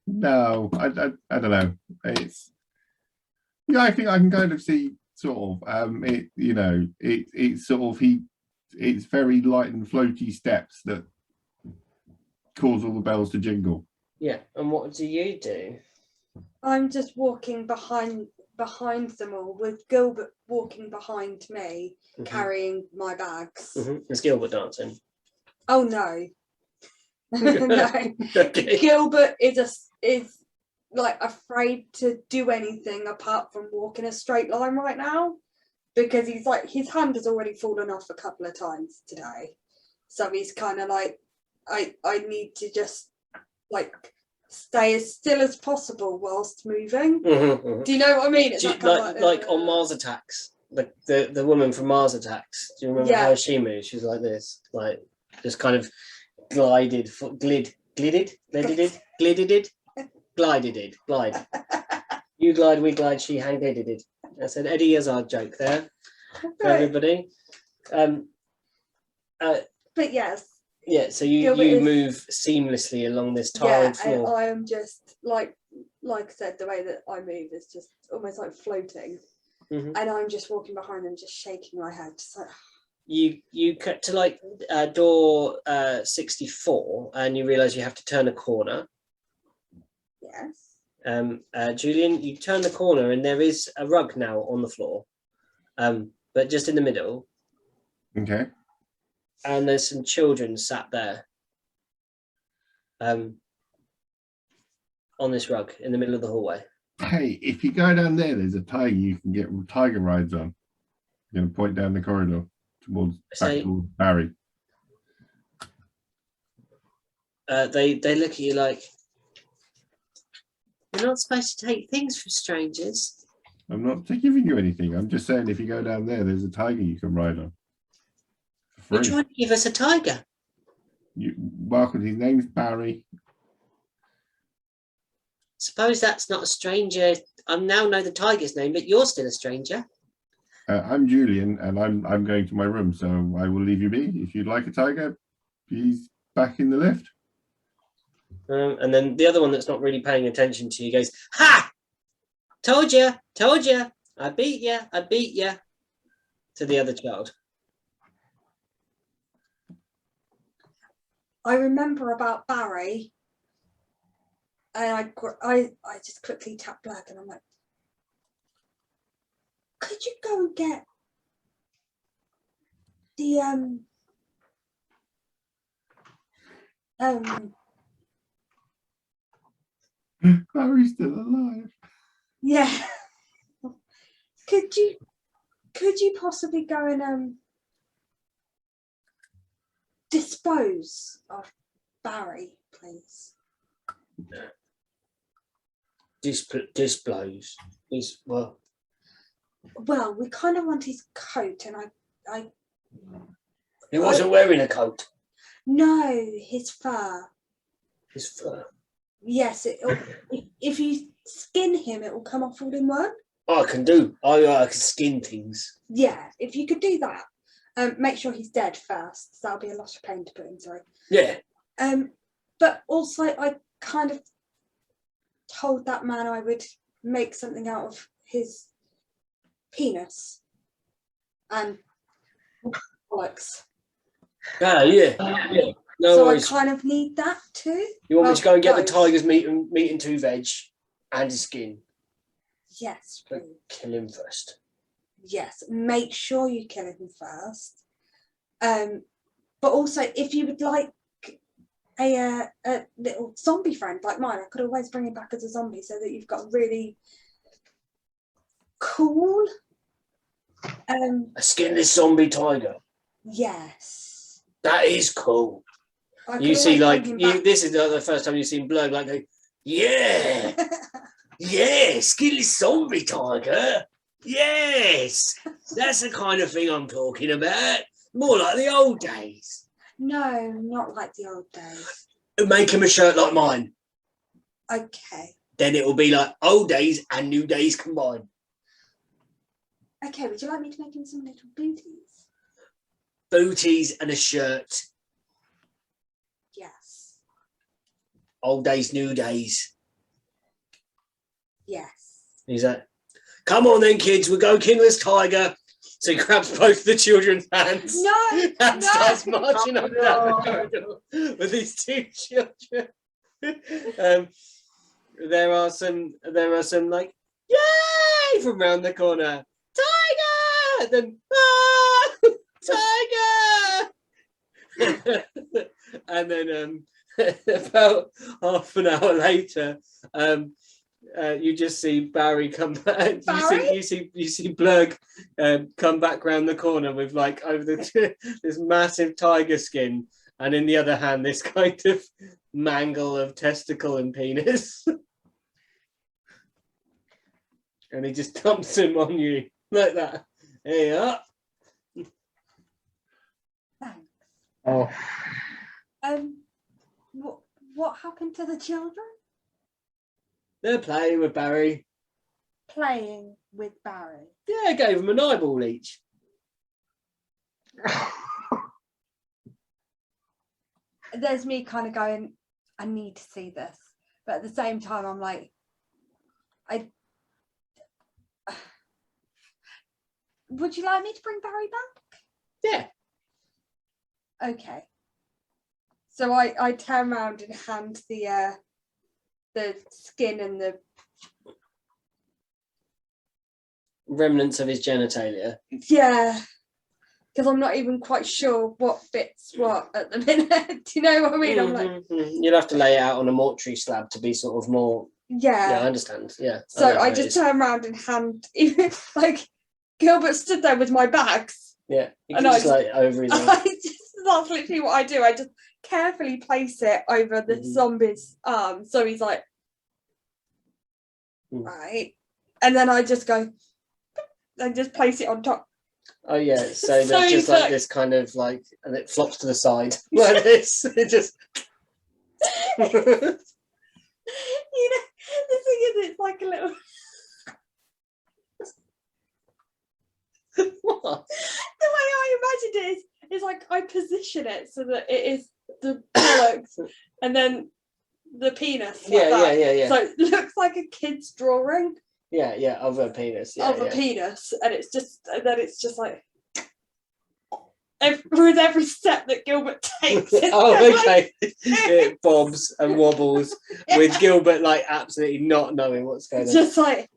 No, I don't know. I think I can kind of see sort of it's sort of it's very light and floaty steps that cause all the bells to jingle. Yeah, and what do you do? I'm just walking behind them all, with Gilbert walking behind me, carrying my bags. Is Gilbert dancing? Oh no. No. Okay. Gilbert is like afraid to do anything apart from walk in a straight line right now, because he's like, his hand has already fallen off a couple of times today, so he's kind of like, I need to just like stay as still as possible whilst moving. Do you know what I mean? It's like on Mars Attacks, the woman from Mars Attacks. Do you remember how she moves? She's like this, like just kind of glide. You glide, we glide, she hang glided. That's an Eddie Izzard joke there for everybody. But yes. Yeah, so you move seamlessly along this tiled floor. And I am just like I said, the way that I move is just almost like floating. And I'm just walking behind them, just shaking my head. Just like, you cut to like door 64, and you realise you have to turn a corner. Yes. Julian, you turn the corner and there is a rug now on the floor, but just in the middle. Okay. And there's some children sat there on this rug in the middle of the hallway. Hey, if you go down there, there's a tiger you can get tiger rides on. You're going to point down the corridor towards Barry. They look at you like, you're not supposed to take things from strangers. I'm not giving you anything. I'm just saying if you go down there, there's a tiger you can ride on. You're trying to give us a tiger. Welcome. His name's Barry. Suppose that's not a stranger. I now know the tiger's name, but you're still a stranger. I'm Julian, and I'm going to my room, so I will leave you be. If you'd like a tiger, he's back in the lift. And then the other one that's not really paying attention to you goes, "Ha! Told you, I beat you," to the other child. I remember about Barry, and I just quickly tap Black, and I'm like, could you go and get the Barry's still alive. Yeah. Could you possibly go and dispose of Barry, please? Disblows. Well, Well, we kind of want his coat, and I he wasn't wearing a coat. no, his fur. His fur. Yes, if you skin him, it will come off all in one. I can do. I can skin things. Yeah, if you could do that, make sure he's dead first. That'll be a lot of pain to put in. Sorry. Yeah. But also I kind of told that man I would make something out of his penis and bollocks. Ah, yeah. No So worries. I kind of need that too. You want me to go and get the both. tiger's meat and 2 veg and his skin? Yes, But please. kill him first. Yes, make sure you kill him first. But also, if you would like a little zombie friend like mine, I could always bring him back as a zombie so that you've got a really cool. A skinless zombie tiger. Yes. That is cool. I You could see, always like, bring him back. this is the first time you've seen Blurg, like, yeah, yeah, skinless zombie tiger. Yes, that's the kind of thing I'm talking about. More like the old days. No, not like the old days. Make him a shirt like mine. Okay. Then it will be like old days and new days combined. Okay, would you like me to make him some little booties? Booties and a shirt. Yes. Old days, new days. Yes. He's like, come on then, kids, we'll go kill this tiger. So he grabs both the children's hands No, and no. starts marching up Oh, down the no. corridor with these 2 children. There are some like, yay, from round the corner. Tiger! And then, tiger! And then about half an hour later, you just see Barry come back. Barry? You see Blurg come back round the corner with like over this massive tiger skin, and in the other hand this kind of mangle of testicle and penis. And he just dumps him on you like that. There you are. Thanks. Oh, What happened to the children? They're playing with Barry. Playing with Barry. Yeah, gave him an eyeball each. There's me kind of going, I need to see this. But at the same time, I'm like, would you like me to bring Barry back? Yeah. Okay. So I turn around and hand the skin and the Remnants of his genitalia. because I'm not even quite sure what fits what at the minute. Do you know what I mean? I'm like, You'll have to lay it out on a mortuary slab to be sort of more. Yeah, I understand. Yeah. So know how I it just is. turn around and hand, like Gilbert stood there with my bags. Yeah, you and can I just like over his. That's literally what I do. I just carefully place it over the zombie's arm. So he's like, right. And then I just go and just place it on top. Oh yeah, so So there's just he's like like- this kind of like, and it flops to the side like this. It just. You know, the thing is, it's like a little. What? The way I imagined it is like I position it so that it is the bollocks and then the penis. Like that. Yeah. So it looks like a kid's drawing Yeah, of a penis. Yeah, of a penis, and it's just like with every step that Gilbert takes. It's Oh, like- okay. It bobs and wobbles with Gilbert like absolutely not knowing what's going It's on. just like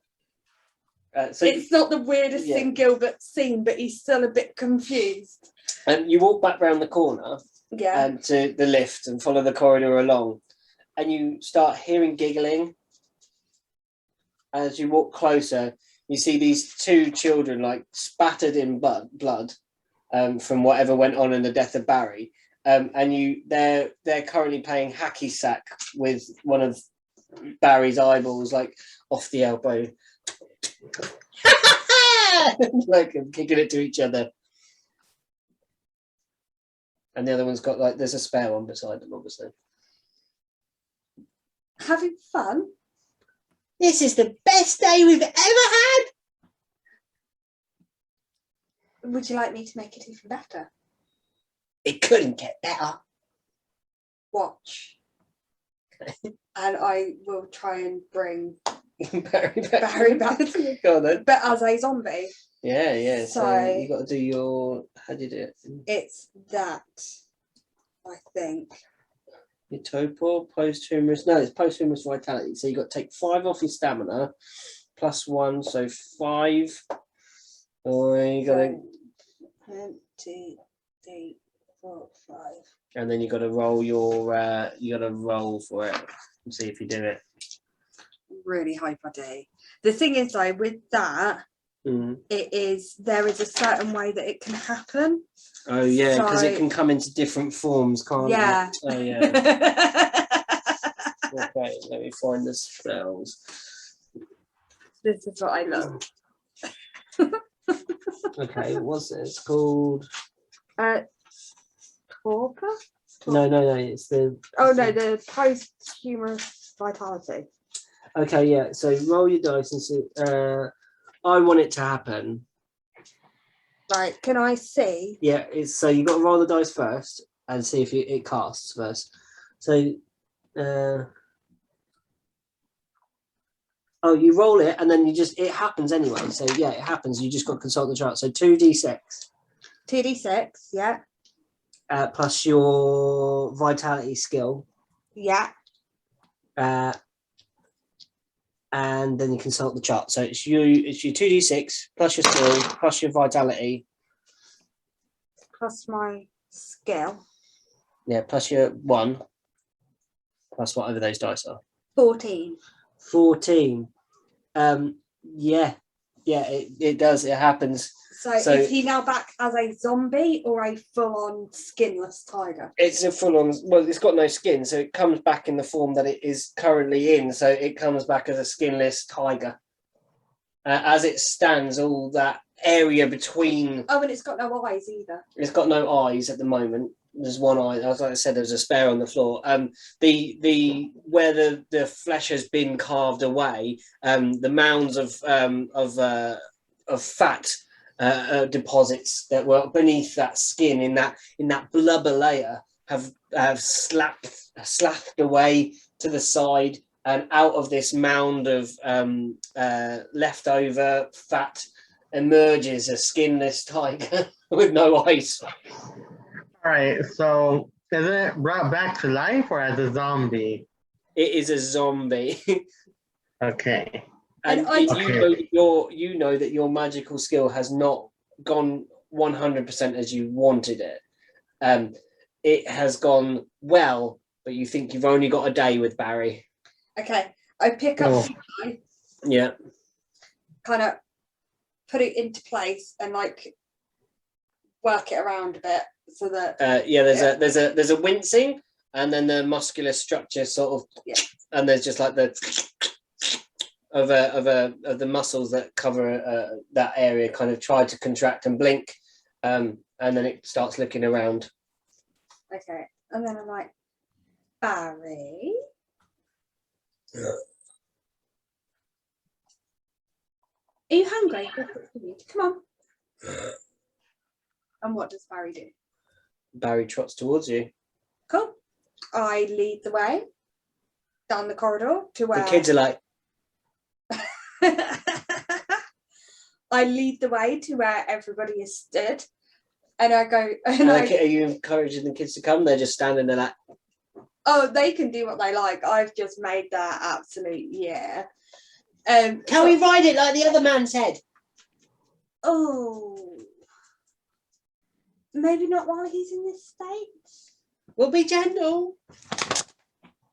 So it's not the weirdest Yeah. thing Gilbert's seen, but he's still a bit confused. you walk back round the corner Yeah. to the lift and follow the corridor along, and you start hearing giggling. As you walk closer, you see these 2 children like spattered in blood from whatever went on in the death of Barry, and they're currently playing hacky sack with one of Barry's eyeballs like off the elbow, like kicking it to each other. And the other one's got like there's a spare one beside them, obviously. Having fun. This is the best day we've ever had. Would you like me to make it even better? It couldn't get better. Watch. And I will try and bring Barry Barry back. Go on then. But as a zombie. Yeah. So So- you got to do your. How do you do it? It's that, I think. Your torpor, posthumous. No, it's posthumous vitality. So you got to take 5 off your stamina, +1, so 5. Or you got to. 1, 2, 3, 4, 5. And then you got to roll your. You got to roll for it and see if you do it. Really hyper day. The thing is though, with that, there is a certain way that it can happen. Oh yeah, because So- it can come into different forms, can't Yeah. it? Oh yeah. Okay, let me find the spells. This is what I love. Okay, what's it? It's called. Torpor? No. It's the. Oh no, the posthumous vitality. Okay, yeah. So roll your dice and see. I want it to happen. Right, can I see? Yeah, it's so you got to roll the dice first and see if it casts first. So, oh, you roll it and then it happens anyway. So yeah, it happens. You just got to consult the chart. So 2d6. 2d6, yeah. Plus your vitality skill. Yeah. And then you consult the chart. So it's your 2d6 plus your skill plus your vitality. Plus my skill. Yeah, plus your 1. Plus whatever those dice are. 14. 14. Yeah, it does. It happens. So So- is he now back as a zombie or a full-on skinless tiger? It's a full-on. Well, it's got no skin, so it comes back in the form that it is currently in. So it comes back as a skinless tiger. As it stands, all that area between. Oh, and it's got no eyes either. It's got no eyes at the moment. There's one eye. As I said, there's a spare on the floor. The where the flesh has been carved away, the mounds of fat deposits that were beneath that skin in that blubber layer have slapped away to the side, and out of this mound of leftover fat emerges a skinless tiger with no eyes. All right, so is it brought back to life or as a zombie? It is a zombie. Okay. And And you know that your magical skill has not gone 100% as you wanted it. It has gone well, but you think you've only got a day with Barry. Okay, I pick up Oh. the eye, Yeah. kind of put it into place and like work it around a bit so that There's a wincing, and then the muscular structure sort of, and there's just like the of the muscles that cover that area kind of try to contract and blink, and then it starts looking around. okay, and then I'm like, Barry. Are you hungry? Come on. And what does Barry do? Barry trots towards you. Cool. I lead the way down the corridor to where The kids are like, I lead the way to where everybody is stood, and I go. are you encouraging the kids to come? They're just standing there like, Oh, they can do what they like. I've just made that absolute yeah. Can we ride it like the other man said? Oh, maybe not while he's in this state. We'll be gentle.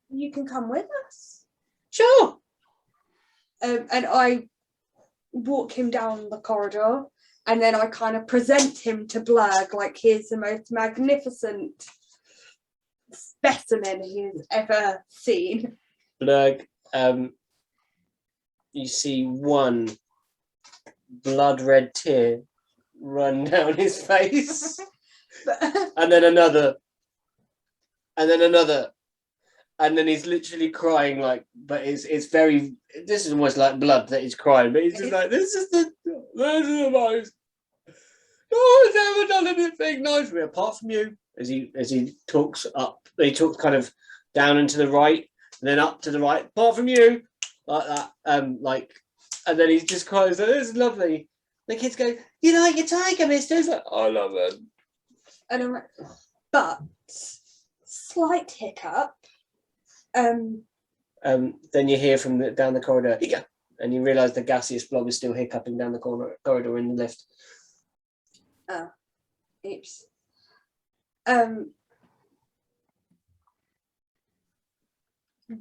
You can come with us. Sure. And I walk him down the corridor, and then I kind of present him to Blurg like he's the most magnificent specimen he's ever seen. Blurg, you see one blood red tear run down his face, and then another, and then another, and then he's literally crying like, but it's very, this is almost like blood that he's crying, but he's just like, this is the most, no one's ever done anything nice for me apart from you. As he talks up, he talks kind of down and to the right, and then up to the right, apart from you, like that, and then he just cries, like, this is lovely. The kids go, you like your tiger, mister? He's like, I love it. And I'm like, but slight hiccup. Then you hear from down the corridor, Hiccup, and you realise the gaseous blob is still hiccuping down the corridor in the lift. Oh, oops.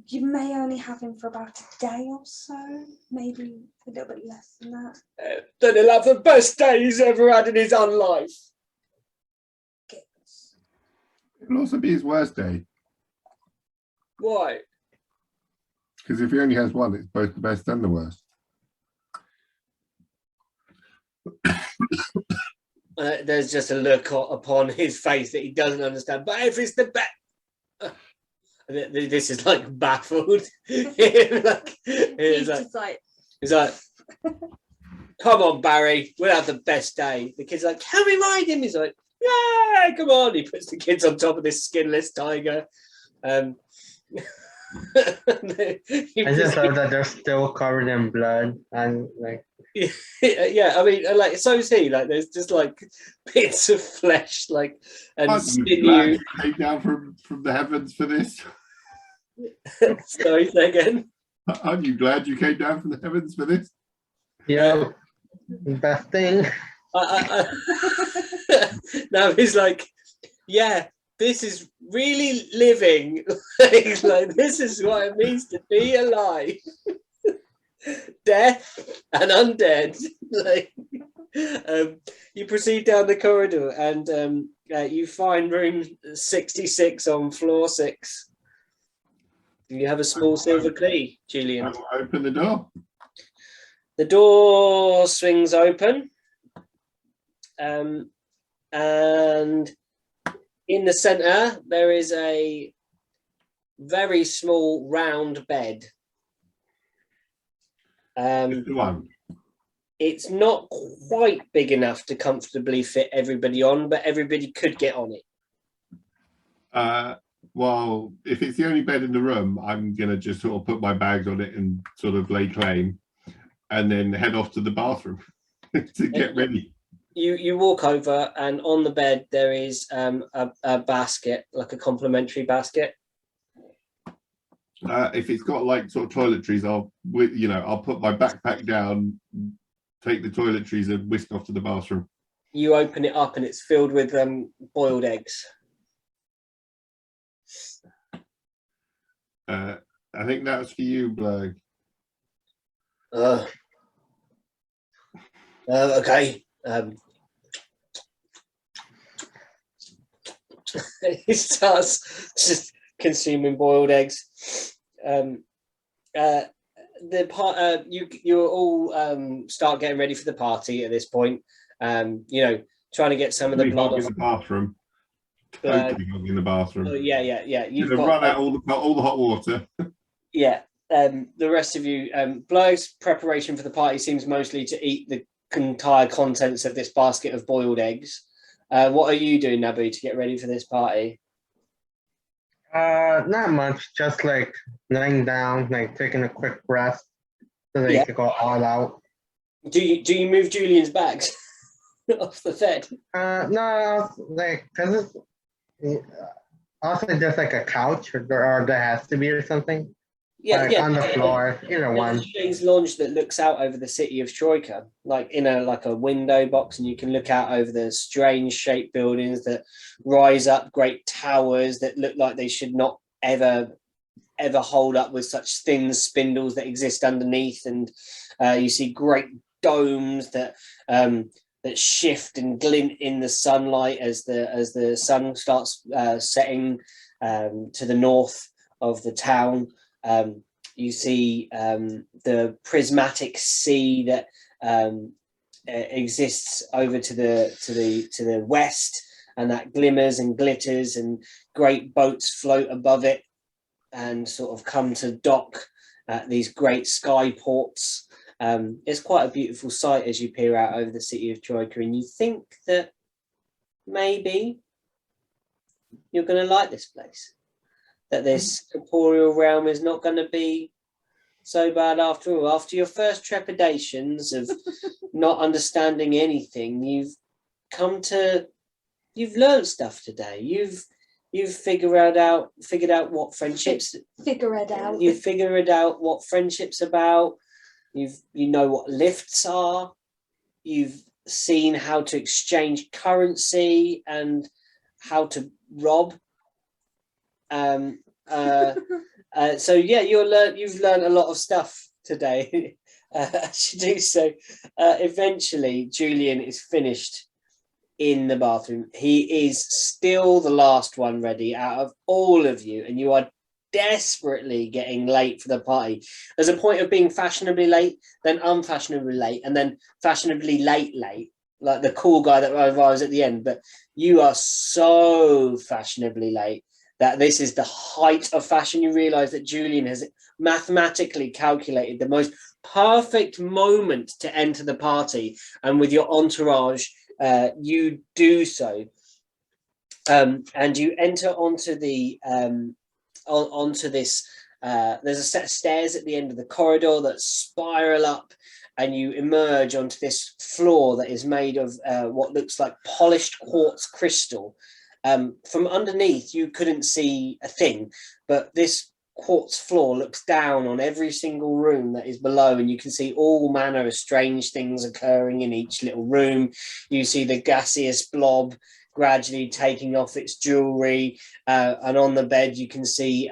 You may only have him for about a day or so, maybe a little bit less than that. Then he'll have the best day he's ever had in his own life. It'll also be his worst day. Why? Because if he only has one, it's both the best and the worst. There's just a look upon his face that he doesn't understand. But if it's the best, this is like baffled. He's like, come on, Barry, we'll have the best day. The kid's like, can we ride him? He's like, yeah, come on. He puts the kids on top of this skinless tiger. I just thought that they're still covered in blood and like. Yeah, I mean, like, so is he. Like, there's just like bits of flesh, like, and sinew. Came down from the heavens for this. Sorry, say again. Aren't you glad you came down from the heavens for this? Yeah, best thing. Now he's like, yeah, this is really living. He's like, this is what it means to be alive. Death and undead. Like, you proceed down the corridor and you find room 66 on floor 6. You have a small silver key, Julian. I will open the door. The door swings open, and in the centre there is a very small round bed. One. It's not quite big enough to comfortably fit everybody on, but everybody could get on it. Well, if it's the only bed in the room, I'm going to just sort of put my bags on it and sort of lay claim and then head off to the bathroom to get ready. You walk over and on the bed there is a basket, like a complimentary basket. If it's got like sort of toiletries, I'll put my backpack down, take the toiletries and whisk off to the bathroom. You open it up and it's filled with boiled eggs. I think that's for you, Blurg. Okay. He starts just consuming boiled eggs. You all start getting ready for the party at this point. Trying to get some of the blood off in the bathroom. Totally in the bathroom. Yeah. You've run out all the hot water. Yeah. The rest of you, Blurg's preparation for the party seems mostly to eat the entire contents of this basket of boiled eggs. What are you doing, Nabu, to get ready for this party? Not much. Just like laying down, like taking a quick rest, so that you can go all out. Do you move Julian's bags off the bed? No, like because also there's like a couch, or there has to be or something. On the floor, either one. There's a chaise lounge that looks out over the city of Troika, like in a window box, and you can look out over the strange shaped buildings that rise up, great towers that look like they should not ever hold up with such thin spindles that exist underneath, and you see great domes that shift and glint in the sunlight as the sun starts setting. to the north of the town. You see the prismatic sea that exists over to the west, and that glimmers and glitters, and great boats float above it and sort of come to dock at these great sky ports. It's quite a beautiful sight as you peer out over the city of Troika, and you think that maybe you're going to like this place, that this corporeal realm is not going to be so bad after all. After your first trepidations of not understanding anything, you've learned stuff today. You've figured out what friendships. Figure it out. You've figured out what friendships about. You know what lifts are. You've seen how to exchange currency and how to rob. So yeah, you've learned a lot of stuff today as you do so. Eventually, Julian is finished in the bathroom. He is still the last one ready out of all of you, and you are desperately getting late for the party. There's a point of being fashionably late, then unfashionably late, and then fashionably late, like the cool guy that arrives at the end. But you are so fashionably late that this is the height of fashion. You realize that Julian has mathematically calculated the most perfect moment to enter the party, and with your entourage, you do so. And you enter onto the onto this. There's a set of stairs at the end of the corridor that spiral up, and you emerge onto this floor that is made of what looks like polished quartz crystal. From underneath, you couldn't see a thing, but this quartz floor looks down on every single room that is below, and you can see all manner of strange things occurring in each little room. You see the gaseous blob gradually taking off its jewelry, and on the bed you can see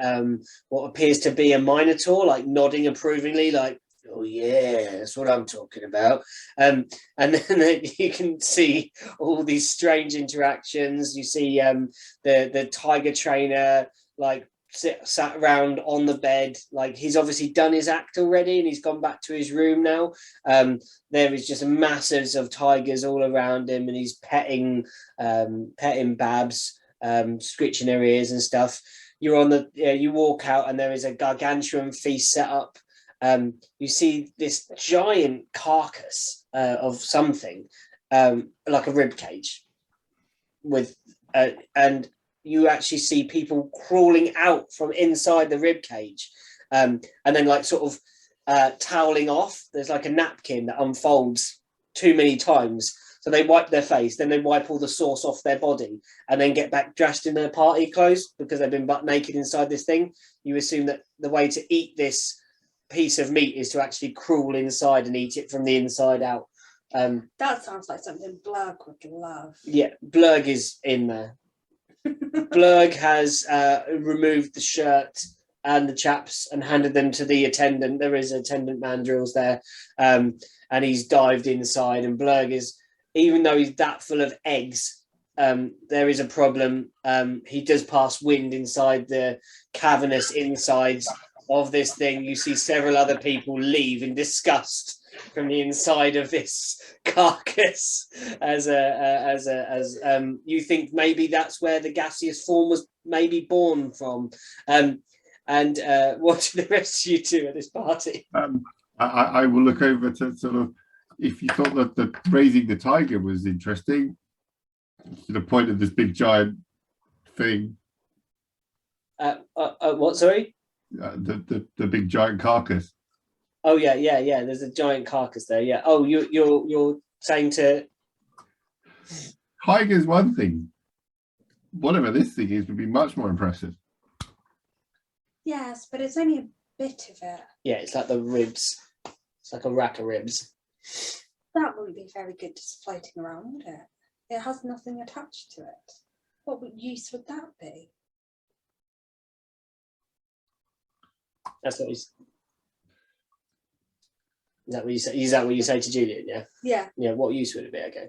what appears to be a minotaur, like nodding approvingly, like, oh yeah, that's what I'm talking about. And then you can see all these strange interactions. You see the tiger trainer like sat around on the bed, like he's obviously done his act already and he's gone back to his room now. There is just masses of tigers all around him, and he's petting Babs, scritching her ears and stuff. You're on the you walk out and there is a gargantuan feast set up. You see this giant carcass of something, like a rib cage, with and you actually see people crawling out from inside the rib cage, and then like sort of toweling off. There's like a napkin that unfolds too many times, so they wipe their face, then they wipe all the sauce off their body, and then get back dressed in their party clothes because they've been butt naked inside this thing. You assume that the way to eat this piece of meat is to actually crawl inside and eat it from the inside out. That sounds like something Blurg would love. Yeah, Blurg is in there. Blurg has removed the shirt and the chaps and handed them to the attendant. There is attendant mandrills there, and he's dived inside. And Blurg is, even though he's that full of eggs, there is a problem. He does pass wind inside the cavernous insides of this thing. You see several other people leave in disgust from the inside of this carcass, as you think maybe that's where the gaseous form was maybe born from. And what do the rest of you do at this party? I will look over to sort of, if you thought that the raising the tiger was interesting, to the point of this big giant thing. What? Sorry. The big giant carcass. Oh yeah. There's a giant carcass there. Yeah. Oh, you're saying to. Tiger's one thing. Whatever this thing is would be much more impressive. Yes, but it's only a bit of it. Yeah, it's like the ribs. It's like a rack of ribs. That wouldn't be very good just floating around, would it? It has nothing attached to it. What use would that be? That's what he's. Is that what you say? Is that what you say to Julian? Yeah. Yeah. Yeah. What use would it be? Okay.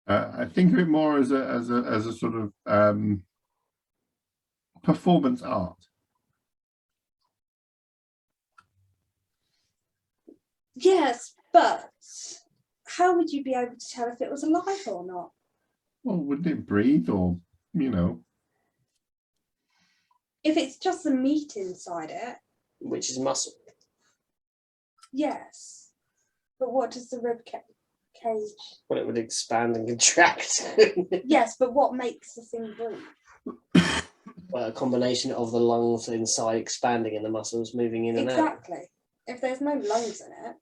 I think of it more as a sort of performance art. Yes, but how would you be able to tell if it was alive or not? Well, wouldn't it breathe, or you know? If it's just the meat inside it, which is muscle. yes. But what does the rib cage? Well, it would expand and contract. Yes, but what makes the thing breathe? Well, a combination of the lungs inside expanding and the muscles moving in and out. Exactly. If there's no lungs in it.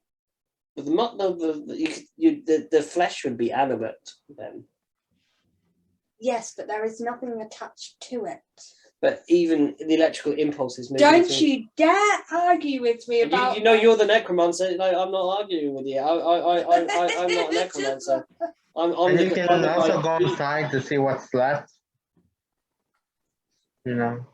But the flesh would be animate then. Yes, but there is nothing attached to it. But even the electrical impulses moving. Don't you dare argue with me about. You know you're the necromancer. No, I'm not arguing with you. I'm not a necromancer. I'm And the you can also go inside to see what's left. You know.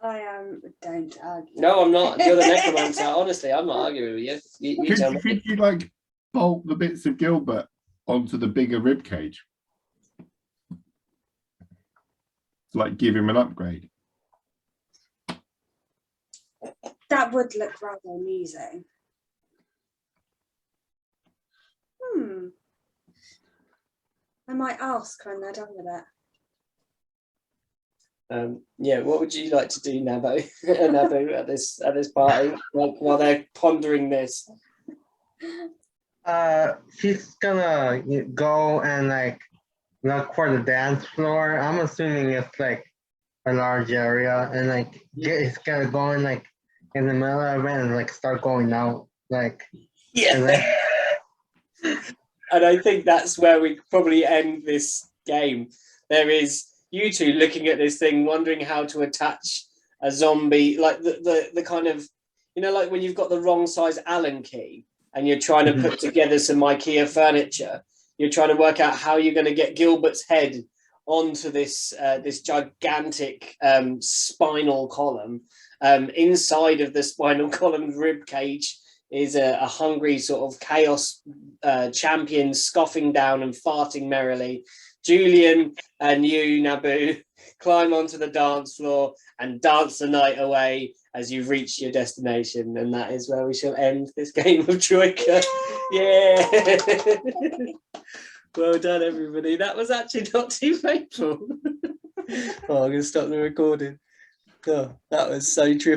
I am. Don't argue. No, I'm not. You're the necromancer. Honestly, I'm not arguing with you. You tell me. Could you like bolt the bits of Gilbert onto the bigger rib cage? Like give him an upgrade. That would look rather amusing. I might ask when they're done with it. Yeah, what would you like to do, Nabo at this party, like while they're pondering this? She's gonna go and like look for the dance floor. I'm assuming it's like a large area, and like it's gonna go in like in the middle of it and like start going out like. Yeah. And I think that's where we probably end this game. There is you two looking at this thing, wondering how to attach a zombie, like the kind of, you know, like when you've got the wrong size Allen key and you're trying to put together some IKEA furniture. You're trying to work out how you're going to get Gilbert's head onto this this gigantic spinal column. Inside of the spinal column rib cage is a hungry sort of chaos champion scoffing down and farting merrily. Julian and you, Naboo, climb onto the dance floor and dance the night away as you reach your destination. And that is where we shall end this game of Troika. Yeah. Well done, everybody. That was actually not too painful. Oh, I'm going to stop the recording. Oh, that was so true.